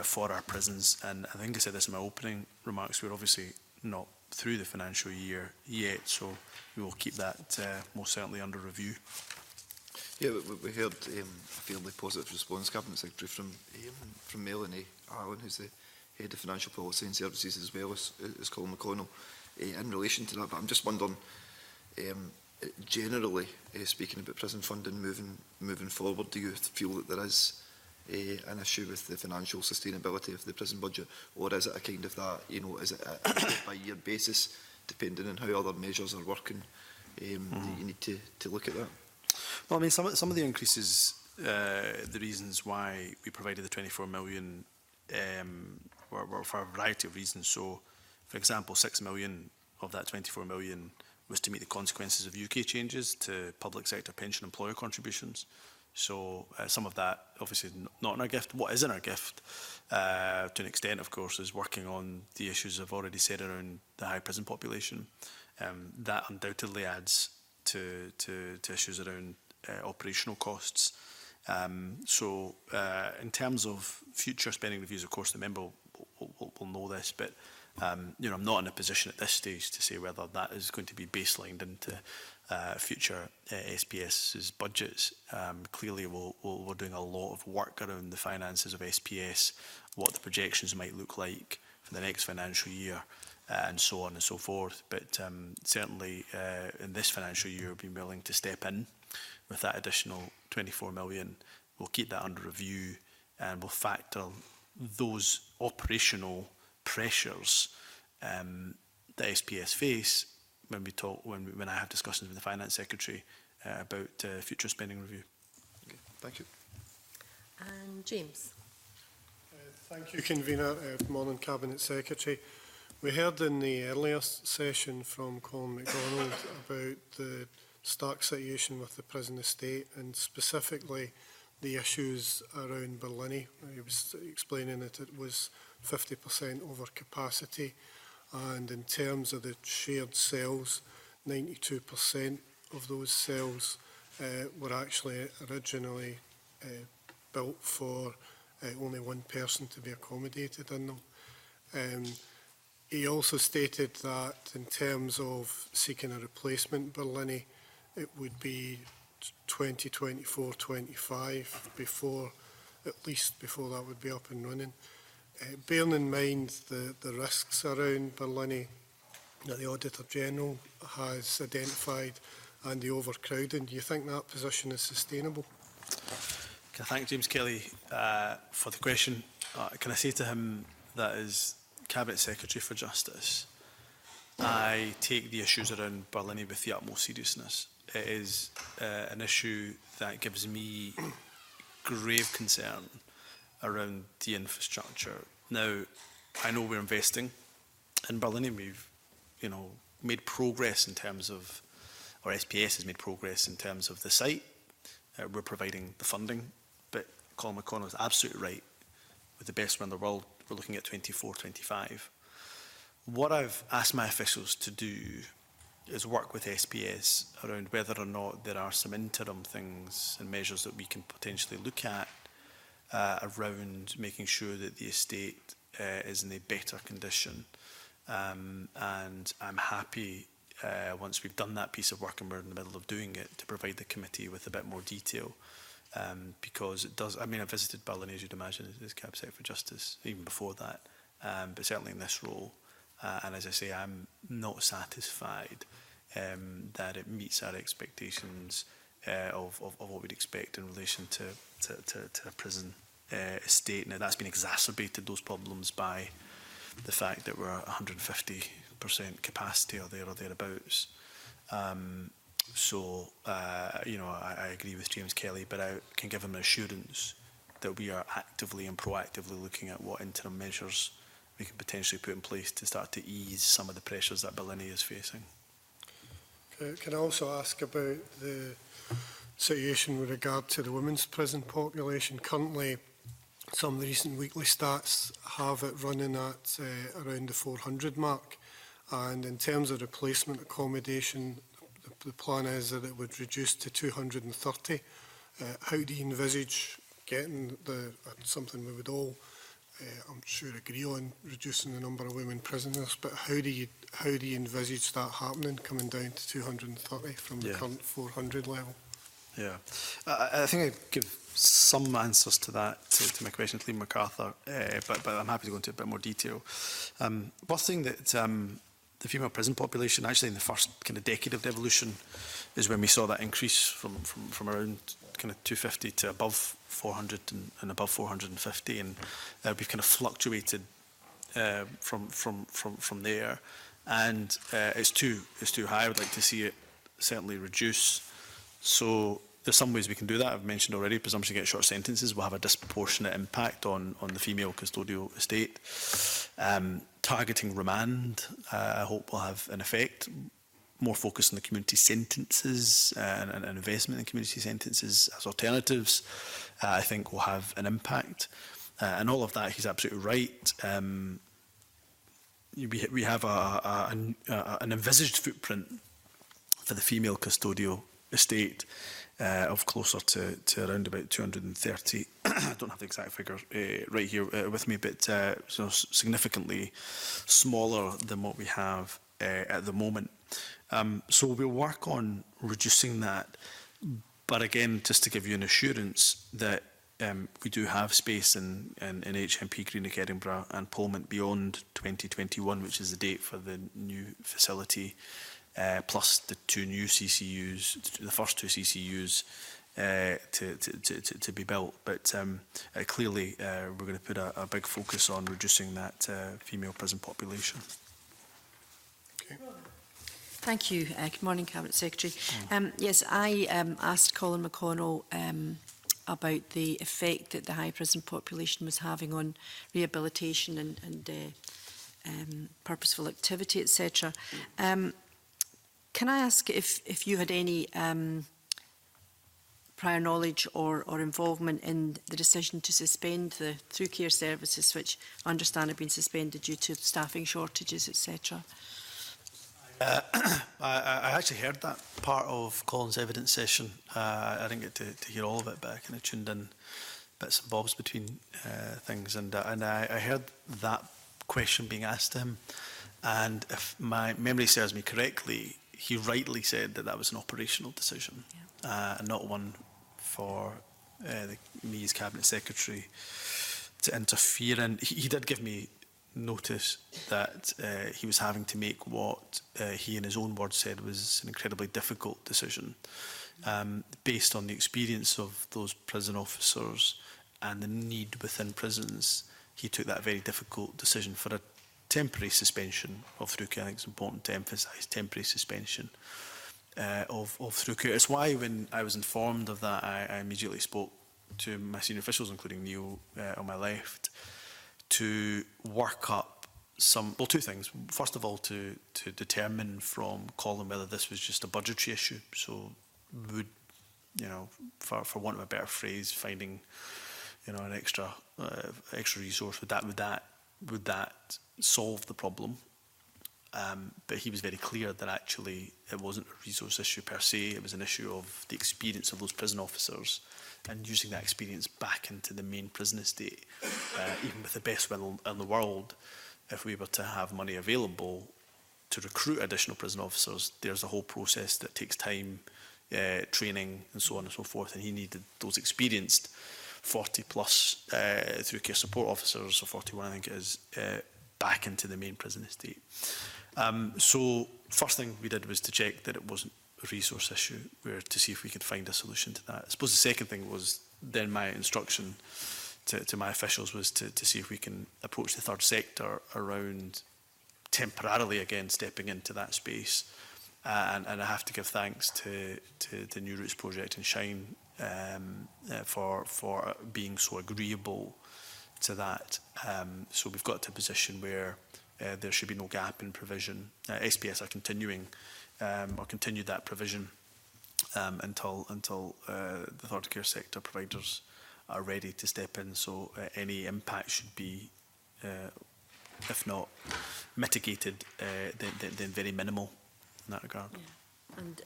S13: for our prisons. And I think I said this in my opening remarks, we're obviously not through the financial year yet, so we will keep that most certainly under review.
S9: Yeah, we heard a fairly positive response, Cabinet Secretary, from Melanie Allen, who's the Head of Financial Policy and Services, as well as Colin McConnell, in relation to that. But I'm just wondering, generally speaking about prison funding moving forward, do you feel that there is an issue with the financial sustainability of the prison budget, or is it a kind of that, you know, is it a year-by-year basis, depending on how other measures are working, that you need to look at that?
S13: Well, I mean, some of the increases, the reasons why we provided the 24 million were for a variety of reasons. So, for example, 6 million of that 24 million was to meet the consequences of UK changes to public sector pension employer contributions. So some of that, obviously, not in our gift. What is in our gift, to an extent, of course, is working on the issues I've already said around the high prison population. That undoubtedly adds to issues around operational costs. So in terms of future spending reviews, of course, the member will know this, but you know, I'm not in a position at this stage to say whether that is going to be baselined into future SPS's budgets. Clearly, we're doing a lot of work around the finances of SPS, what the projections might look like for the next financial year, and so on and so forth. But certainly in this financial year, we've been willing to step in with that additional 24 million. We'll keep that under review, and we'll factor those operational pressures that SPS face when I have discussions with the Finance Secretary about future spending review.
S9: Okay, thank you.
S1: And James.
S11: Thank you, Convener. Morning, Cabinet Secretary. We heard in the earlier session from Colin McDonald about the stark situation with the prison estate, and specifically the issues around Barlinnie. He was explaining that it was 50% over capacity, and in terms of the shared cells, 92% of those cells were actually originally built for only one person to be accommodated in them. He also stated that in terms of seeking a replacement Barlinnie, it would be 2024-25 before, at least before that would be up and running. Bearing in mind the risks around Barlinnie that the Auditor General has identified and the overcrowding, do you think that position is sustainable?
S13: Can I thank James Kelly for the question? Can I say to him that as Cabinet Secretary for Justice, I take the issues around Barlinnie with the utmost seriousness. It is an issue that gives me grave concern around the infrastructure. Now, I know we're investing in Barlinnie. We've, you know, made progress in terms of, or SPS has made progress in terms of the site. We're providing the funding, but Colin McConnell is absolutely right. With the best one in the world, we're looking at 24-25. What I've asked my officials to do is work with SPS around whether or not there are some interim things and measures that we can potentially look at around making sure that the estate is in a better condition. And I'm happy, once we've done that piece of work and we're in the middle of doing it, to provide the committee with a bit more detail. Because it does, I mean, I visited Barlinnie, as you'd imagine, as Cabinet Secretary for Justice, even before that, but certainly in this role. And as I say, I'm not satisfied that it meets our expectations of what we'd expect in relation to a prison estate. Now, that's been exacerbated, those problems, by the fact that we're 150% capacity or thereabouts. So, you know, I agree with James Kelly, but I can give him an assurance that we are actively and proactively looking at what interim measures we can potentially put in place to start to ease some of the pressures that Ballinney is facing.
S11: Can I also ask about the situation with regard to the women's prison population? Currently, some of the recent weekly stats have it running at around the 400 mark. And in terms of replacement accommodation, the plan is that it would reduce to 230. How do you envisage getting something we would all, I'm sure, agree on, reducing the number of women prisoners, but how do you envisage that happening, coming down to 230 from the current 400 level?
S13: Yeah, I think I'd give some answers to that, to my question to Liam MacArthur, but I'm happy to go into a bit more detail. One thing that the female prison population, actually in the first kind of decade of devolution, is when we saw that increase from around kind of 250 to above 400 and above 450, and we've kind of fluctuated from there, and it's too high. I would like to see it certainly reduce. So there's some ways we can do that. I've mentioned already, presumption to get short sentences will have a disproportionate impact on the female custodial estate. Targeting remand, I hope, will have an effect. More focus on the community sentences and investment in community sentences as alternatives, I think, will have an impact. And all of that, he's absolutely right. We have an envisaged footprint for the female custodial estate of closer to around about 230. I don't have the exact figure right here with me, but so significantly smaller than what we have at the moment. So we'll work on reducing that. But again, just to give you an assurance that we do have space in HMP Greenock, Edinburgh and Pullman beyond 2021, which is the date for the new facility, plus the two new CCUs, the first two CCUs to be built. But clearly we're going to put a big focus on reducing that female prison population.
S11: Okay.
S4: Thank you. Good morning, Cabinet Secretary. Yes, I asked Colin McConnell about the effect that the high prison population was having on rehabilitation and purposeful activity, etc. Can I ask if you had any prior knowledge or involvement in the decision to suspend the through care services, which I understand have been suspended due to staffing shortages, etc.?
S13: I actually heard that part of Colin's evidence session. I didn't get to hear all of it, but I kind of tuned in bits and bobs between things, and I heard that question being asked to him. And if my memory serves me correctly, he rightly said that was an operational decision, and not one for me as Cabinet Secretary to interfere in. He did give me notice that he was having to make what he in his own words said was an incredibly difficult decision based on the experience of those prison officers and the need within prisons. He took that very difficult decision for a temporary suspension of through care. I think it's important to emphasise temporary suspension of through care. It's why when I was informed of that, I immediately spoke to my senior officials, including Neil on my left, to work up two things. First of all, to determine from Colin whether this was just a budgetary issue. So would, for want of a better phrase, finding, an extra resource, would that solve the problem? But he was very clear that actually it wasn't a resource issue per se. It was an issue of the experience of those prison officers and using that experience back into the main prison estate. Even with the best will in the world, if we were to have money available to recruit additional prison officers, there's a whole process that takes time, training and so on and so forth, and he needed those experienced 40 plus through care support officers, or 41 I think it is, back into the main prison estate. So first thing we did was to check that it wasn't a resource issue, to see if we could find a solution to that. I suppose the second thing was then my instruction to my officials was to see if we can approach the third sector around temporarily again stepping into that space and I have to give thanks to the New Routes project and Shine for being so agreeable to that. So we've got to a position where there should be no gap in provision. SPS are continuing or continued that provision until the third care sector providers are ready to step in. So any impact should be, if not mitigated, then very minimal in that regard.
S4: Yeah. And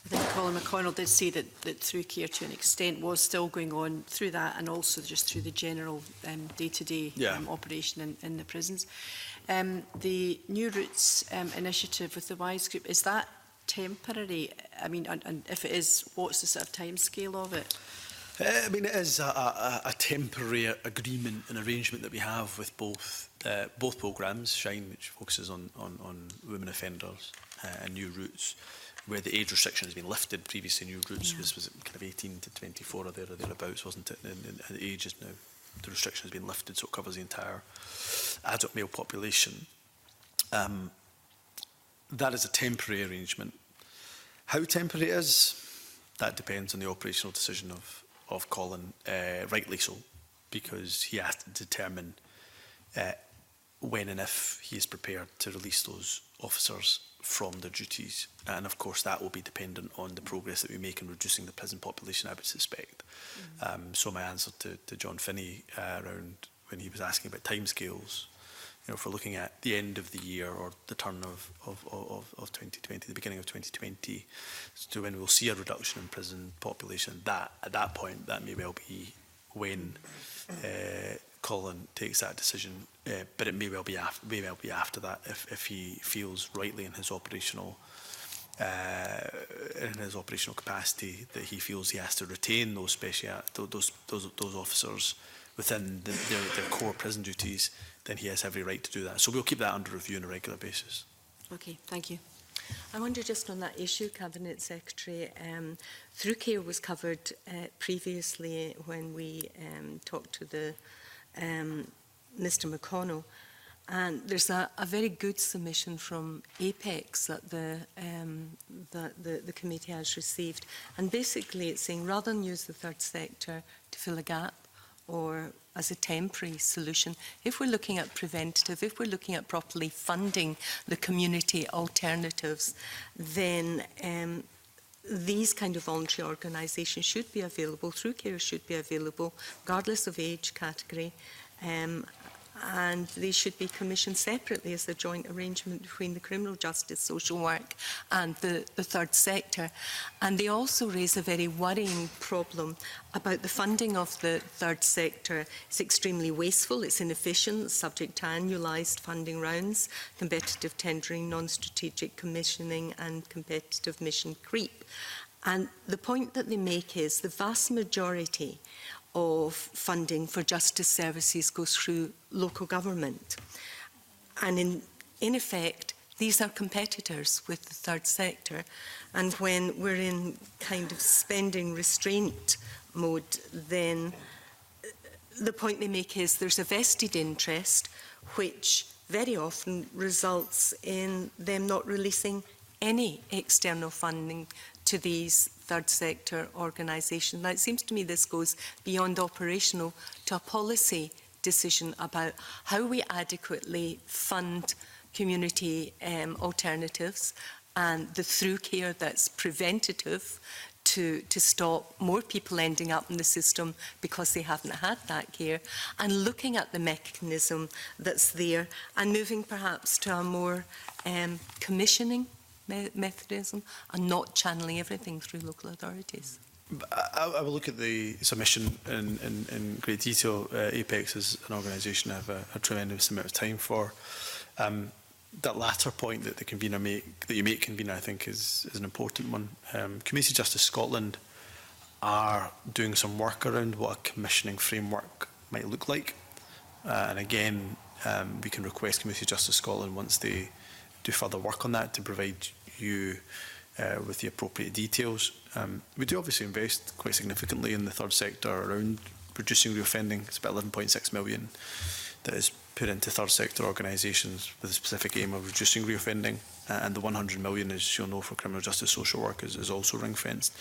S4: I think Colin McConnell did say that through care to an extent was still going on through that, and also just through the general day-to-day operation in the prisons. The New Routes initiative with the WISE group, is that temporary? I mean, and if it is, what's the sort of timescale of it?
S13: I mean, it is a temporary agreement and arrangement that we have with both programmes, Shine, which focuses on women offenders, and New Routes, where the age restriction has been lifted. Previously, New Routes was kind of 18 to 24 or thereabouts, wasn't it? And the age is now, the restriction has been lifted, so it covers the entire adult male population. That is a temporary arrangement. How temporary it is, that depends on the operational decision of Colin, rightly so, because he has to determine when and if he is prepared to release those officers from their duties. And of course that will be dependent on the progress that we make in reducing the prison population, I would suspect. So my answer to John Finney around when he was asking about timescales, you know, if we're looking at the end of the year or the turn of 2020, the beginning of 2020, so when we'll see a reduction in prison population, that at that point, that may well be when Colin takes that decision, but it may well be after that if he feels rightly in his operational capacity that he feels he has to retain those those officers within their core prison duties, then he has every right to do that. So we'll keep that under review on a regular basis.
S4: Okay, thank you.
S1: I wonder, just on that issue, Cabinet Secretary, through care was covered previously when we talked to the Mr McConnell, and there's a very good submission from Apex that the committee has received, and basically it's saying rather than use the third sector to fill a gap or as a temporary solution, if we're looking at preventative, if we're looking at properly funding the community alternatives, then these kind of voluntary organisations should be available, through care should be available, regardless of age category, and they should be commissioned separately as a joint arrangement between the criminal justice, social work and the third sector. And they also raise a very worrying problem about the funding of the third sector. It's extremely wasteful, it's inefficient, subject to annualised funding rounds, competitive tendering, non-strategic commissioning and competitive mission creep. And the point that they make is the vast majority of funding for justice services goes through local government. And in effect, these are competitors with the third sector. And when we're in kind of spending restraint mode, then the point they make is there's a vested interest, which very often results in them not releasing any external funding to these third sector organisations. Now, it seems to me this goes beyond operational to a policy decision about how we adequately fund community alternatives and the through care that's preventative to stop more people ending up in the system because they haven't had that care, and looking at the mechanism that's there and moving perhaps to a more commissioning mechanism and not channeling everything through local authorities.
S13: I will look at the submission in great detail. Apex is an organisation I have a tremendous amount of time for. That latter point that you make, convener, I think is an important one. Community Justice Scotland are doing some work around what a commissioning framework might look like, and again, we can request Community Justice Scotland, once they do further work on that, to provide you with the appropriate details. We do obviously invest quite significantly in the third sector around reducing reoffending. It's about 11.6 million that is put into third sector organisations with a specific aim of reducing reoffending, and the 100 million, as you'll know, for criminal justice social work is also ring-fenced.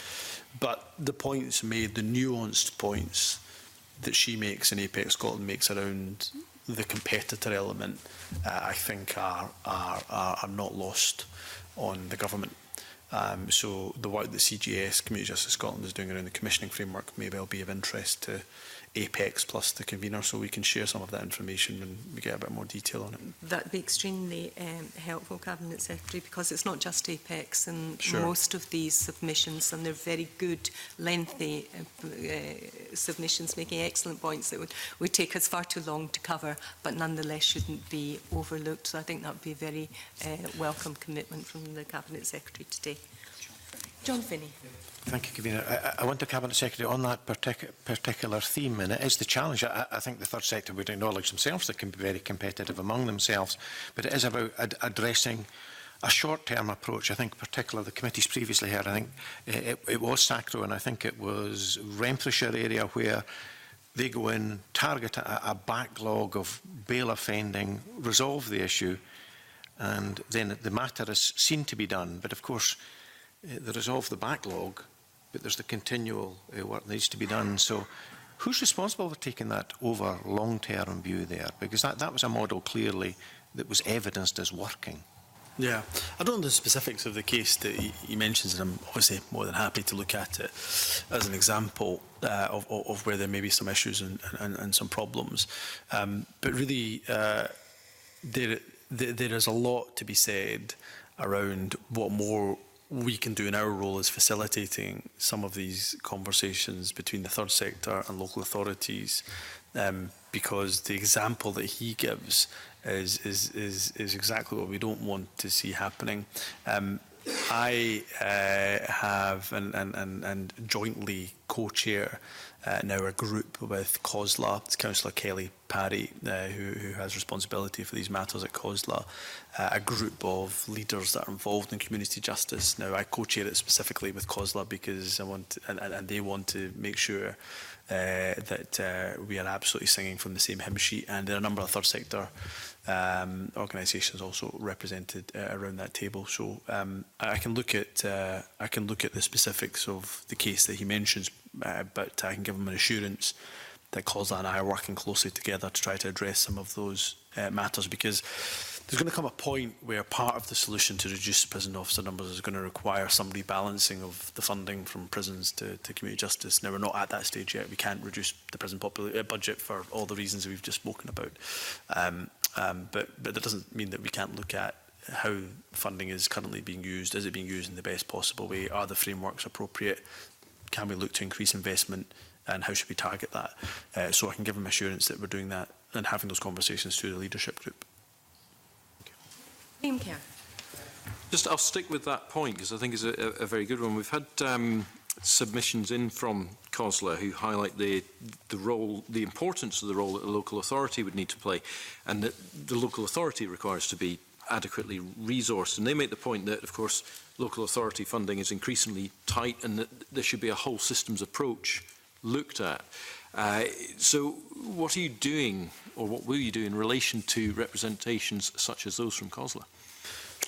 S13: But the points made, the nuanced points that she makes and Apex Scotland makes around the competitor element, I think are not lost on the government. So the work that CGS, Community Justice Scotland, is doing around the commissioning framework may well be of interest to Apex plus the convener, so we can share some of that information when we get a bit more detail on it.
S1: That'd be extremely helpful, Cabinet Secretary, because it's not just Apex and
S13: Sure.
S1: most of these submissions, and they're very good, lengthy submissions making excellent points that would take us far too long to cover, but nonetheless shouldn't be overlooked. So I think that would be a very welcome commitment from the Cabinet Secretary today. John Finney.
S8: Thank you, Convener. I want the Cabinet Secretary on that particular theme, and it is the challenge. I think the third sector would acknowledge themselves that can be very competitive among themselves, but it is about addressing a short-term approach. I think particularly the committees previously heard, I think it was Sacro, and I think it was Renfrewshire area where they go in, target a backlog of bail offending, resolve the issue, and then the matter is seen to be done. But of course, they resolve the backlog, but there's the continual work that needs to be done. So who's responsible for taking that over long-term view there? Because that was a model clearly that was evidenced as working.
S13: Yeah, I don't know the specifics of the case that he mentions, and I'm obviously more than happy to look at it as an example of where there may be some issues and some problems. But really, there is a lot to be said around what more we can do in our role as facilitating some of these conversations between the third sector and local authorities, because the example that he gives is exactly what we don't want to see happening. I have and jointly co-chair now a group with COSLA. It's Councillor Kelly Parry, who has responsibility for these matters at COSLA, a group of leaders that are involved in community justice. Now, I co-chair it specifically with COSLA because I want, and they want to make sure that we are absolutely singing from the same hymn sheet, and there are a number of third sector organisations also represented around that table. So I can look at the specifics of the case that he mentions, but I can give him an assurance that COSLA and I are working closely together to try to address some of those matters, because there's going to come a point where part of the solution to reduce prison officer numbers is going to require some rebalancing of the funding from prisons to community justice. Now, we're not at that stage yet. We can't reduce the prison budget for all the reasons that we've just spoken about. But that doesn't mean that we can't look at how funding is currently being used. Is it being used in the best possible way? Are the frameworks appropriate? Can we look to increase investment? And how should we target that? So I can give them assurance that we're doing that and having those conversations through the leadership group.
S1: Liam Kerr.
S6: I'll stick with that point because I think it's a very good one. We've had submissions in from COSLA who highlight the importance of the role that the local authority would need to play, and that the local authority requires to be adequately resourced. And they make the point that, of course, local authority funding is increasingly tight, and that there should be a whole systems approach looked at. So what are you doing, or what will you do in relation to representations such as those from COSLA?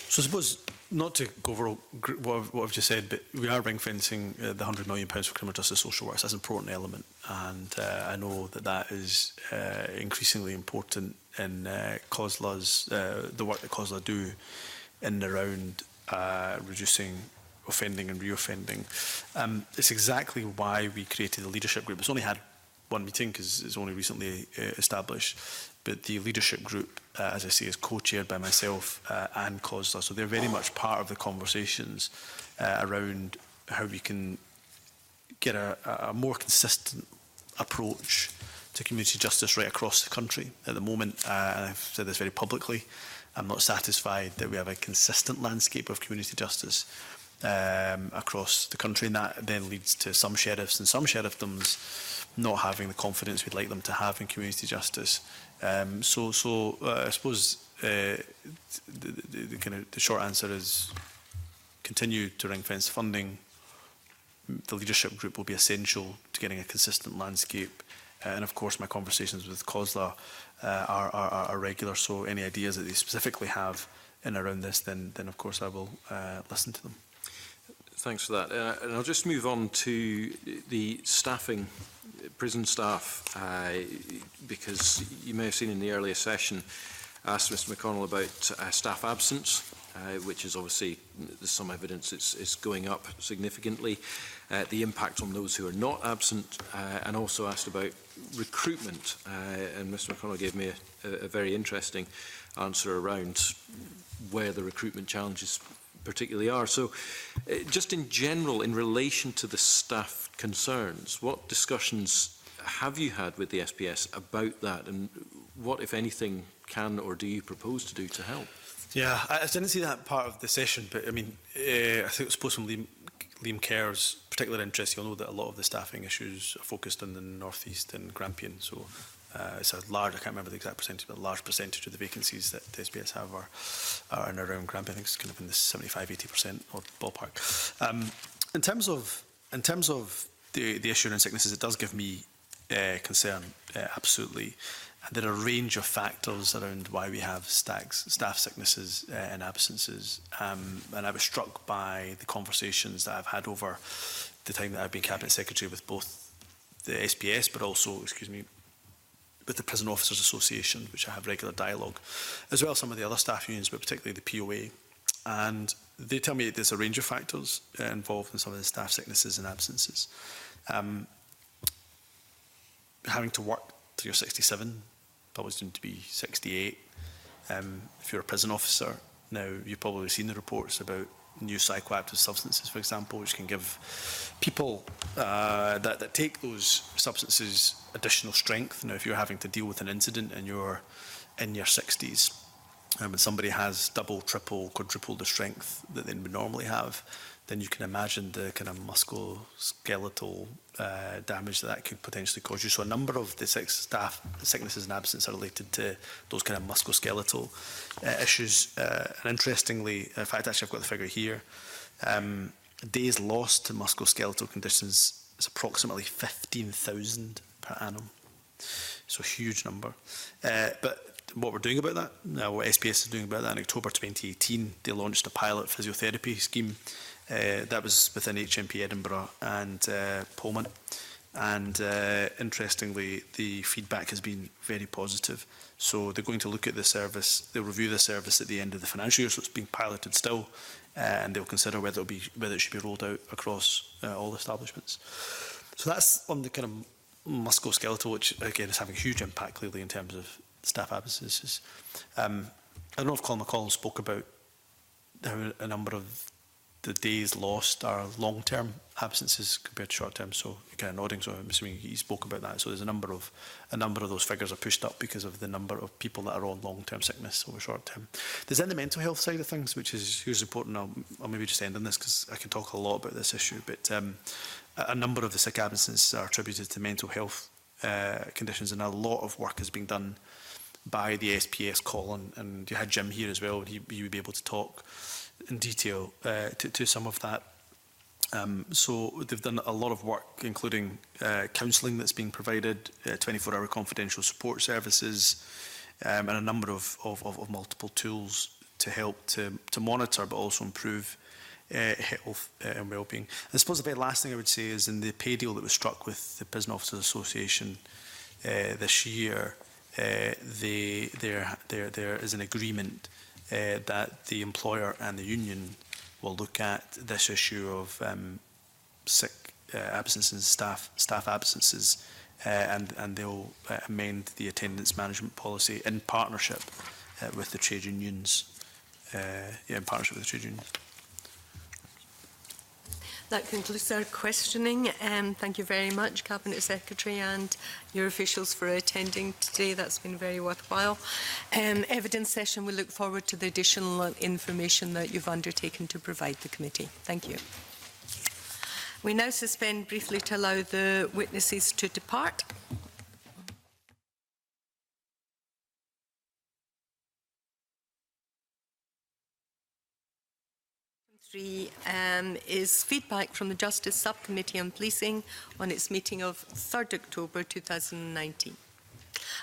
S13: So I suppose, not to go over what I've just said, but we are ring-fencing the £100 million for criminal justice social work. That's an important element, and I know that is increasingly important in COSLA's, the work that COSLA do in and around reducing offending and reoffending. It's exactly why we created the leadership group. It's only had one meeting because it's only recently established, but the leadership group, as I say, is co-chaired by myself and COSLA, so they're very much part of the conversations around how we can get a more consistent approach to community justice right across the country. At the moment, and I've said this very publicly, I'm not satisfied that we have a consistent landscape of community justice across the country, and that then leads to some sheriffs and some sheriffdoms not having the confidence we'd like them to have in community justice. So I suppose the short answer is continue to ring-fence funding. The leadership group will be essential to getting a consistent landscape and of course my conversations with COSLA are regular, so any ideas that they specifically have in around this, then of course I will listen to them.
S6: Thanks for that. And I'll just move on to the staffing, prison staff, because you may have seen in the earlier session, asked Mr McConnell about staff absence, which is obviously, there's some evidence it's going up significantly, the impact on those who are not absent, and also asked about recruitment. And Mr McConnell gave me a very interesting answer around where the recruitment challenges particularly are. So just in general, in relation to the staff concerns, what discussions have you had with the SPS about that, and what, if anything, can or do you propose to do to help?
S13: Yeah, I didn't see that part of the session, but I mean, I think it was supposed from Liam Kerr's particular interest. You'll know that a lot of the staffing issues are focused in the North East and Grampian, so it's a large, I can't remember the exact percentage, but a large percentage of the vacancies that the SBS have are in around Grampian. I think it's kind of in the 75–80% or ballpark. In terms of the issue around sicknesses, it does give me concern, absolutely. And there are a range of factors around why we have staff sicknesses and absences. And I was struck by the conversations that I've had over the time that I've been Cabinet Secretary with both the SPS, but also, with the Prison Officers Association, which I have regular dialogue, as well as some of the other staff unions, but particularly the POA. And they tell me there's a range of factors involved in some of the staff sicknesses and absences. Having to work till you're 67, probably soon to be 68. If you're a prison officer, now you've probably seen the reports about new psychoactive substances, for example, which can give people that take those substances additional strength. Now, if you're having to deal with an incident and you're in your 60s, and somebody has double, triple, quadruple the strength that they would normally have, then you can imagine the kind of musculoskeletal damage that could potentially cause you. So a number of the staff sicknesses and absence are related to those kind of musculoskeletal issues. And interestingly, in fact, actually I've got the figure here, days lost to musculoskeletal conditions is approximately 15,000 per annum. So a huge number. But what we're doing about that, what SPS is doing about that, in October 2018, they launched a pilot physiotherapy scheme. That was within HMP Edinburgh and Pullman. And interestingly, the feedback has been very positive. So they're going to look at the service, they'll review the service at the end of the financial year, so it's being piloted still, and they'll consider whether it should be rolled out across all establishments. So that's on the kind of musculoskeletal, which again is having a huge impact clearly in terms of staff absences. I don't know if Colin McCollum spoke about how a number of the days lost are long-term absences compared to short-term. So you're kind of nodding, so I'm assuming he spoke about that. So there's a number of those figures are pushed up because of the number of people that are on long-term sickness over short-term. There's then the mental health side of things, which is hugely important. I'll maybe just end on this because I can talk a lot about this issue. But a number of the sick absences are attributed to mental health conditions, and a lot of work is being done by the SPS, Colin, and you had Jim here as well. He would be able to talk in detail to some of that. So they've done a lot of work, including counselling that's being provided, 24-hour confidential support services, and a number of multiple tools to help to monitor but also improve health and well-being. I suppose the very last thing I would say is in the pay deal that was struck with the Prison Officers Association this year, there is an agreement that the employer and the union will look at this issue of sick absences, staff absences, and they'll amend the attendance management policy in partnership with the trade unions.
S1: That concludes our questioning. Thank you very much, Cabinet Secretary, and your officials for attending today. That's been very worthwhile. Evidence session, we look forward to the additional information that you've undertaken to provide the committee. Thank you. We now suspend briefly to allow the witnesses to depart. 3 is feedback from the Justice Subcommittee on Policing on its meeting of 3rd October 2019.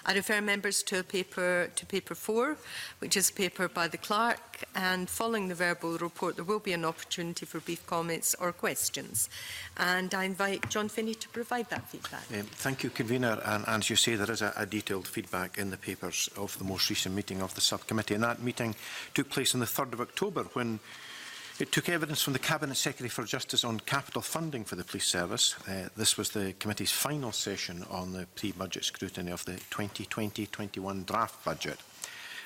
S1: I refer members to paper 4, which is a paper by the clerk, and following the verbal report there will be an opportunity for brief comments or questions. And I invite John Finney to provide that feedback.
S8: Thank you, Convener. And as you say, there is a detailed feedback in the papers of the most recent meeting of the subcommittee. And that meeting took place on the 3rd of October when it took evidence from the Cabinet Secretary for Justice on capital funding for the police service. This was the committee's final session on the pre-budget scrutiny of the 2020-21 draft budget.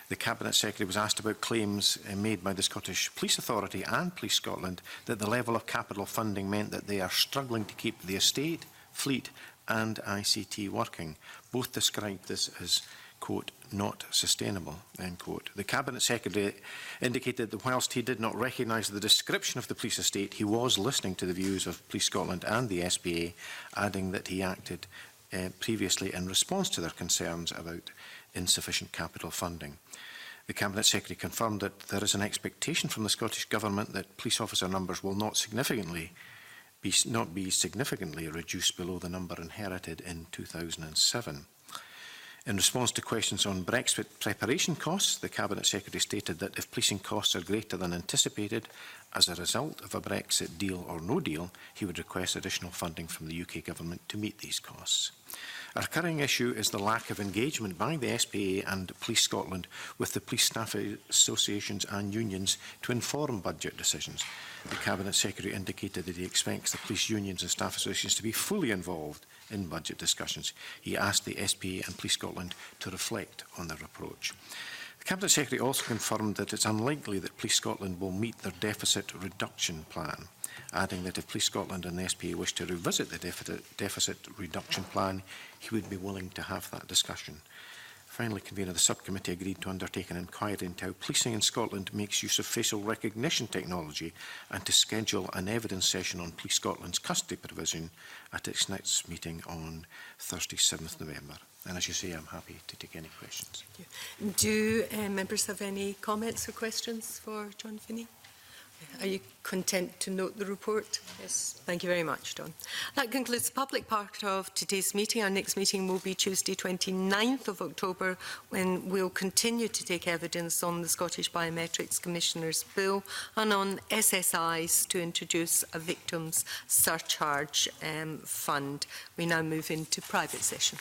S8: The Cabinet Secretary was asked about claims made by the Scottish Police Authority and Police Scotland that the level of capital funding meant that they are struggling to keep the estate, fleet and ICT working. Both described this as, quote, not sustainable, end quote. The Cabinet Secretary indicated that whilst he did not recognise the description of the police estate, he was listening to the views of Police Scotland and the SPA, adding that he acted previously in response to their concerns about insufficient capital funding. The Cabinet Secretary confirmed that there is an expectation from the Scottish Government that police officer numbers will not be significantly reduced below the number inherited in 2007. In response to questions on Brexit preparation costs, the Cabinet Secretary stated that if policing costs are greater than anticipated as a result of a Brexit deal or no deal, he would request additional funding from the UK Government to meet these costs. A recurring issue is the lack of engagement by the SPA and Police Scotland with the police staff associations and unions to inform budget decisions. The Cabinet Secretary indicated that he expects the police unions and staff associations to be fully involved in budget discussions. He asked the SPA and Police Scotland to reflect on their approach. The Cabinet Secretary also confirmed that it's unlikely that Police Scotland will meet their deficit reduction plan, adding that if Police Scotland and the SPA wish to revisit the deficit reduction plan, he would be willing to have that discussion. Finally, Convener, the subcommittee agreed to undertake an inquiry into how policing in Scotland makes use of facial recognition technology and to schedule an evidence session on Police Scotland's custody provision at its next meeting on Thursday, 7th November. And as you say, I'm happy to take any questions.
S1: Thank you. Do members have any comments or questions for John Finney? Are you content to note the report? Yes. Thank you very much, Don. That concludes the public part of today's meeting. Our next meeting will be Tuesday, 29th of October, when we'll continue to take evidence on the Scottish Biometrics Commissioner's Bill and on SSIs to introduce a victims surcharge fund. We now move into private session.